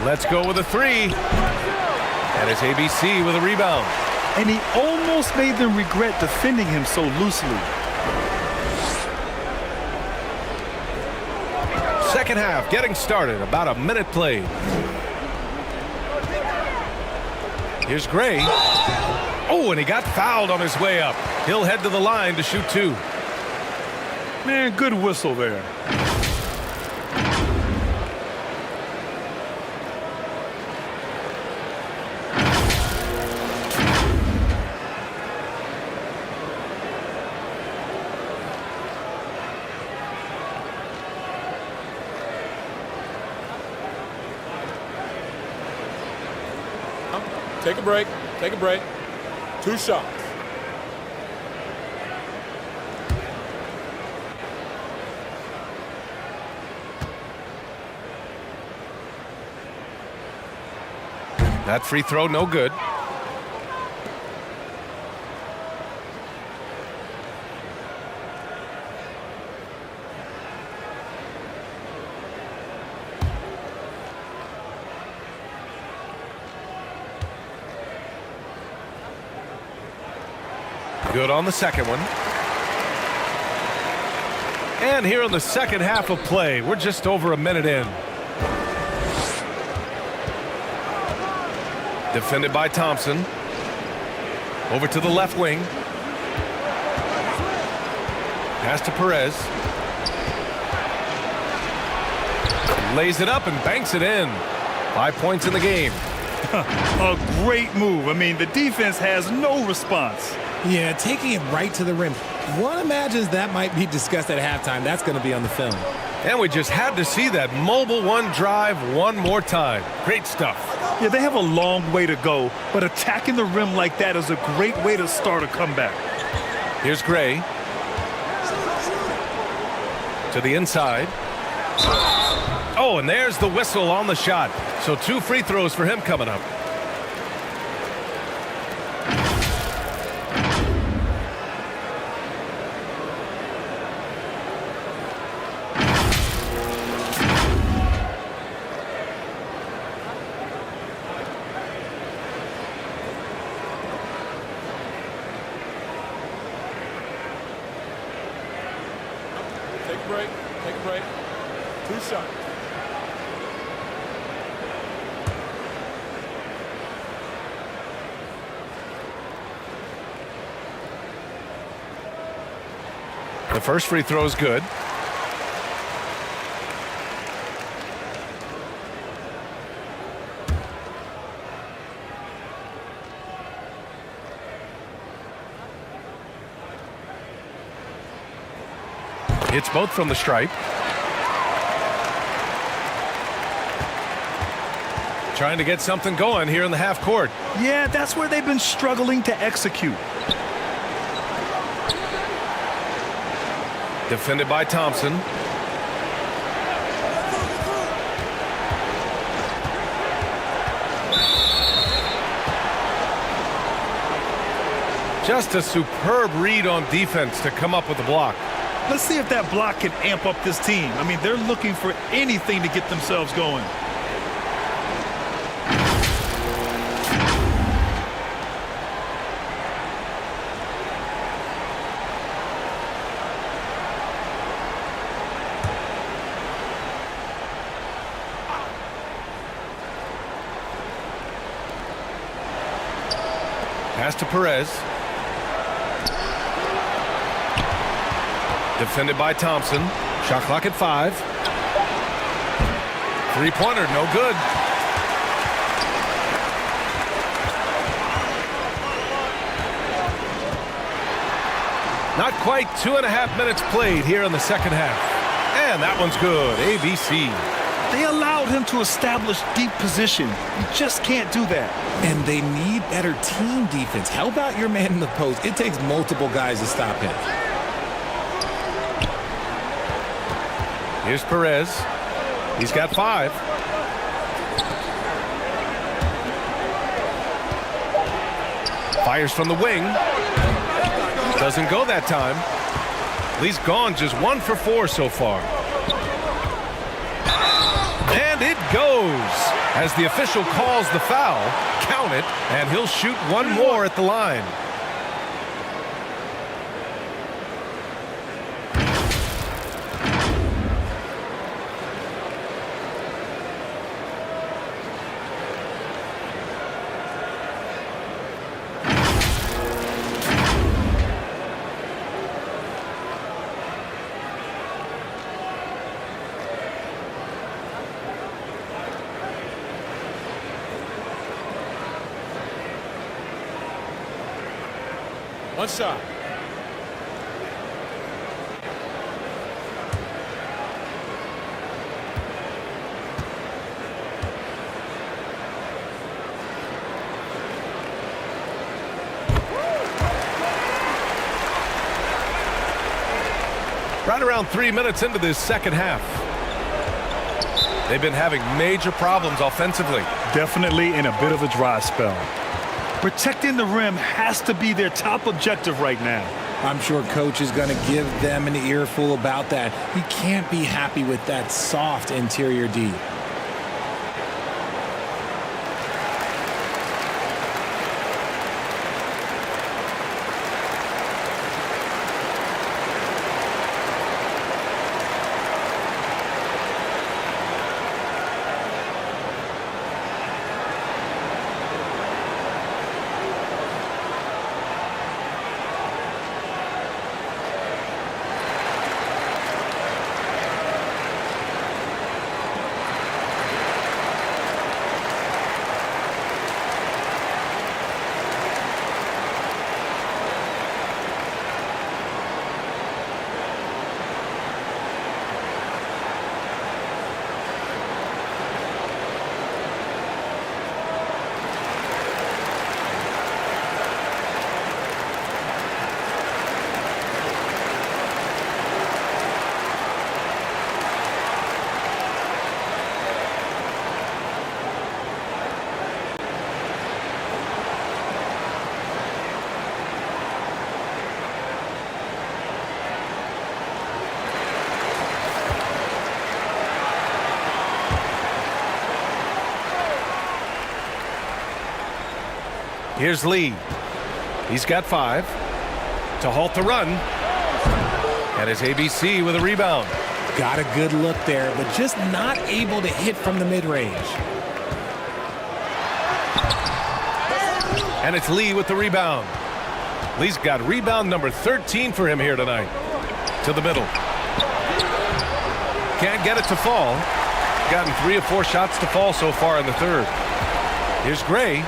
Let's go with a 3. And it's ABC with a rebound. And he almost made them regret defending him so loosely. Second half getting started. About a minute played. Here's Gray. Oh, and he got fouled on his way up. He'll head to the line to shoot 2. Man, good whistle there. Take a break. Take a break. 2 shots. That free throw no good. Good on the second one. And here in the second half of play, we're just over a minute in. Defended by Thompson. Over to the left wing. Pass to Perez. Lays it up and banks it in. 5 points in the game. A great move. I mean, the defense has no response. Yeah, taking it right to the rim. One imagines that might be discussed at halftime. That's going to be on the film. And we just had to see that mobile one drive one more time. Great stuff. Yeah, they have a long way to go, but attacking the rim like that is a great way to start a comeback. Here's Gray. To the inside. Oh, and there's the whistle on the shot. So 2 free throws for him coming up. Take a break. Take a break. 2 shots. The first free throw is good. Hits both from the stripe. Trying to get something going here in the half court. Yeah, that's where they've been struggling to execute. Defended by Thompson. Just a superb read on defense to come up with the block. Let's see if that block can amp up this team. I mean, they're looking for anything to get themselves going. Pass to Perez. Defended by Thompson. Shot clock at 5. Three-pointer, no good. Not quite 2.5 minutes played here in the second half. And that one's good. ABC. They allowed him to establish deep position. You just can't do that. And they need better team defense. Help out your man in the post. It takes multiple guys to stop him. Here's Perez. He's got 5. Fires from the wing. Doesn't go that time. He's gone just 1 for 4 so far. And it goes. As the official calls the foul, count it, and he'll shoot 1 more at the line. One shot. Right around 3 minutes into this second half. They've been having major problems offensively. Definitely in a bit of a dry spell. Protecting the rim has to be their top objective right now. I'm sure coach is going to give them an earful about that. He can't be happy with that soft interior D. Here's Lee. He's got 5 to halt the run. And it's ABC with a rebound. Got a good look there, but just not able to hit from the mid-range. And it's Lee with the rebound. Lee's got rebound number 13 for him here tonight. To the middle. Can't get it to fall. Gotten 3 or 4 shots to fall so far in the third. Here's Gray.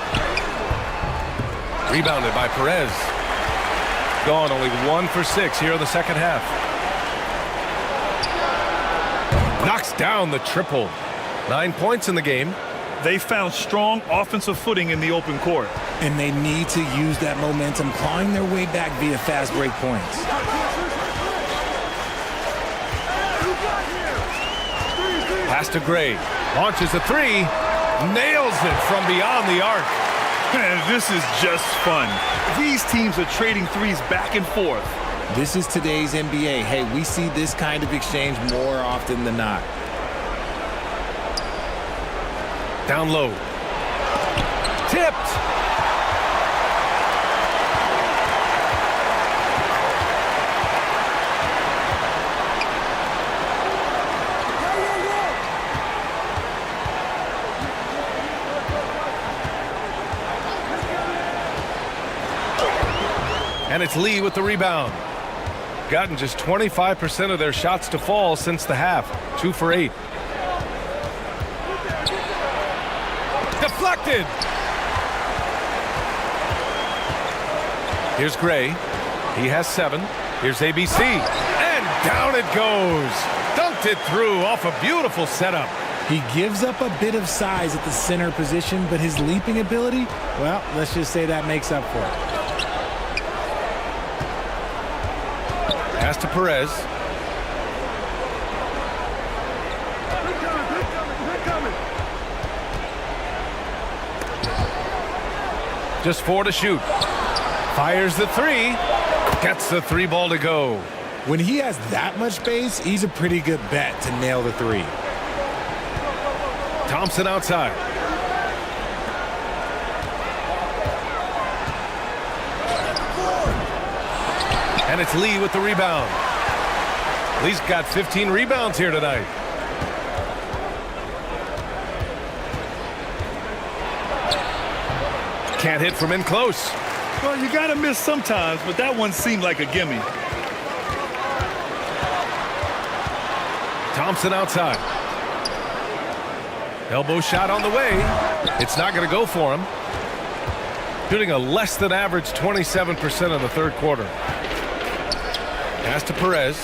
Rebounded by Perez. Gone only 1 for 6 here in the second half. Knocks down the triple. 9 points in the game. They found strong offensive footing in the open court. And they need to use that momentum, clawing their way back via fast break points. Pass to Gray. Launches a 3. Nails it from beyond the arc. Man, this is just fun. These teams are trading threes back and forth. This is today's NBA. Hey, we see this kind of exchange more often than not. Down low. Tipped. And it's Lee with the rebound. Gotten just 25% of their shots to fall since the half. 2 for 8. Deflected. Here's Gray. He has 7. Here's ABC. And down it goes. Dunked it through off a beautiful setup. He gives up a bit of size at the center position, but his leaping ability, well, let's just say that makes up for it. Pass to Perez. Just 4 to shoot. Fires the 3. Gets the 3 ball to go. When he has that much space, he's a pretty good bet to nail the 3. Thompson outside. And it's Lee with the rebound. Lee's got 15 rebounds here tonight. Can't hit from in close. Well, you got to miss sometimes, but that one seemed like a gimme. Thompson outside. Elbow shot on the way. It's not going to go for him. Shooting a less than average 27% in the third quarter. Pass to Perez.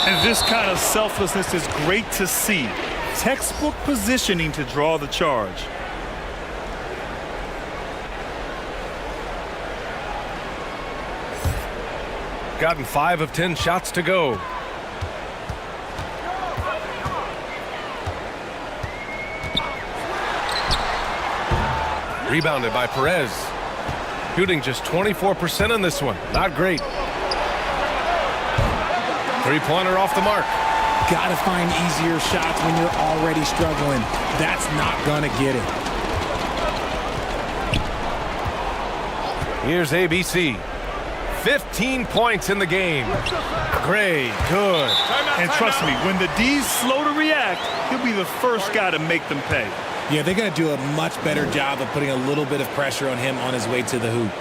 And this kind of selflessness is great to see. Textbook positioning to draw the charge. Gotten 5 of 10 shots to go. Rebounded by Perez. Shooting just 24% in this one. Not great. Three-pointer off the mark. Gotta find easier shots when you're already struggling. That's not gonna get it. Here's ABC. 15 points in the game. Gray, good. And trust me, when the D's slow to react, he'll be the first guy to make them pay. Yeah, they're going to do a much better job of putting a little bit of pressure on him on his way to the hoop.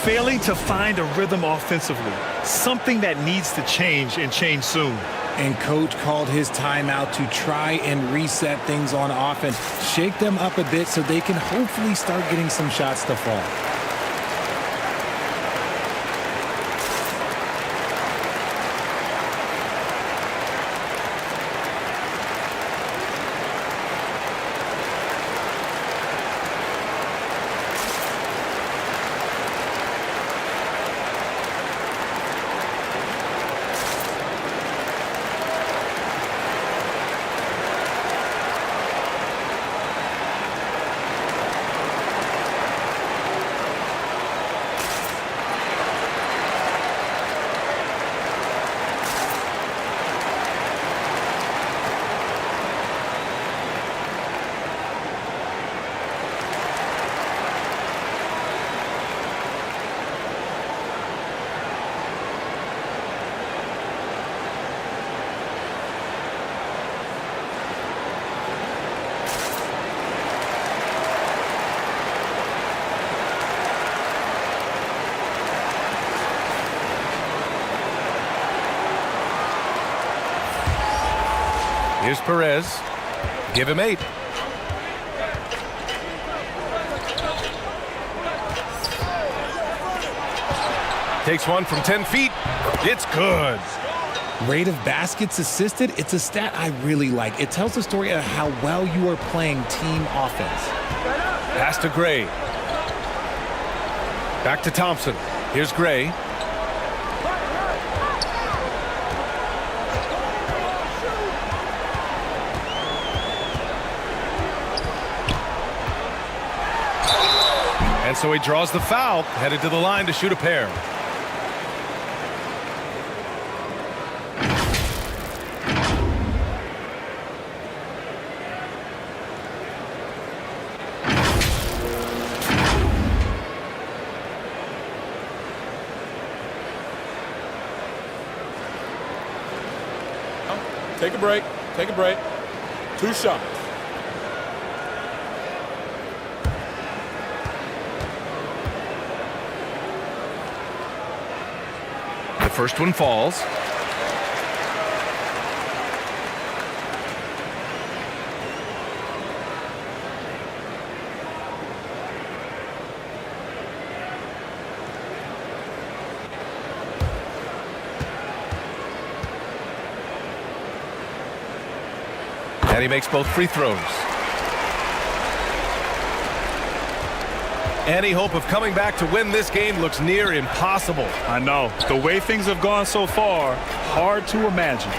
Failing to find a rhythm offensively, something that needs to change and change soon. And coach called his timeout to try and reset things on offense, shake them up a bit so they can hopefully start getting some shots to fall. Here's Perez. Give him 8. Takes one from 10 feet. It's good. Rate of baskets assisted, it's a stat I really like. It tells the story of how well you are playing team offense. Pass to Gray. Back to Thompson. Here's Gray. And so he draws the foul, headed to the line to shoot a pair. Take a break. Take a break. 2 shots. The first one falls. And he makes both free throws. Any hope of coming back to win this game looks near impossible. I know. The way things have gone so far, hard to imagine.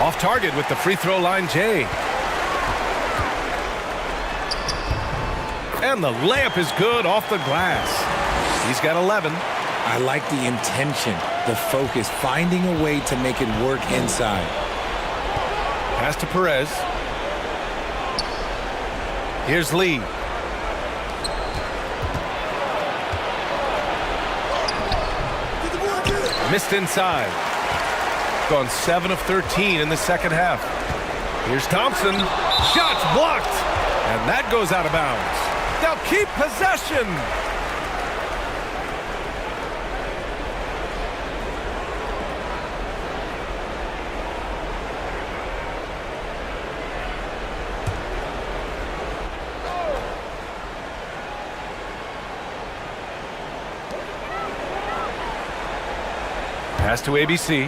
Off target with the free throw line, Jay. And the layup is good off the glass. He's got 11. I like the intention, the focus, finding a way to make it work inside. Pass to Perez. Here's Lee. Missed inside. Gone 7 of 13 in the second half. Here's Thompson. Shots blocked. And that goes out of bounds. They'll keep possession. Pass to ABC.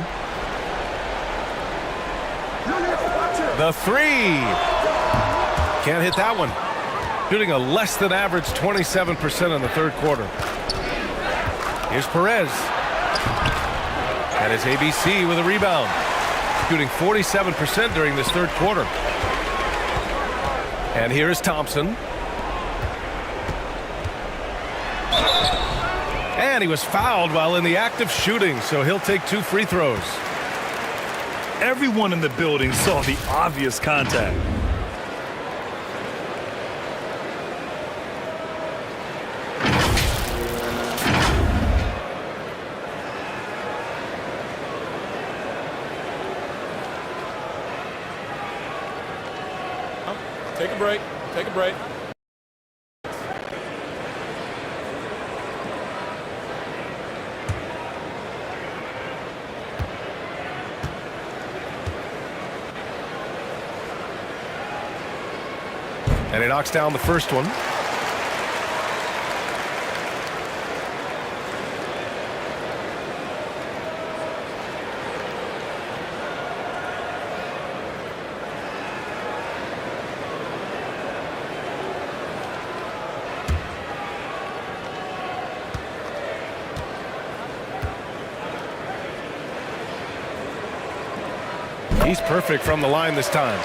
The three. Can't hit that one. Shooting a less than average 27% in the third quarter. Here's Perez. And it's ABC with a rebound. Shooting 47% during this third quarter. And here is Thompson. And he was fouled while in the act of shooting, so he'll take 2 free throws. Everyone in the building saw the obvious contact. Take a break. Take a break. And he knocks down the first one. He's perfect from the line this time.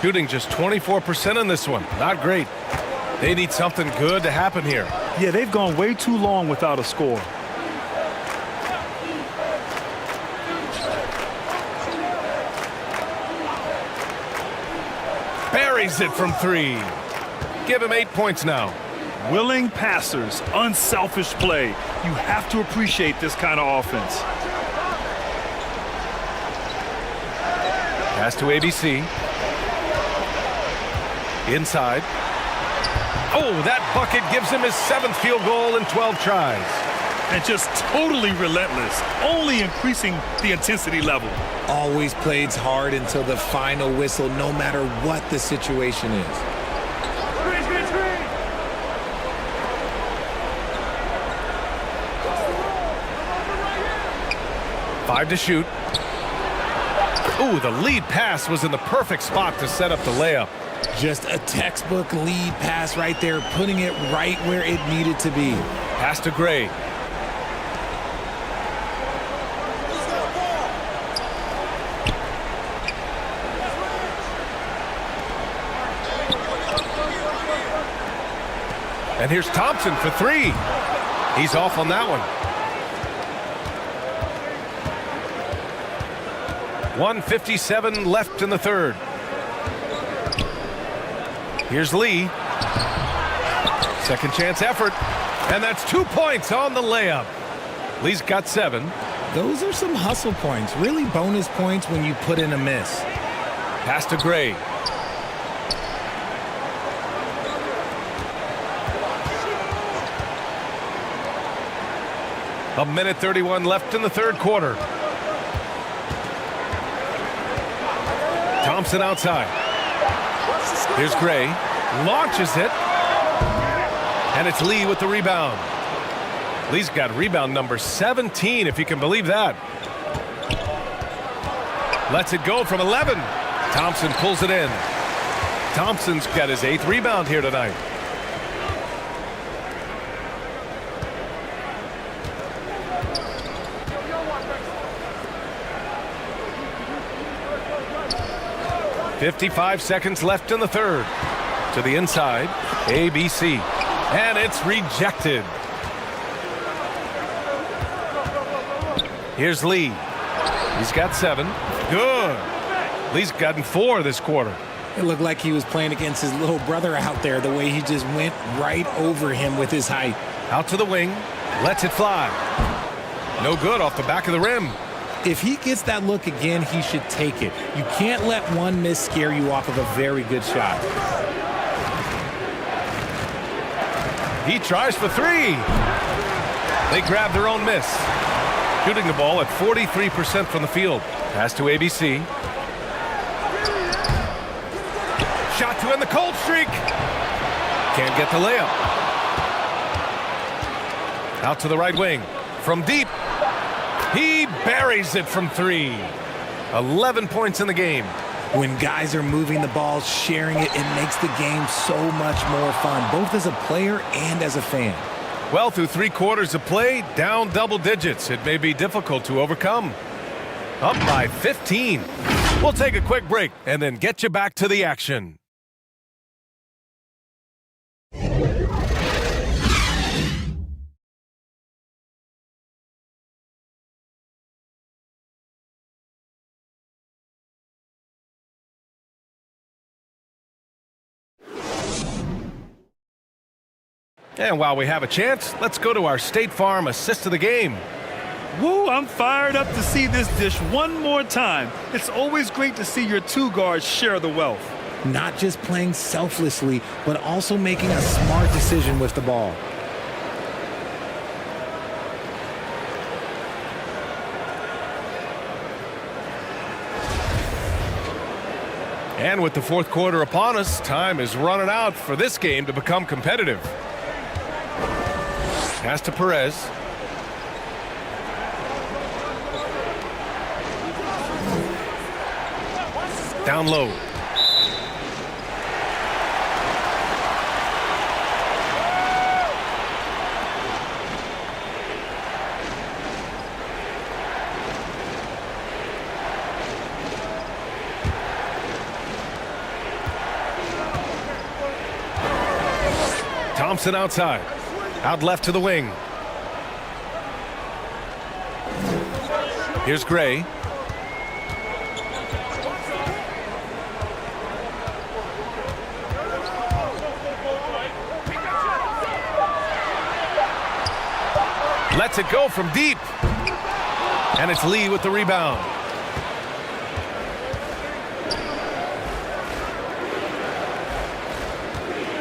Shooting just 24% in this one. Not great. They need something good to happen here. Yeah, they've gone way too long without a score. Buries it from 3. Give him 8 points now. Willing passers, unselfish play. You have to appreciate this kind of offense. Pass to ABC. Inside. Oh, that bucket gives him his 7th field goal in 12 tries. And just totally relentless, only increasing the intensity level. Always plays hard until the final whistle, no matter what the situation is. 5 to shoot. Ooh, the lead pass was in the perfect spot to set up the layup. Just a textbook lead pass right there, putting it right where it needed to be. Pass to Gray. And here's Thompson for three. He's off on that one. 1:57 left in the third. Here's Lee. Second chance effort. And that's 2 points on the layup. Lee's got 7. Those are some hustle points. Really bonus points when you put in a miss. Pass to Gray. A minute 31 left in the third quarter. Thompson outside. Here's Gray. Launches it. And it's Lee with the rebound. Lee's got rebound number 17, if you can believe that. Lets it go from 11. Thompson pulls it in. Thompson's got his 8th rebound here tonight. .55 seconds left in the third. To the inside, ABC. And it's rejected. Here's Lee. He's got 7. Good. Lee's gotten 4 this quarter. It looked like he was playing against his little brother out there, the way he just went right over him with his height. Out to the wing. Lets it fly. No good off the back of the rim. If he gets that look again, he should take it. You can't let one miss scare you off of a very good shot. He tries for 3. They grab their own miss. Shooting the ball at 43% from the field. Pass to ABC. Shot to end the cold streak. Can't get the layup. Out to the right wing. From deep. He buries it from 3. 11 points in the game. When guys are moving the ball, sharing it, it makes the game so much more fun, both as a player and as a fan. Well, through 3 quarters of play, down double digits. It may be difficult to overcome. Up by 15. We'll take a quick break and then get you back to the action. And while we have a chance, let's go to our State Farm assist of the game. Woo, I'm fired up to see this dish one more time. It's always great to see your 2 guards share the wealth. Not just playing selflessly, but also making a smart decision with the ball. And with the fourth quarter upon us, time is running out for this game to become competitive. Pass to Perez. Down low. Thompson outside. Out left to the wing. Here's Gray. Lets it go from deep. And it's Lee with the rebound.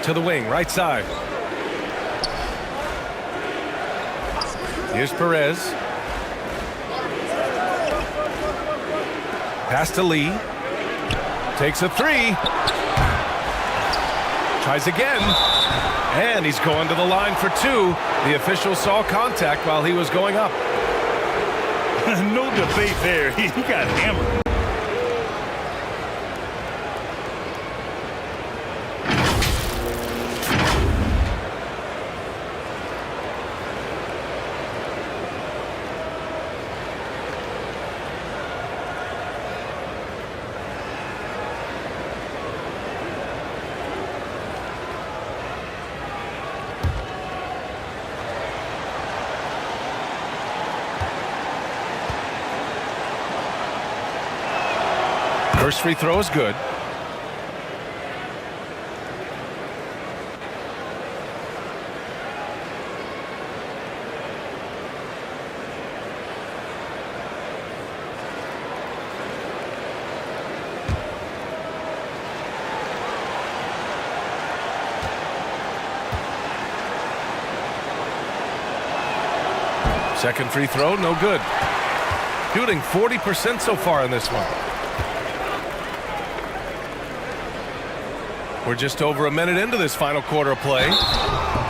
To the wing, right side. Here's Perez. Pass to Lee. Takes a 3. Tries again. And he's going to the line for 2. The official saw contact while he was going up. No debate there. He got hammered. First free throw is good. Second free throw, no good. Shooting 40% so far in this one. We're just over a minute into this final quarter of play.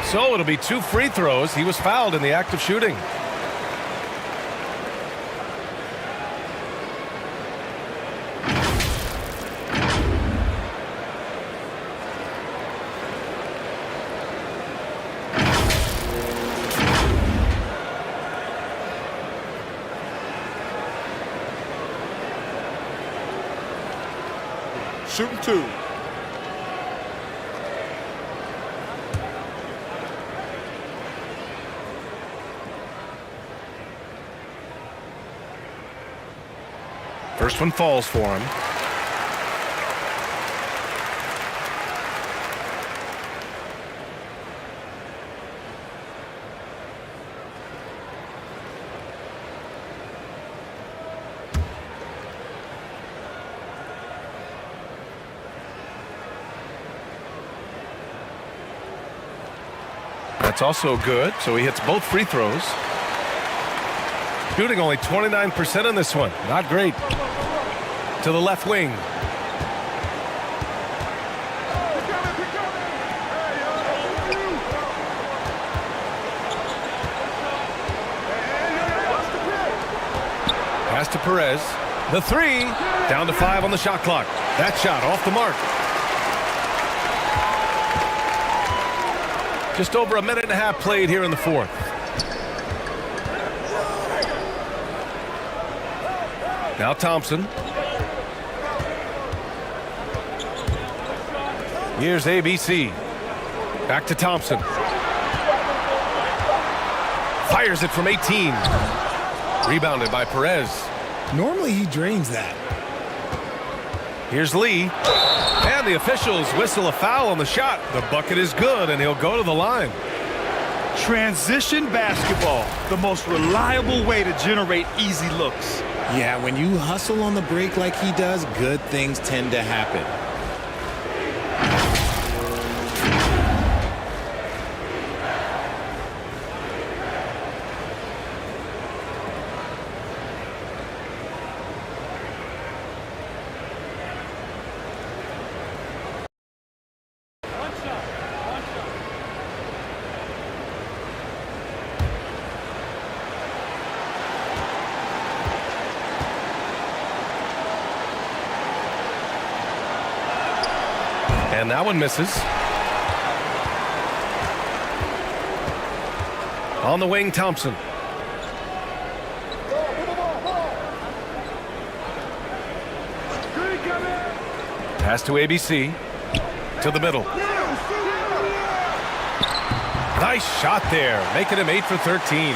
So it'll be 2 free throws. He was fouled in the act of shooting. Shooting 2. First one falls for him. That's also good, so he hits both free throws. Shooting only 29% in this one. Not great. To the left wing. Pass to Perez. The 3. Down to 5 on the shot clock. That shot off the mark. Just over a minute and a half played here in the fourth. Now Thompson. Here's ABC. Back to Thompson. Fires it from 18. Rebounded by Perez. Normally he drains that. Here's Lee. And the officials whistle a foul on the shot. The bucket is good, and he'll go to the line. Transition basketball, the most reliable way to generate easy looks. Yeah, when you hustle on the break like he does, good things tend to happen. And that one misses. On the wing, Thompson. Pass to ABC. To the middle. Nice shot there, making him 8 for 13.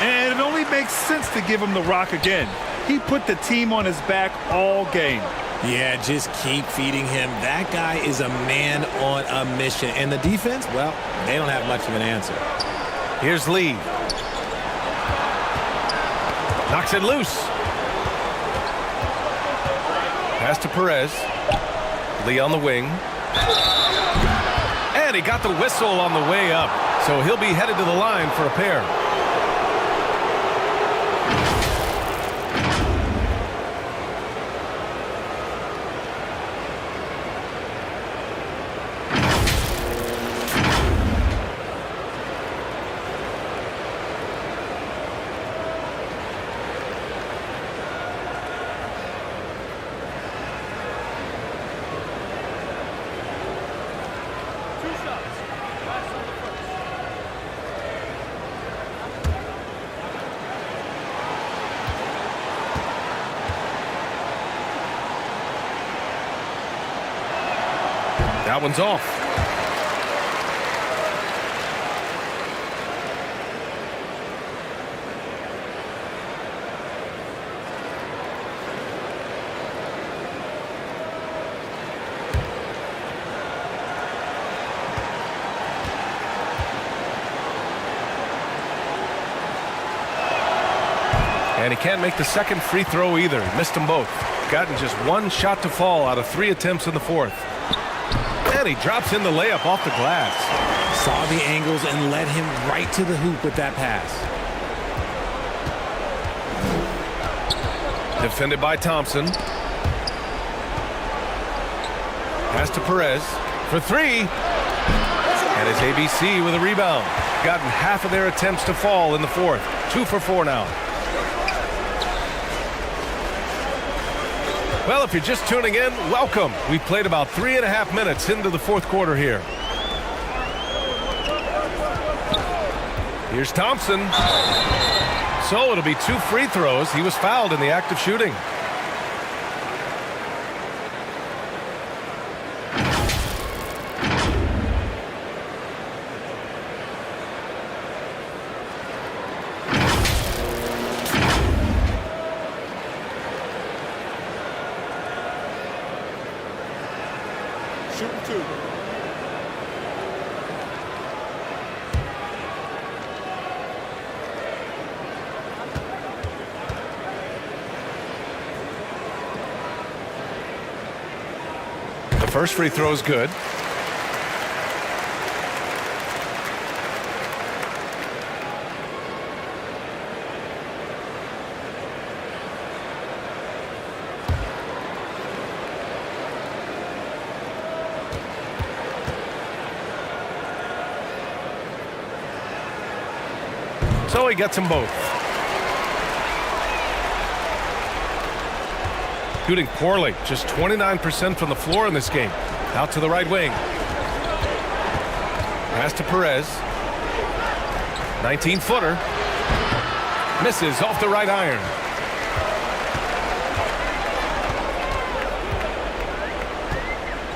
And it only makes sense to give him the rock again. He put the team on his back all game. Yeah, just keep feeding him. That guy is a man on a mission. And the defense, well, they don't have much of an answer. Here's Lee. Knocks it loose. Pass to Perez. Lee on the wing. And he got the whistle on the way up. So he'll be headed to the line for a pair. That one's off. And he can't make the second free throw either. He missed them both. Gotten just one shot to fall out of 3 attempts in the fourth. And he drops in the layup off the glass. Saw the angles and led him right to the hoop with that pass. Defended by Thompson. Pass to Perez for 3. And it's ABC with a rebound. Gotten half of their attempts to fall in the fourth. 2 for 4 now. Well, if you're just tuning in, welcome. We've played about 3.5 minutes into the fourth quarter here. Here's Thompson. So it'll be 2 free throws. He was fouled in the act of shooting. Shooting 2. The first free throw is good. So he gets them both. Shooting poorly, just 29% from the floor in this game. Out to the right wing. Pass to Perez. 19-footer. Misses off the right iron.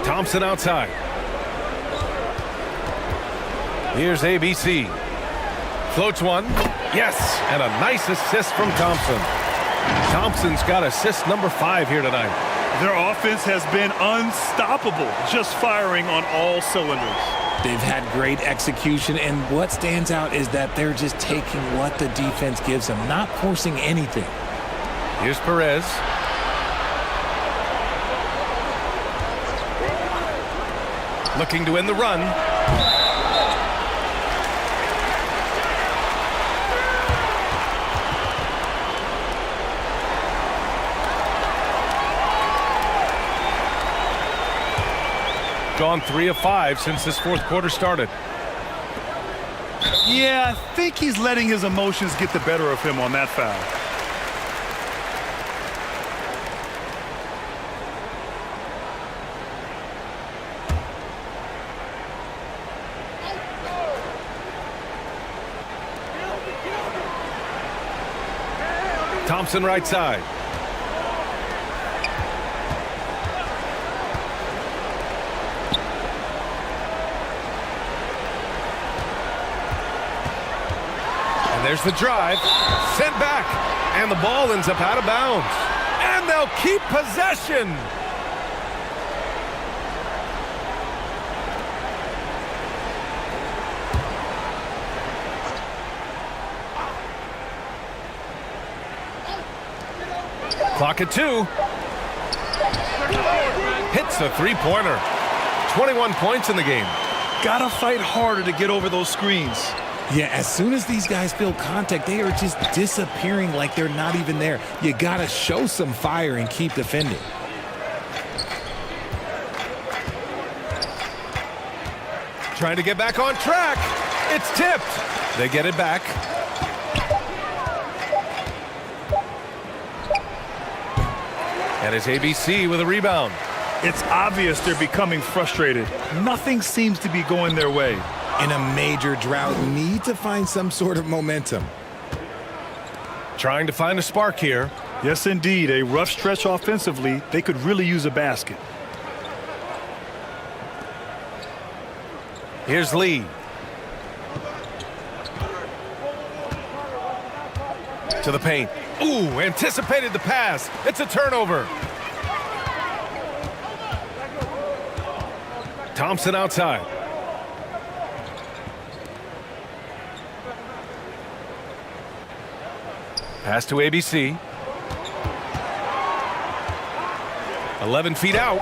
Thompson outside. Here's ABC. Floats one. Yes, and a nice assist from Thompson. Thompson's got assist number 5 here tonight. Their offense has been unstoppable, just firing on all cylinders. They've had great execution, and what stands out is that they're just taking what the defense gives them, not forcing anything. Here's Perez. Looking to end the run. Gone 3 of 5 since this fourth quarter started. Yeah, I think he's letting his emotions get the better of him on that foul. Thompson right side. There's the drive, sent back, and the ball ends up out of bounds. And they'll keep possession. Clock at 2. Hits a 3-pointer. 21 points in the game. Gotta fight harder to get over those screens. Yeah, as soon as these guys feel contact, they are just disappearing like they're not even there. You got to show some fire and keep defending. Trying to get back on track. It's tipped. They get it back. And it's ABC with a rebound. It's obvious they're becoming frustrated. Nothing seems to be going their way. In a major drought, need to find some sort of momentum. Trying to find a spark here. Yes, indeed. A rough stretch offensively. They could really use a basket. Here's Lee. To the paint. Ooh, anticipated the pass. It's a turnover. Thompson outside. Pass to ABC. 11 feet out.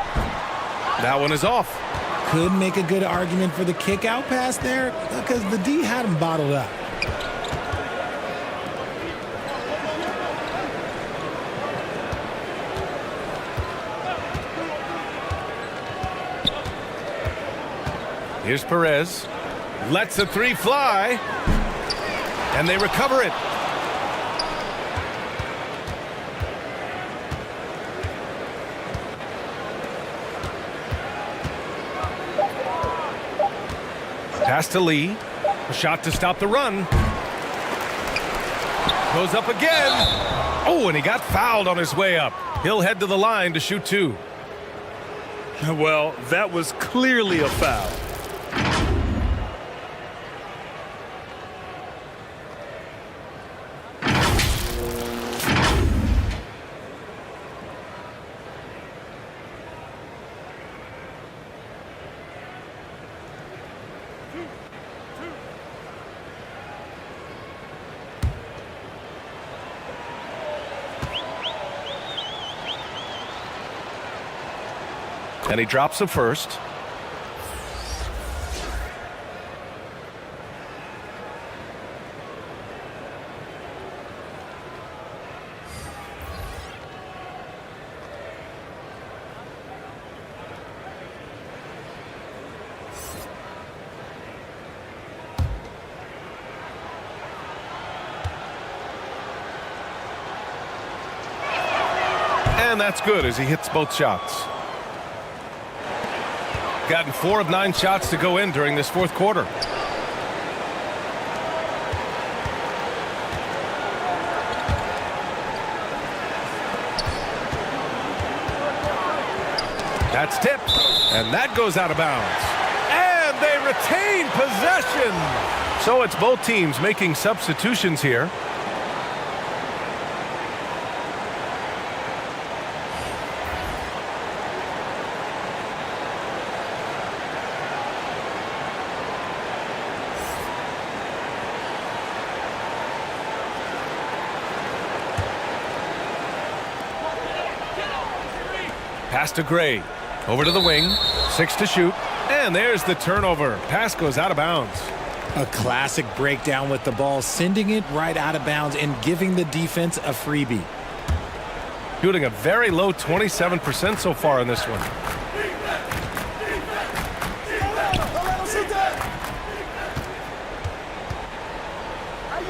That one is off. Could make a good argument for the kick out pass there because the D had him bottled up. Here's Perez. Lets the three fly. And they recover it. Pass to Lee. A shot to stop the run. Goes up again. Oh, and he got fouled on his way up. He'll head to the line to shoot 2. Well, that was clearly a foul. And he drops the first. And that's good as he hits both shots. Gotten 4 of 9 shots to go in during this fourth quarter. That's tipped, and that goes out of bounds. And they retain possession. So it's both teams making substitutions here. Pass to Gray. Over to the wing. 6 to shoot. And there's the turnover. Pass goes out of bounds. A classic breakdown with the ball, sending it right out of bounds and giving the defense a freebie. Shooting a very low 27% so far in this one.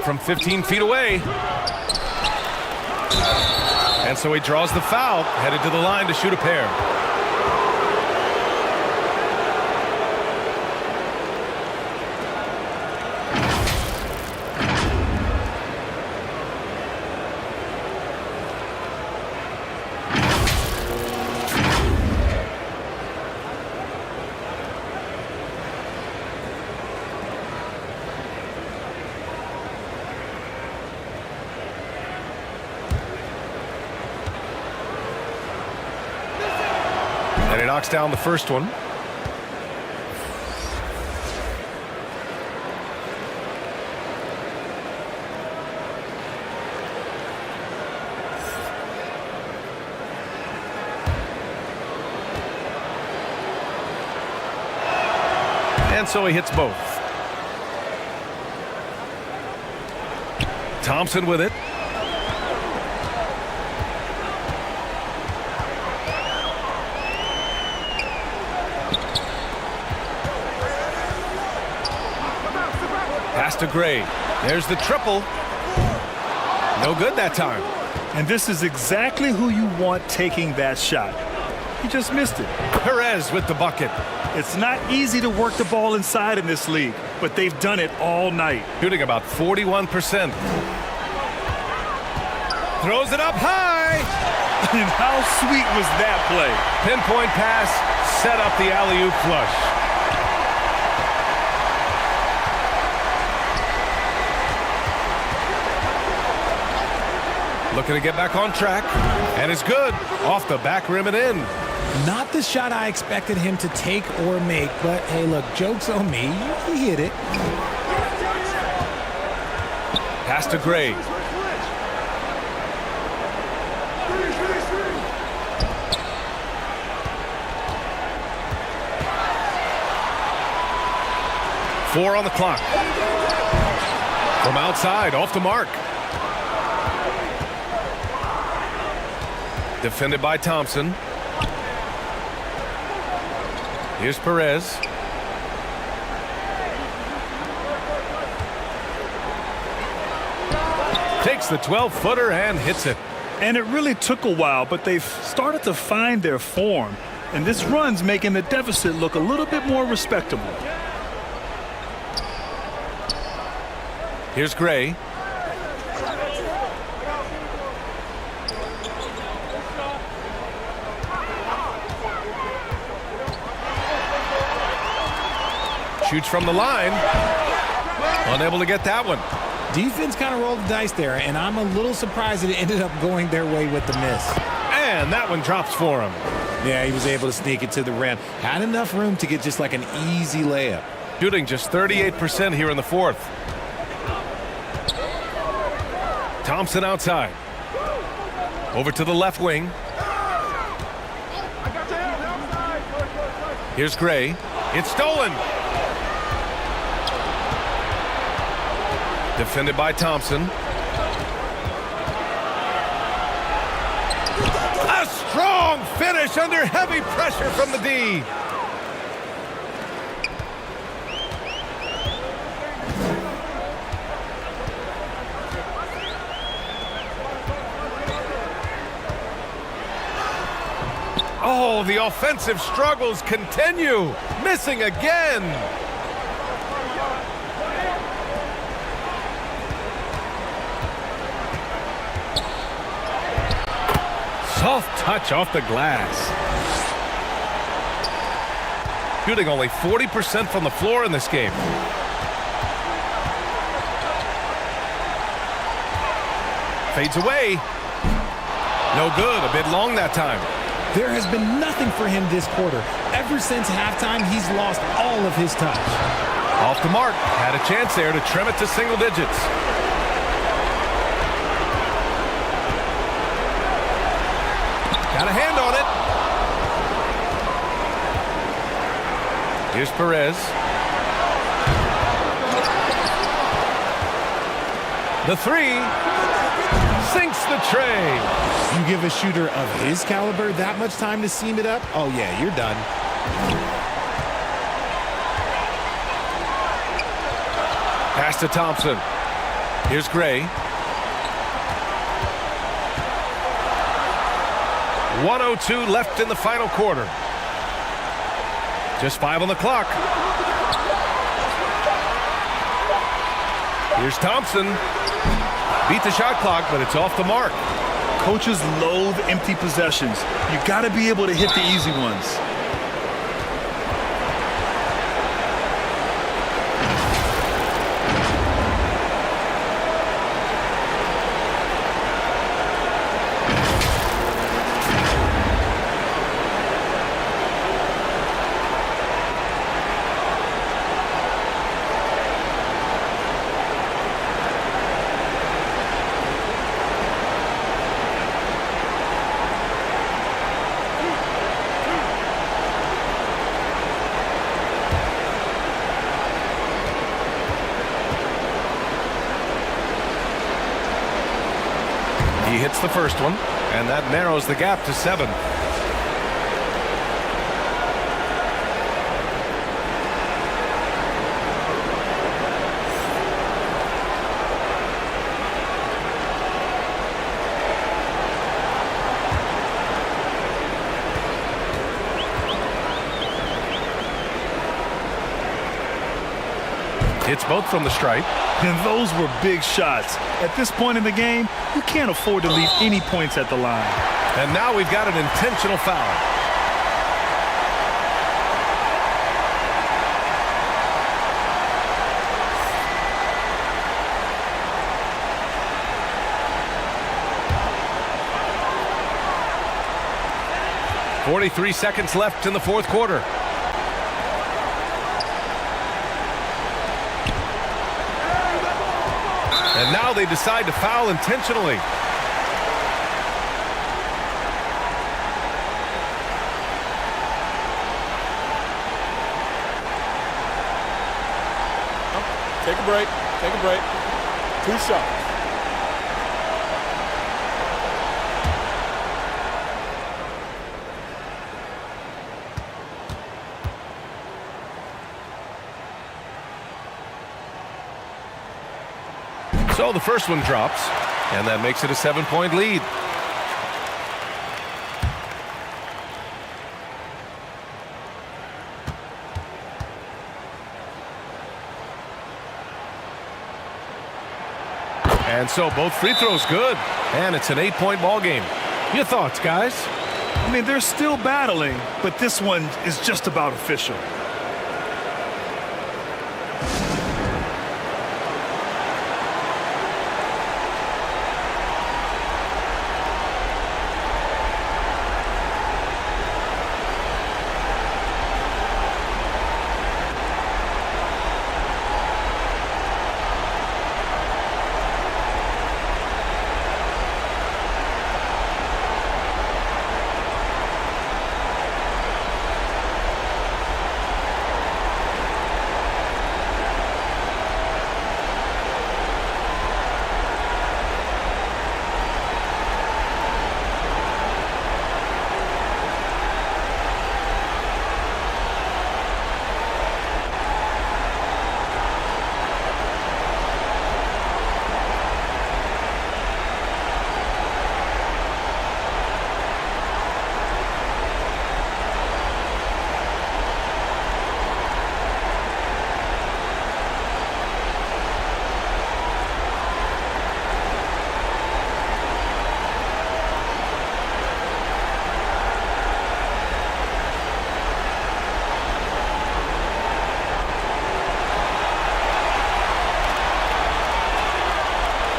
From 15 feet away. And so he draws the foul, headed to the line to shoot a pair. And he knocks down the first one. And so he hits both. Thompson with it. Pass to Gray. There's the triple. No good that time. And this is exactly who you want taking that shot. He just missed it. Perez with the bucket. It's not easy to work the ball inside in this league, but they've done it all night. Shooting about 41%. Throws it up high. And how sweet was that play? Pinpoint pass, set up the alley-oop flush. Looking to get back on track, and it's good. Off the back rim and in. Not the shot I expected him to take or make, but hey, look, joke's on me. He hit it. Pass to Gray. 4 on the clock. From outside, off the mark. Defended by Thompson. Here's Perez. Takes the 12-footer and hits it. And it really took a while, but they've started to find their form. And this run's making the deficit look a little bit more respectable. Here's Gray. Shoots from the line. Unable to get that one. Defense kind of rolled the dice there, and I'm a little surprised that it ended up going their way with the miss. And that one drops for him. Yeah, he was able to sneak it to the rim. Had enough room to get just like an easy layup. Shooting just 38% here in the fourth. Thompson outside. Over to the left wing. Here's Gray. It's stolen. Defended by Thompson. A strong finish under heavy pressure from the D. Oh, the offensive struggles continue. Missing again. Soft touch off the glass. Shooting only 40% from the floor in this game. Fades away. No good. A bit long that time. There has been nothing for him this quarter. Ever since halftime, he's lost all of his touch. Off the mark. Had a chance there to trim it to single digits. Got a hand on it. Here's Perez. The three. Sinks the tray. You give a shooter of his caliber that much time to seam it up? Oh, yeah, you're done. Pass to Thompson. Here's Gray. 1:02 left in the final quarter. Just 5 on the clock. Here's Thompson. Beat the shot clock, but it's off the mark. Coaches loathe empty possessions. You got to be able to hit the easy ones. He hits the first one, and that narrows the gap to 7. Hits both from the stripe. And those were big shots. At this point in the game, you can't afford to leave any points at the line. And now we've got an intentional foul. .43 seconds left in the fourth quarter. And now they decide to foul intentionally. a break. Take a break. 2 shots. So the first one drops, and that makes it a 7-point lead. And so both free throws good, and it's an 8-point ball game. Your thoughts, guys? I mean, they're still battling, but this one is just about official.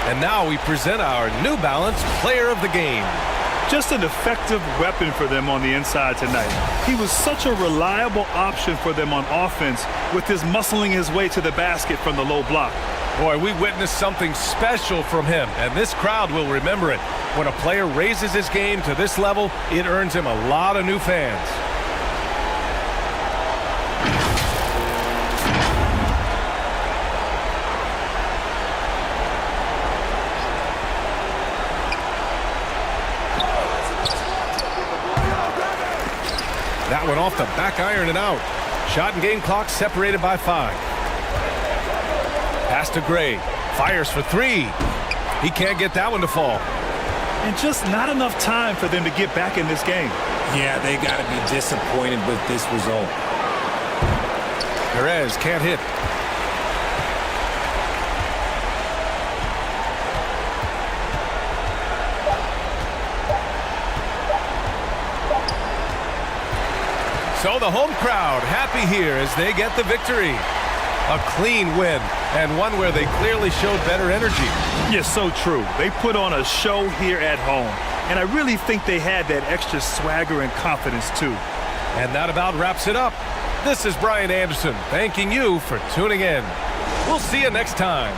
And now we present our New Balance Player of the Game. Just an effective weapon for them on the inside tonight. He was such a reliable option for them on offense with his muscling his way to the basket from the low block. Boy, we witnessed something special from him, and this crowd will remember it. When a player raises his game to this level, it earns him a lot of new fans. That one off the back iron and out. Shot and game clock separated by 5. Pass to Gray. Fires for 3. He can't get that one to fall. And just not enough time for them to get back in this game. Yeah, they got to be disappointed with this result. Perez can't hit. So the home crowd happy here as they get the victory. A clean win, and one where they clearly showed better energy. Yes, so true. They put on a show here at home, and I really think they had that extra swagger and confidence too. And that about wraps it up. This is Brian Anderson thanking you for tuning in. We'll see you next time.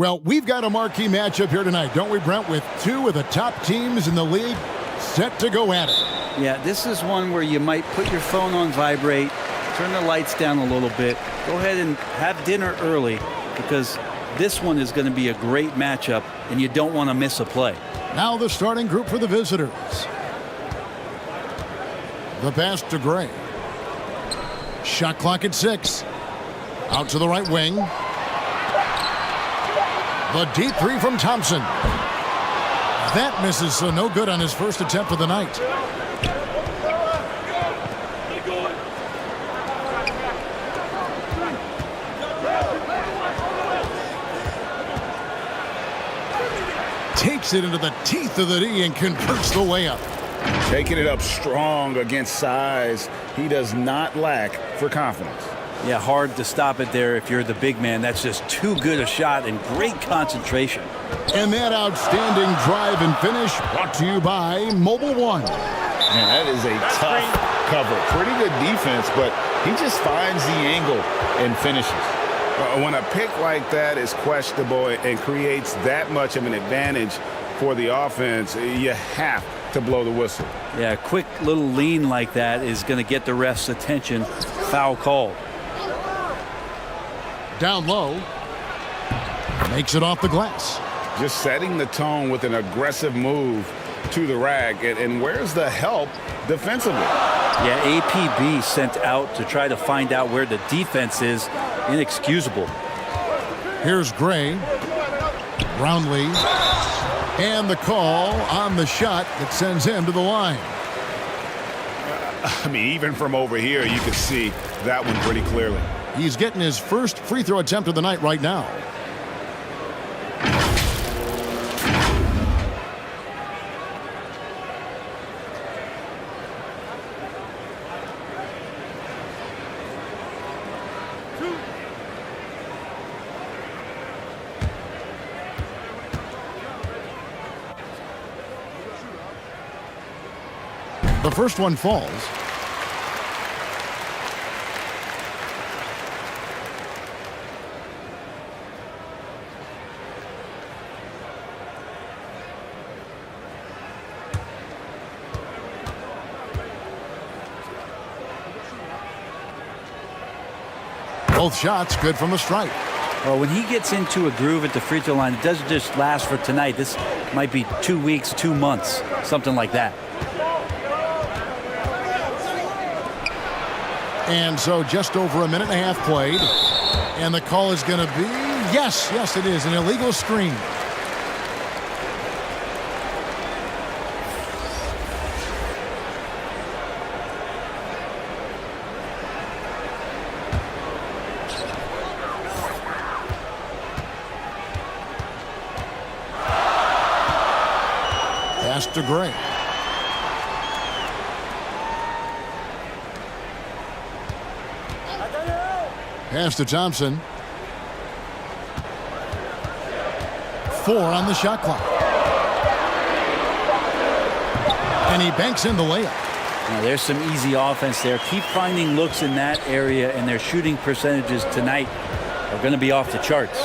Well, we've got a marquee matchup here tonight, don't we, Brent, with two of the top teams in the league set to go at it. Yeah, this is one where you might put your phone on vibrate, turn the lights down a little bit, go ahead and have dinner early, because this one is going to be a great matchup, and you don't want to miss a play. Now the starting group for the visitors. The pass to Gray. Shot clock at 6. Out to the right wing. The deep three from Thompson. That misses, so no good on his first attempt of the night. Takes it into the teeth of the D and converts the layup. Taking it up strong against size. He does not lack for confidence. Yeah, hard to stop it there if you're the big man. That's just too good a shot and great concentration. And that outstanding drive and finish brought to you by Mobile One. Man, that is a tough cover. Pretty good defense, but he just finds the angle and finishes. When a pick like that is questionable and creates that much of an advantage for the offense, you have to blow the whistle. Yeah, a quick little lean like that is going to get the ref's attention. Foul call. Down low. Makes it off the glass. Just setting the tone with an aggressive move to the rack. And where's the help defensively? Yeah, APB sent out to try to find out where the defense is. Inexcusable. Here's Gray. Brownlee. And the call on the shot that sends him to the line. I mean, even from over here, you can see that one pretty clearly. He's getting his first free throw attempt of the night right now. The first one falls. Both shots good from the stripe. Well, when he gets into a groove at the free throw line, it doesn't just last for tonight. This might be 2 weeks, 2 months, something like that. And so just over a minute and a half played. And the call is going to be, yes, it is, an illegal screen. Pass to Gray. Pass to Thompson. 4 on the shot clock. And he banks in the layup. Now, there's some easy offense there. Keep finding looks in that area, and their shooting percentages tonight are going to be off the charts.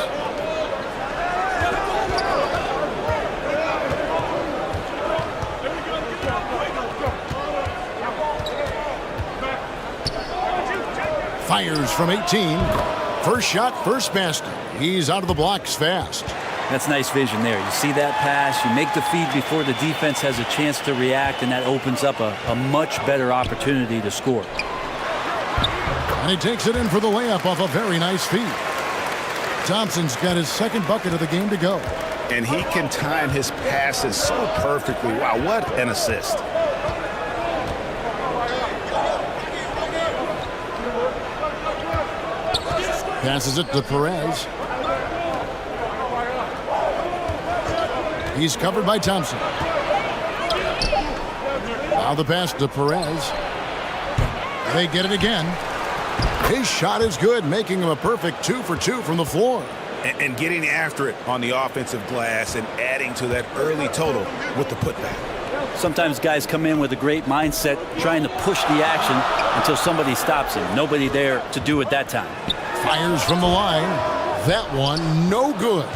Fires from 18. First shot, first basket. He's out of the blocks fast. That's nice vision there. You see that pass, you make the feed before the defense has a chance to react, and that opens up a much better opportunity to score. And he takes it in for the layup off a very nice feed. Thompson's got his second bucket of the game to go. And he can time his passes so perfectly. Wow, what an assist. Passes it to Perez. He's covered by Thompson. Now the pass to Perez. They get it again. His shot is good, making him a perfect 2 for 2 from the floor. And getting after it on the offensive glass and adding to that early total with the putback. Sometimes guys come in with a great mindset, trying to push the action until somebody stops him. Nobody there to do it that time. Fires from the line. That one, no good.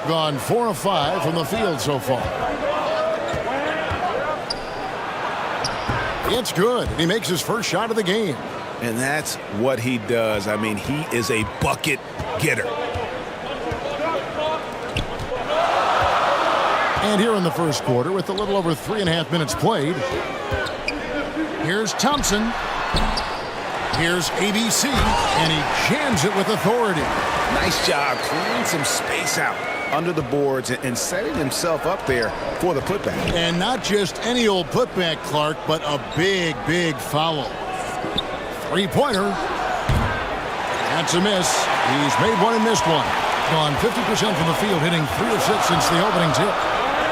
Gone 4 of 5 from the field so far. It's good. He makes his first shot of the game. And that's what he does. I mean, he is a bucket getter. And here in the first quarter, with a little over 3.5 minutes played, here's Thompson. Here's ABC, and he jams it with authority. Nice job clearing some space out under the boards and setting himself up there for the putback. And not just any old putback, Clark, but a big, big foul. Three-pointer. That's a miss. He's made one and missed one. Gone 50% from the field, hitting 3 of 6 since the opening tip.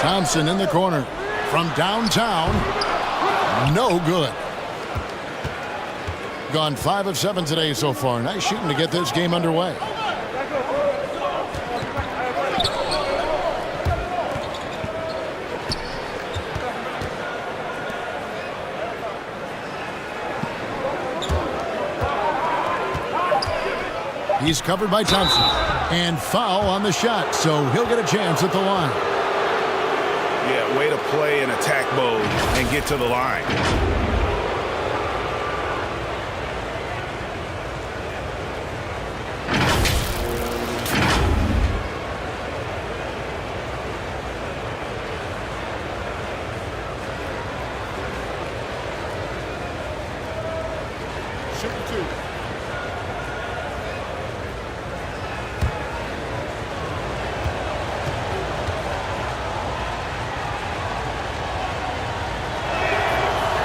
Thompson in the corner. From downtown. No good. Gone 5 of 7 today so far. Nice shooting to get this game underway. He's covered by Thompson. And foul on the shot, so he'll get a chance at the line. Yeah, way to play in attack mode and get to the line.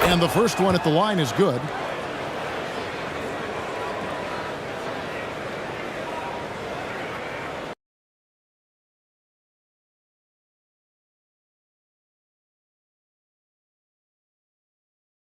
And the first one at the line is good.